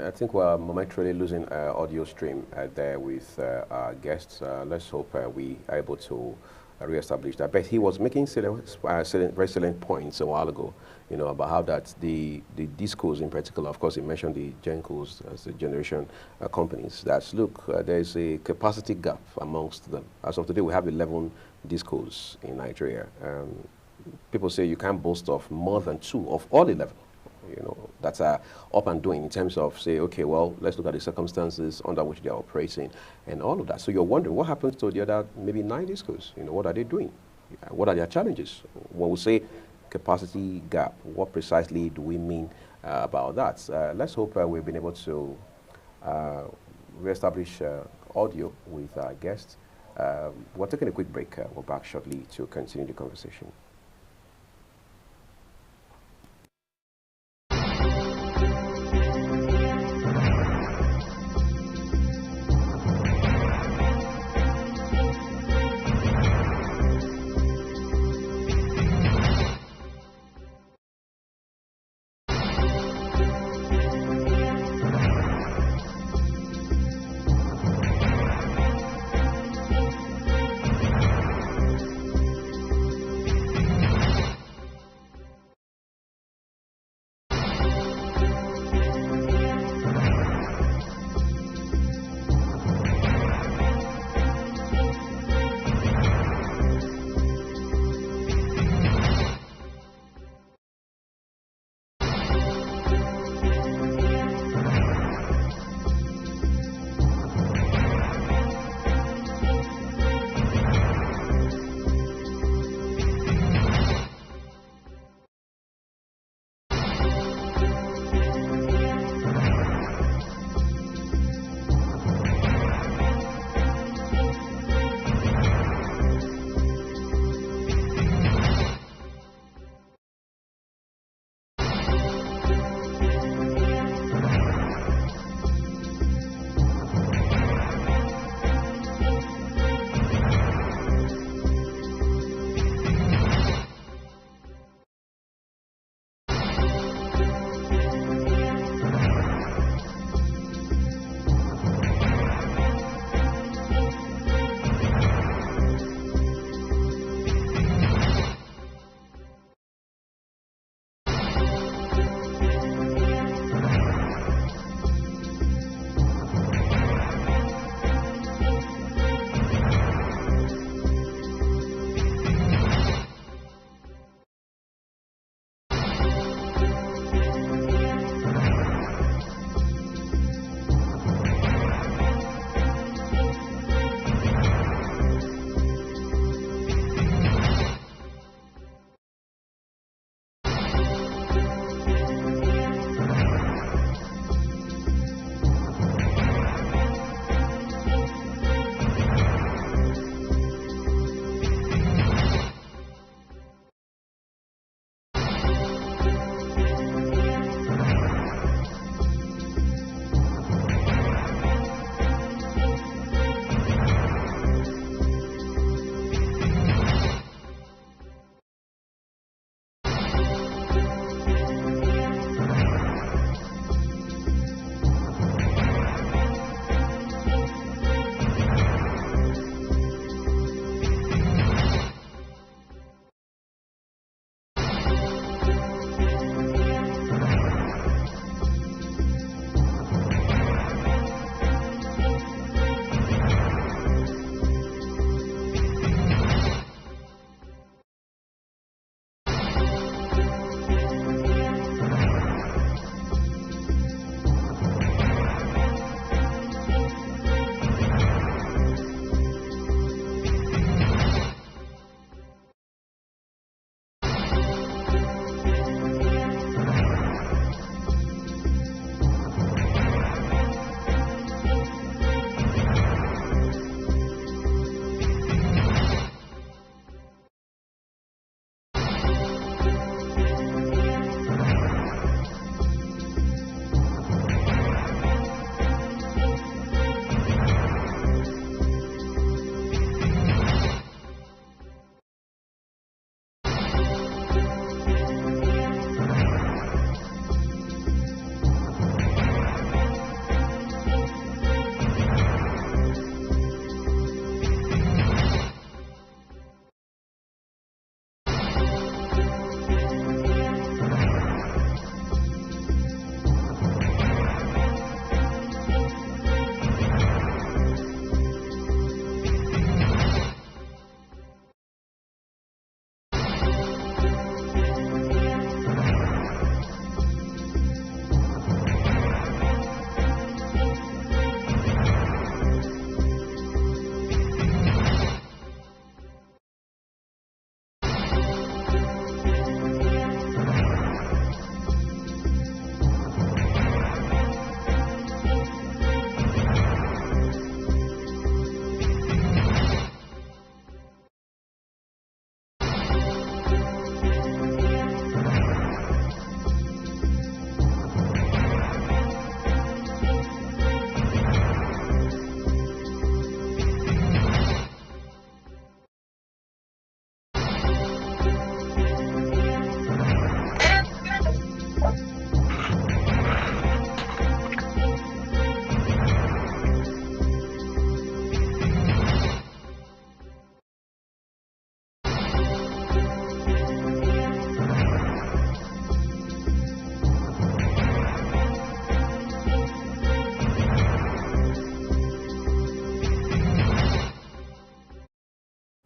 I think we're momentarily losing audio stream there with our guests. Let's hope we are able to re-establish that. But he was making very salient points a while ago, about how that the discos in particular, of course, he mentioned the Gencos as the generation companies, that look, there's a capacity gap amongst them. As of today, we have 11 discos in Nigeria. People say you can't boast of more than 2 of all 11. That's up and doing in terms of, say, okay, well, let's look at the circumstances under which they are operating and all of that. So you're wondering what happens to the other maybe 9 discos? What are they doing? What are their challenges? When we say capacity gap, what precisely do we mean about that? Let's hope we've been able to reestablish audio with our guests. We're taking a quick break. We're back shortly to continue the conversation.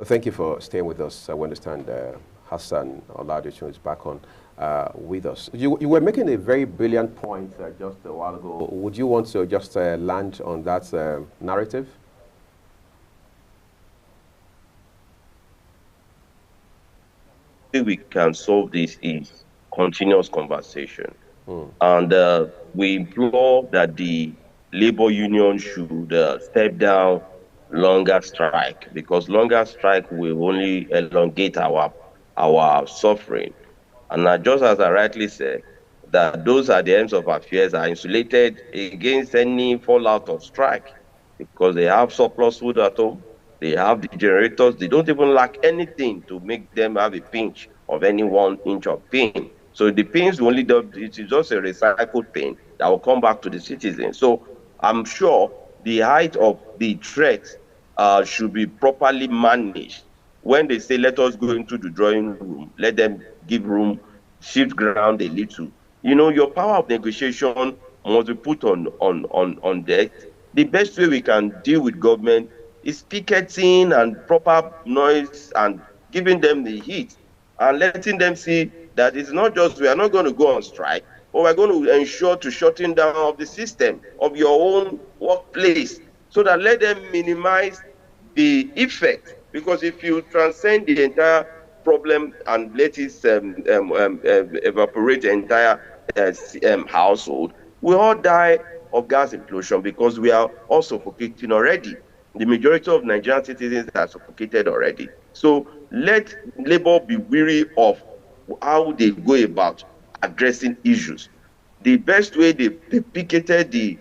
Thank you for staying with us. We understand Hassan Oladejo is back on with us. You were making a very brilliant point just a while ago. Would you want to just land on that narrative? We can solve this is continuous conversation. And we implore that the labor union should step down longer strike, because longer strike will only elongate our suffering. And just as I rightly said, that those at the ends of affairs are insulated against any fallout of strike, because they have surplus food at home, they have the generators, they don't even lack anything to make them have a pinch of any 1 inch of pain. So the pains only, it is just a recycled pain that will come back to the citizens. So I'm sure the height of the threat should be properly managed. When they say, let us go into the drawing room, let them give room, shift ground a little. You know, your power of negotiation must be put on deck. The best way we can deal with government is picketing and proper noise and giving them the heat and letting them see that it's not just, we are not going to go on strike, but we're going to ensure to shutting down of the system of your own workplace, so that let them minimize the effect. Because if you transcend the entire problem and let it evaporate the entire household, we all die of gas implosion, because we are all suffocating already. The majority of Nigerian citizens are suffocated already. So let Labour be weary of how they go about addressing issues. The best way they picketed the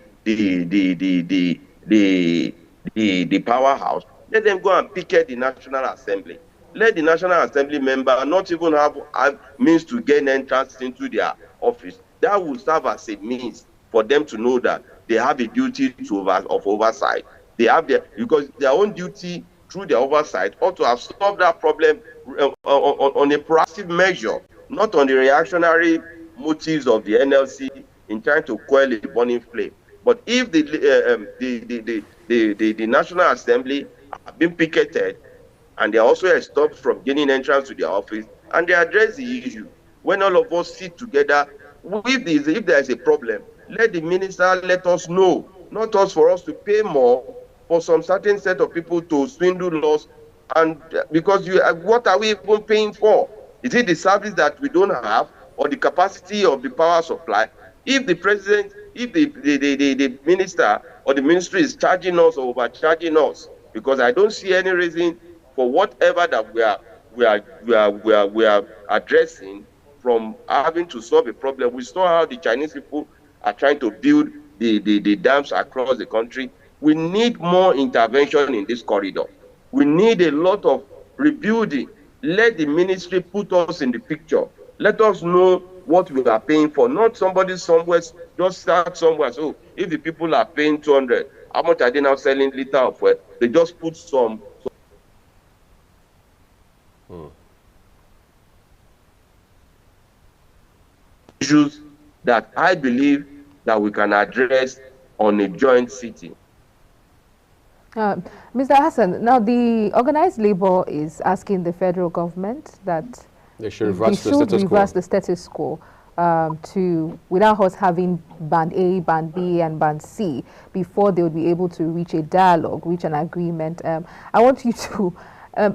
powerhouse, let them go and picket the National Assembly. Let the National Assembly member not even have means to gain entrance into their office. That will serve as a means for them to know that they have a duty of oversight. They have because their own duty through their oversight ought to have solved that problem on a proactive measure, not on the reactionary motives of the NLC in trying to quell a burning flame. But if the National Assembly have been picketed and they are also stopped from gaining entrance to their office, and they address the issue, when all of us sit together, if there is a problem, let the minister let us know, not us for us to pay more for some certain set of people to swindle us. And because what are we even paying for? Is it the service that we don't have, or the capacity of the power supply? If the president, if the minister or the ministry is charging us or overcharging us, because I don't see any reason for whatever that we are addressing from having to solve a problem. We saw how the Chinese people are trying to build the dams across the country. We need more intervention in this corridor. We need a lot of rebuilding. Let the ministry put us in the picture. Let us know what we are paying for, not somebody somewhere, just start somewhere. So if the people are paying 200, how much are they now selling liter of oil? They just put some issues that I believe that we can address on a joint sitting. Mr. Hassan, now the organized labor is asking the federal government that they should reverse the status quo without us having band A, band B, and band C before they would be able to reach a dialogue, reach an agreement. I want you to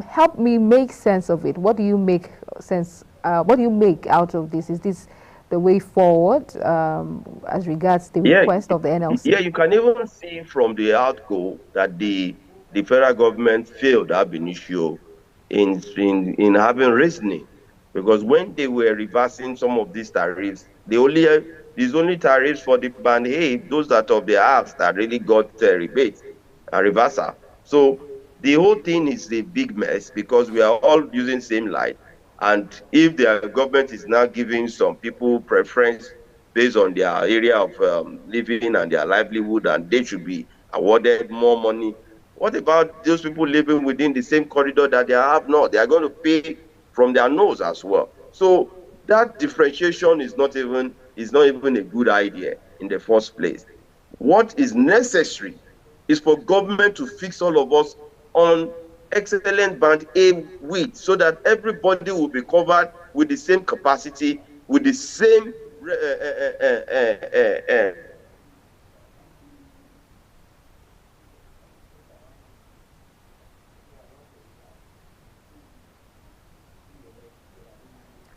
help me make sense of it. What do you make sense? What do you make out of this? Is this the way forward as regards the request of the NLC? Yeah, you can even see from the outgo that the federal government failed ab initio in having reasoning, because when they were reversing some of these tariffs, these only tariffs for the band A, those that of the apps that really got rebates and reversal. So the whole thing is a big mess, because we are all using same line. And if the government is now giving some people preference based on their area of living and their livelihood, and they should be awarded more money, what about those people living within the same corridor that they have now? They are going to pay from their nose as well. So that differentiation is not even a good idea in the first place. What is necessary is for government to fix all of us on excellent band A width so that everybody will be covered with the same capacity, with the same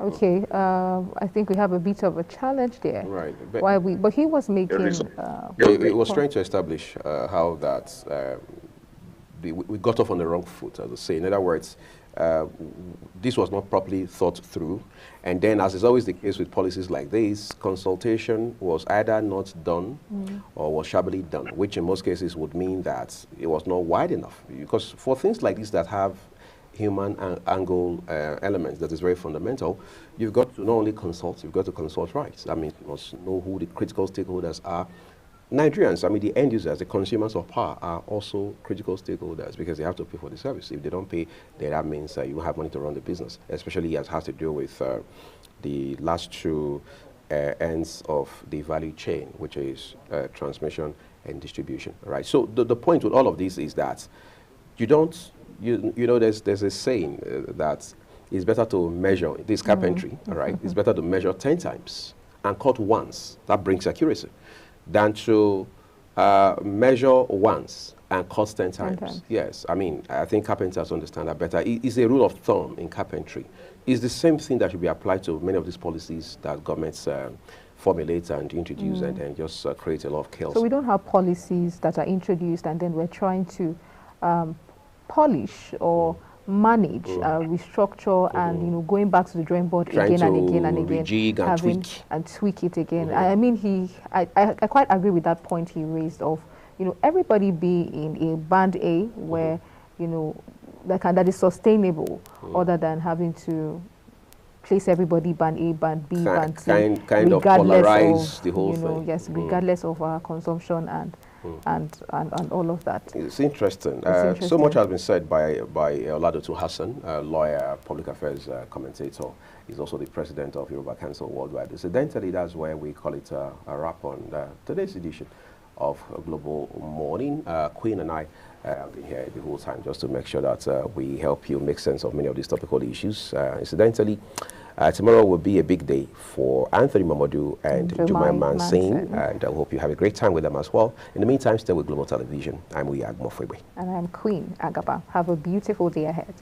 Okay, I think we have a bit of a challenge there. Right. But he was making... it was trying to establish how that we got off on the wrong foot, as I say. In other words, this was not properly thought through. And then, as is always the case with policies like this, consultation was either not done or was shabbily done, which in most cases would mean that it was not wide enough. Because for things like this that have human angle elements that is very fundamental, you've got to not only consult, you've got to consult right. I mean, you must know who the critical stakeholders are. Nigerians, I mean, the end users, the consumers of power are also critical stakeholders because they have to pay for the service. If they don't pay, then that means you have money to run the business, especially as has to do with the last two ends of the value chain, which is transmission and distribution, right? So the point with all of this is that you don't, you know, there's a saying that it's better to measure, this carpentry, all right? It's better to measure 10 times and cut once. That brings accuracy. Than to measure once and cut 10 times. Yes, I mean, I think carpenters understand that better. It's a rule of thumb in carpentry. It's the same thing that should be applied to many of these policies that governments formulate and introduce and then just create a lot of chaos. So we don't have policies that are introduced and then we're trying to polish or manage, restructure, and going back to the drawing board again and again and again, having and tweak it again. I mean, I quite agree with that point he raised of, everybody be in a band A where that is sustainable, other than having to place everybody band A, band B, band C, kind of polarize the whole thing. Yes, regardless of our consumption and all of that. It's interesting. So much has been said by Oladoto Hassan, lawyer, public affairs commentator. He's also the president of Yoruba Council Worldwide. Incidentally, that's where we call it a wrap on today's edition of Global Morning. Queen and I have been here the whole time just to make sure that we help you make sense of many of these topical issues. Incidentally, tomorrow will be a big day for Anthony Mamadou and Jumai Mansing, and I hope you have a great time with them as well. In the meantime, stay with Global Television. I'm Uyag Mofwebe. And I'm Queen Agaba. Have a beautiful day ahead.